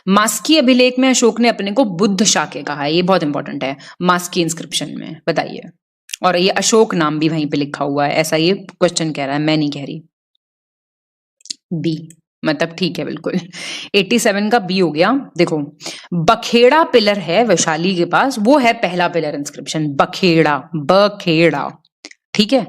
मास्की अभिलेख में अशोक ने अपने को बुद्ध शाक्य कहा है, ये बहुत इंपॉर्टेंट है मास्की इंस्क्रिप्शन में। बताइए, और ये अशोक नाम भी वहीं पे लिखा हुआ है, ऐसा ये क्वेश्चन कह रहा है, मैं नहीं कह रही। बी मतलब ठीक है बिल्कुल। 87 का बी हो गया। देखो, बखेड़ा पिलर है वैशाली के पास, वो है पहला पिलर इंस्क्रिप्शन, बखेड़ा, बखेड़ा, ठीक है।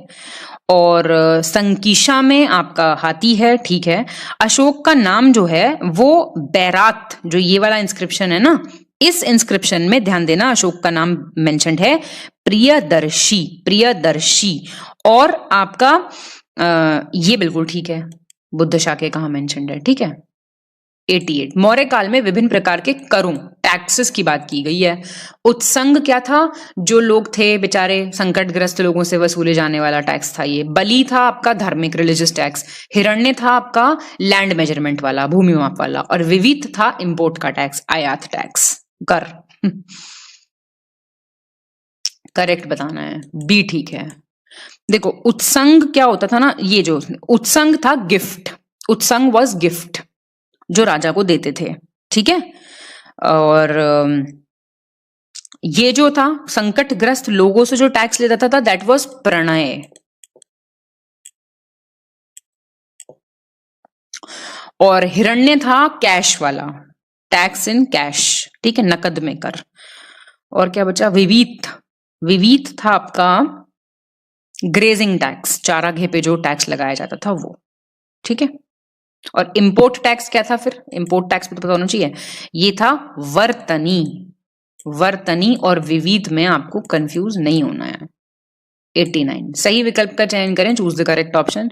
और संकीशा में आपका हाथी है, ठीक है। अशोक का नाम जो है वो बैरात, जो ये वाला इंस्क्रिप्शन है ना, इस इंस्क्रिप्शन में ध्यान देना, अशोक का नाम मेंशन्ड है प्रियदर्शी, प्रियदर्शी। और आपका ये बिल्कुल ठीक है, बुद्ध शाक्य कहाँ मेंशन्ड है, ठीक है। 88 मौर्य काल में विभिन्न प्रकार के करों, टैक्सेस की बात की गई है। उत्संग क्या था? जो लोग थे बेचारे संकटग्रस्त लोगों से वसूले जाने वाला टैक्स था ये। बलि था आपका धार्मिक रिलीजियस टैक्स। हिरण्य था आपका लैंड मेजरमेंट वाला, भूमि माप वाला। और विविध था इंपोर्ट का टैक्स, आयात टैक्स, कर। करेक्ट बताना है, बी ठीक है। देखो उत्संग क्या होता था ना, ये जो उत्संग था गिफ्ट, उत्संग वाज गिफ्ट जो राजा को देते थे, ठीक है। और ये जो था संकटग्रस्त लोगों से जो टैक्स लेता था दैट वाज प्रणय। और हिरण्य था कैश वाला, टैक्स इन कैश, ठीक है, नकद में कर। और क्या बचा? विवीत, विवीत था आपका ग्रेजिंग टैक्स, चारागाह पे जो टैक्स लगाया जाता था वो, ठीक है। और इंपोर्ट टैक्स क्या था फिर? इंपोर्ट टैक्स भी तो पता होना चाहिए, ये था वर्तनी। वर्तनी और विविध में आपको कंफ्यूज नहीं होना है। 89 सही विकल्प का चयन करें, चूज द करेक्ट ऑप्शन।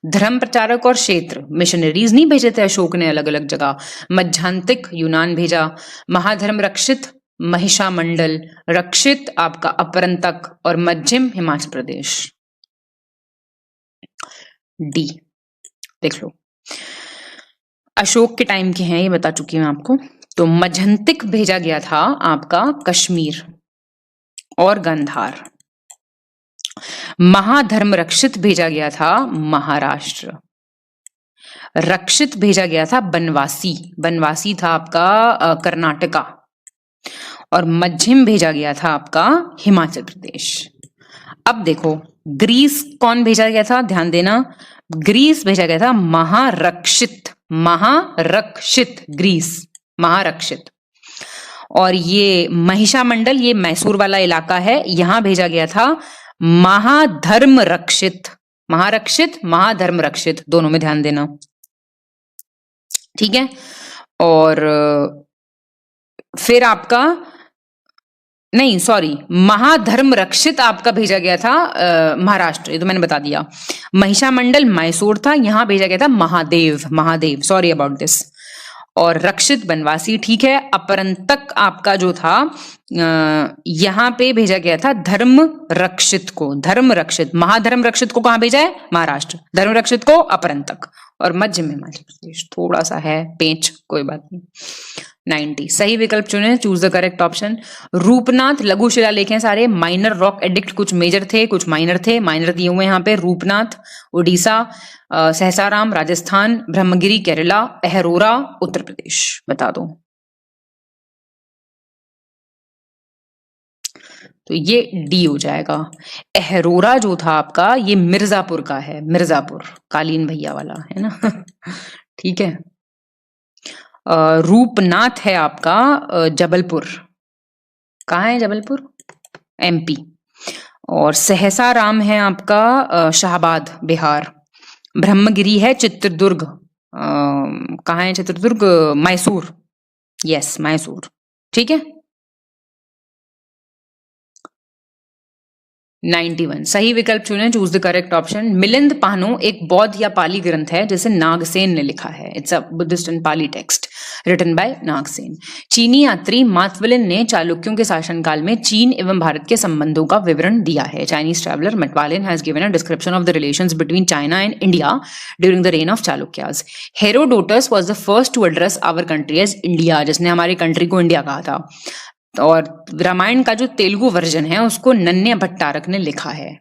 धर्म प्रचारक और क्षेत्र, मिशनरीज नहीं भेजे थे अशोक ने अलग अलग जगह। मध्यांतिक यूनान भेजा, महाधर्म रक्षित महिषामंडल, रक्षित आपका अपरंतक, और मध्यम हिमाचल प्रदेश। डी देख लो, अशोक के टाइम के हैं ये बता चुकी हूं आपको। तो मध्यंतिक भेजा गया था आपका कश्मीर और गंधार। महाधर्म रक्षित भेजा गया था महाराष्ट्र। रक्षित भेजा गया था बनवासी, बनवासी था आपका कर्नाटका। और मध्यम भेजा गया था आपका हिमाचल प्रदेश। अब देखो ग्रीस कौन भेजा गया था, ध्यान देना, ग्रीस भेजा गया था महारक्षित, महारक्षित ग्रीस, महारक्षित। और ये महिषामंडल, ये मैसूर वाला इलाका है, यहां भेजा गया था महाधर्म रक्षित। महारक्षित महाधर्म रक्षित दोनों में ध्यान देना, ठीक है। और फिर आपका नहीं सॉरी, महाधर्म रक्षित आपका भेजा गया था महाराष्ट्र, ये तो मैंने बता दिया। महिषामंडल मैसूर था, यहां भेजा गया था Mahadev, Mahadev, sorry about this. और रक्षित बनवासी, ठीक है। अपरंतक आपका जो था यहां पे भेजा गया था धर्म रक्षित को, धर्म रक्षित। महाधर्म रक्षित को कहां भेजा है? महाराष्ट्र। धर्म रक्षित को अपरंतक। और मध्य में हिमाचल प्रदेश, थोड़ा सा है पेंच, कोई बात नहीं। 90 सही विकल्प चुने, choose the correct option. Rupnath लघु शिलालेख हैं सारे, माइनर रॉक एडिक्ट कुछ मेजर थे कुछ माइनर थे। माइनर दिए हुए यहाँ पे रूपनाथ उड़ीसा, सहसाराम राजस्थान, ब्रह्मगिरी केरला, अहरोरा उत्तर प्रदेश। बता दो। तो ये डी हो जाएगा। अहरोरा जो था आपका ये मिर्जापुर का है, मिर्जापुर, कालीन भैया वाला है ना। ठीक है। रूपनाथ है आपका जबलपुर, कहाँ है जबलपुर? एमपी। और सहसाराम है आपका शाहबाद बिहार। ब्रह्मगिरी है चित्रदुर्ग, कहाँ है चित्रदुर्ग? मैसूर, यस मैसूर, ठीक है। 91 सही विकल्प चुने, choose the correct option. Milinda Panho एक बौद्ध या पाली ग्रंथ है जिसे नागसेन ने लिखा है। It's a Buddhist and Pali text written by Nagasena. चीनी यात्री मातवलिन ने चालुक्यों के शासनकाल में चीन एवं भारत के संबंधों का विवरण दिया है। Chinese traveller Matwanlin has given a description of the relations between China and India during the reign of Chalukyas. Herodotus was the first to address our country as India, जिसने हमारी कंट्री को इंडिया कहा था। और रामायण का जो तेलुगु वर्जन है उसको नन्या भट्टारक ने लिखा है।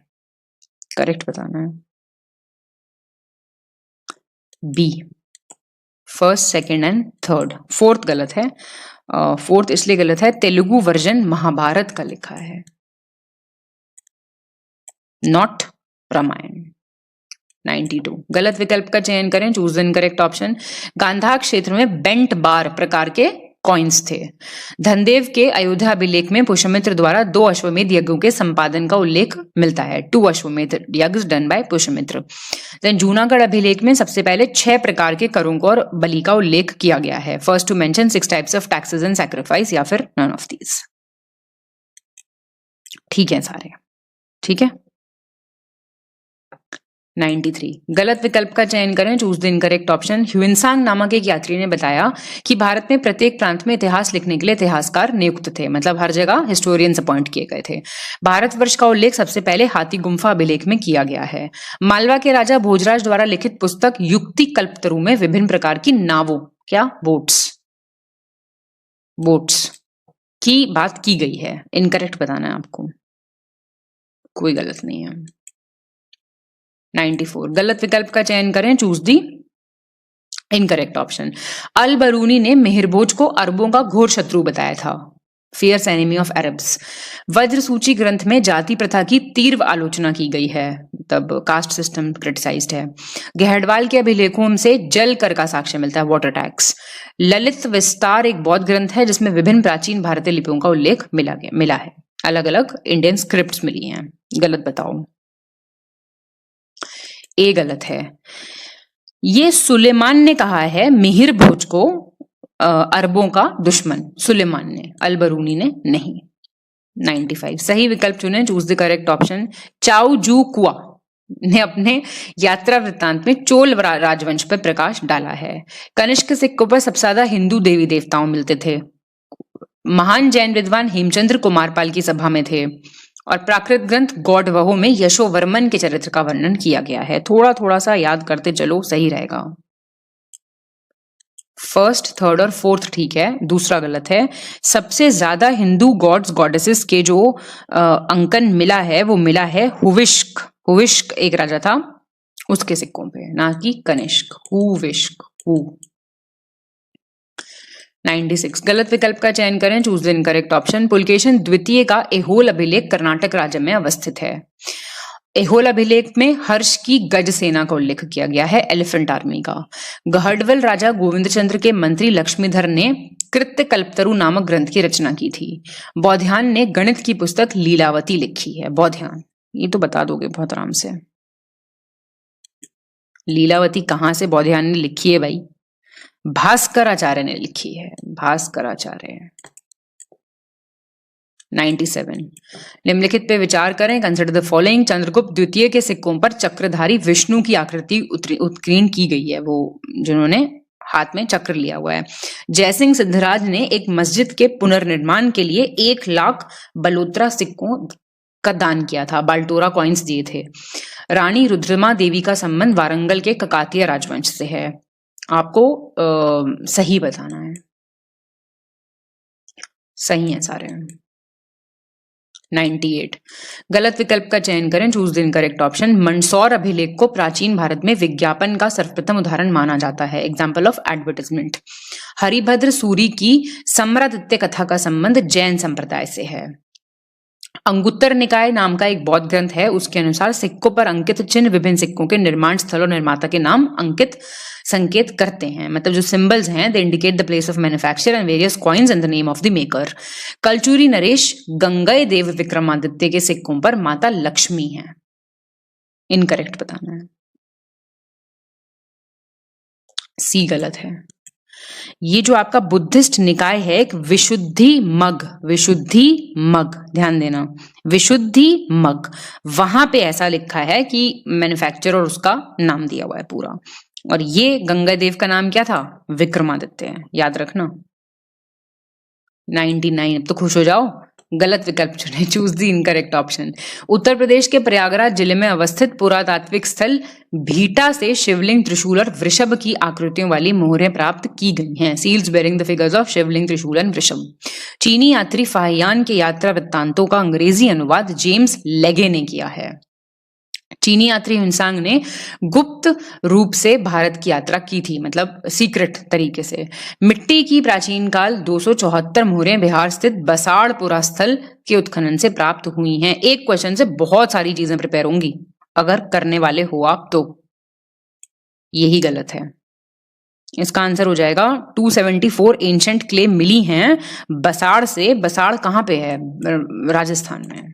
करेक्ट बताना है B, first second and third. Fourth गलत है, फोर्थ इसलिए गलत है तेलुगु वर्जन महाभारत का लिखा है, नॉट रामायण। 92 गलत विकल्प का चयन करें, choose the incorrect option. Gandhara क्षेत्र में बेंट बार प्रकार के कॉइन्स थे। धनदेव के अयोध्या अभिलेख में पुष्यमित्र द्वारा 2 अश्वमेध यज्ञों के संपादन का उल्लेख मिलता है। 2 Ashvamedha yajna done by Pushyamitra. Then Junagadh अभिलेख में सबसे पहले 6 प्रकार के करों को और बलि का उल्लेख किया गया है। First to mention 6 types of taxes and sacrifice, या फिर नन ऑफ दीज। ठीक है सारे, ठीक है। 93 गलत विकल्प का चयन करें, चूज द इनकरेक्ट ऑप्शन। ह्यूएनसांग नामक एक यात्री ने बताया कि भारत में प्रत्येक प्रांत में इतिहास लिखने के लिए इतिहासकार नियुक्त थे, मतलब हर जगह हिस्टोरियंस अपॉइंट किए गए थे। भारतवर्ष का उल्लेख सबसे पहले हाथी गुम्फा अभिलेख में किया गया है। मालवा के राजा भोजराज द्वारा लिखित पुस्तक युक्ति कल्पतरु में विभिन्न प्रकार की नावों, क्या, बोट्स की बात की गई है। इनकरेक्ट बताना है आपको, कोई गलत नहीं है। 94 गलत विकल्प का चयन करें, choose the incorrect option. Al Biruni ने मेहरभोज को अरबों का घोर शत्रु बताया था, फियर्स एनिमी ऑफ अरब्स। वज्र सूची ग्रंथ में जाति प्रथा की तीव्र आलोचना की गई है, तब कास्ट सिस्टम क्रिटिसाइज्ड है। गहडवाल के अभिलेखों से जल कर का साक्ष्य मिलता है, वाटर टैक्स। ललित विस्तार एक बौद्ध ग्रंथ है जिसमें विभिन्न प्राचीन भारतीय लिपियों का उल्लेख मिला है, अलग अलग इंडियन स्क्रिप्ट्स मिली हैं। गलत बताओ, ए गलत है। ये सुलेमान ने कहा है मिहिर भोज को अरबों का दुश्मन, सुलेमान ने, अलबरूनी ने नहीं। 95 सही विकल्प चुने, चूज द करेक्ट ऑप्शन। चाउ जू कुआ ने अपने यात्रा वृत्तांत में चोल राजवंश पर प्रकाश डाला है। कनिष्क सिक्कों पर सबसे ज्यादा हिंदू देवी देवताओं मिलते थे। महान जैन विद्वान हेमचंद्र कुमारपाल की सभा में थे। और प्राकृत ग्रंथ गौडवहो में यशोवर्मन के चरित्र का वर्णन किया गया है। थोड़ा थोड़ा सा याद करते चलो, सही रहेगा। फर्स्ट, थर्ड और फोर्थ ठीक है, दूसरा गलत है। सबसे ज्यादा हिंदू गॉड्स गॉडेसेस के जो अंकन मिला है वो मिला है हुविश्क एक राजा था उसके सिक्कों पे, ना कि कनिष्क। हुविश्क। 96 गलत विकल्प का चयन करें, choose the incorrect option. Pulakeshin द्वितीय का एहोल अभिलेख कर्नाटक राज्य में अवस्थित है। एहोल अभिलेख में हर्ष की गज सेना का उल्लेख किया गया है, एलिफेंट आर्मी का। गहडवल राजा गोविंद चंद्र के मंत्री लक्ष्मीधर ने कृत्य कल्पतरु नामक ग्रंथ की रचना की थी। बौध्यान ने गणित की पुस्तक लीलावती लिखी है। बौध्यान, ये तो बता दोगे बहुत आराम से। लीलावती कहां से बौध्यान ने लिखी है भाई? भास्कराचार्य ने लिखी है, भास्कराचार्य। 97 निम्नलिखित पे विचार करें, कंसिडर द फॉलोइंग। चंद्रगुप्त द्वितीय के सिक्कों पर चक्रधारी विष्णु की आकृति उत्कीर्ण की गई है, वो जिन्होंने हाथ में चक्र लिया हुआ है। जयसिंह सिद्धराज ने एक मस्जिद के पुनर्निर्माण के लिए 1 लाख बलोत्रा सिक्कों का दान किया था, बाल्टोरा कॉइन्स दिए थे। रानी रुद्रमा देवी का संबंध वारंगल के ककातीय राजवंश से है। आपको सही बताना है, सही है सारे। 98 गलत विकल्प का चयन करें, choose the incorrect option. Mandsaur अभिलेख को प्राचीन भारत में विज्ञापन का सर्वप्रथम उदाहरण माना जाता है, example of advertisement. Haribhadra Suri की सम्रादित्य कथा का संबंध जैन संप्रदाय से है। अंगुत्तर निकाय नाम का एक बौद्ध ग्रंथ है, उसके अनुसार सिक्कों पर अंकित चिन्ह विभिन्न सिक्कों के निर्माण स्थल और निर्माता के नाम अंकित संकेत करते हैं, मतलब जो सिंबल्स हैं they indicate the place of manufacture and various coins and the name of the maker. Kalachuri नरेश गंगई देव विक्रमादित्य के सिक्कों पर माता लक्ष्मी है। इनकरेक्ट बताना है, सी गलत है। ये जो आपका बुद्धिस्ट निकाय है, एक विशुद्धि मग, ध्यान देना, विशुद्धि मग, वहां पे ऐसा लिखा है कि मैन्युफैक्चर और उसका नाम दिया हुआ है पूरा। और ये गंगादेव का नाम क्या था? विक्रमादित्य है, याद रखना। 99 अब तो खुश हो जाओ, गलत विकल्प चुने, चूज द इनकरेक्ट ऑप्शन। उत्तर प्रदेश के प्रयागराज जिले में अवस्थित पुरातात्विक स्थल भीटा से शिवलिंग, त्रिशूल और वृषभ की आकृतियों वाली मोहरें प्राप्त की गई हैं, seals bearing the figures of Shivling, trishul and वृषभ। चीनी यात्री फाहियान के यात्रा वृत्तांतों का अंग्रेजी अनुवाद जेम्स लेगे ने किया है। चीनी यात्री ह्यूएनसांग ने गुप्त रूप से भारत की यात्रा की थी, मतलब सीक्रेट तरीके से। मिट्टी की प्राचीन काल 274 मोहरें बिहार स्थित बसाड़पुरा स्थल के उत्खनन से प्राप्त हुई हैं। एक क्वेश्चन से बहुत सारी चीजें प्रिपेयर होंगी, अगर करने वाले हो आप तो। यही गलत है, इसका आंसर हो जाएगा 274 एंशंट क्ले मिली हैं बसाड़ से। बसाड़ कहां पे है? राजस्थान में।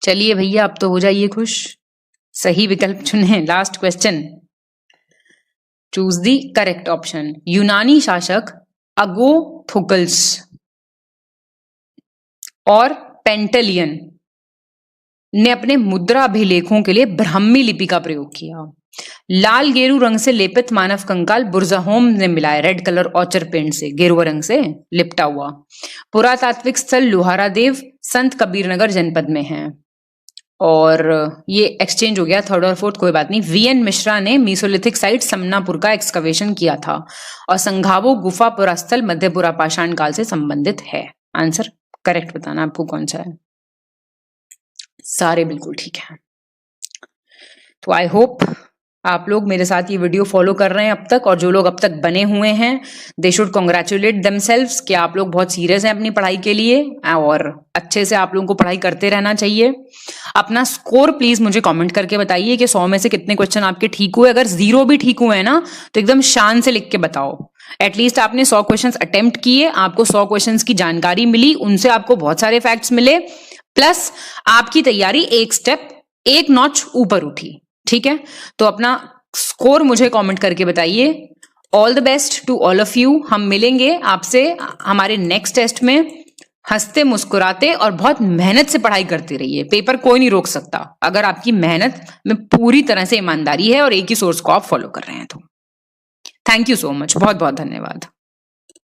चलिए भैया, अब तो हो जाइए खुश, सही विकल्प चुने। Last question, choose the correct option. यूनानी शासक अगोथोकल्स और पेंटलियन ने अपने मुद्रा अभिलेखों के लिए ब्राह्मी लिपि का प्रयोग किया? लाल गेरू रंग से लेपित मानव कंकाल बुरजाहोम ने मिला है रेड कलर ऑचर पेंट से, गेरुआ रंग से लिपटा हुआ। पुरातात्विक स्थल लोहारा देव संत कबीर नगर जनपद में है। और ये एक्सचेंज हो गया थर्ड और फोर्थ, कोई बात नहीं। वीएन मिश्रा ने मीसोलिथिक साइट समनापुर का एक्सकवेशन किया था। और संघावो गुफा पुरास्थल मध्यपुरा पाषाण काल से संबंधित है। आंसर करेक्ट बताना आपको कौन सा है। सारे बिल्कुल ठीक है। तो आई होप आप लोग मेरे साथ ये वीडियो फॉलो कर रहे हैं अब तक, और जो लोग अब तक बने हुए हैं दे शुड कॉन्ग्रेचुलेट देमसेल्व्स कि आप लोग बहुत सीरियस हैं अपनी पढ़ाई के लिए, और अच्छे से आप लोगों को पढ़ाई करते रहना चाहिए। अपना स्कोर प्लीज मुझे कमेंट करके बताइए कि 100 में से कितने क्वेश्चन आपके ठीक हुए। अगर 0 भी ठीक हुए हैं ना तो एकदम शान से लिख के बताओ। एटलीस्ट आपने 100 क्वेश्चन अटेम्प्ट किए, आपको 100 क्वेश्चन की जानकारी मिली, उनसे आपको बहुत सारे फैक्ट्स मिले, प्लस आपकी तैयारी एक स्टेप एक नॉच ऊपर उठी। ठीक है, तो अपना स्कोर मुझे कमेंट करके बताइए। All the best to all of you. हम मिलेंगे आपसे हमारे नेक्स्ट टेस्ट में। हंसते मुस्कुराते और बहुत मेहनत से पढ़ाई करते रहिए। पेपर कोई नहीं रोक सकता अगर आपकी मेहनत में पूरी तरह से ईमानदारी है और एक ही सोर्स को आप फॉलो कर रहे हैं तो। थैंक यू सो मच, बहुत बहुत धन्यवाद।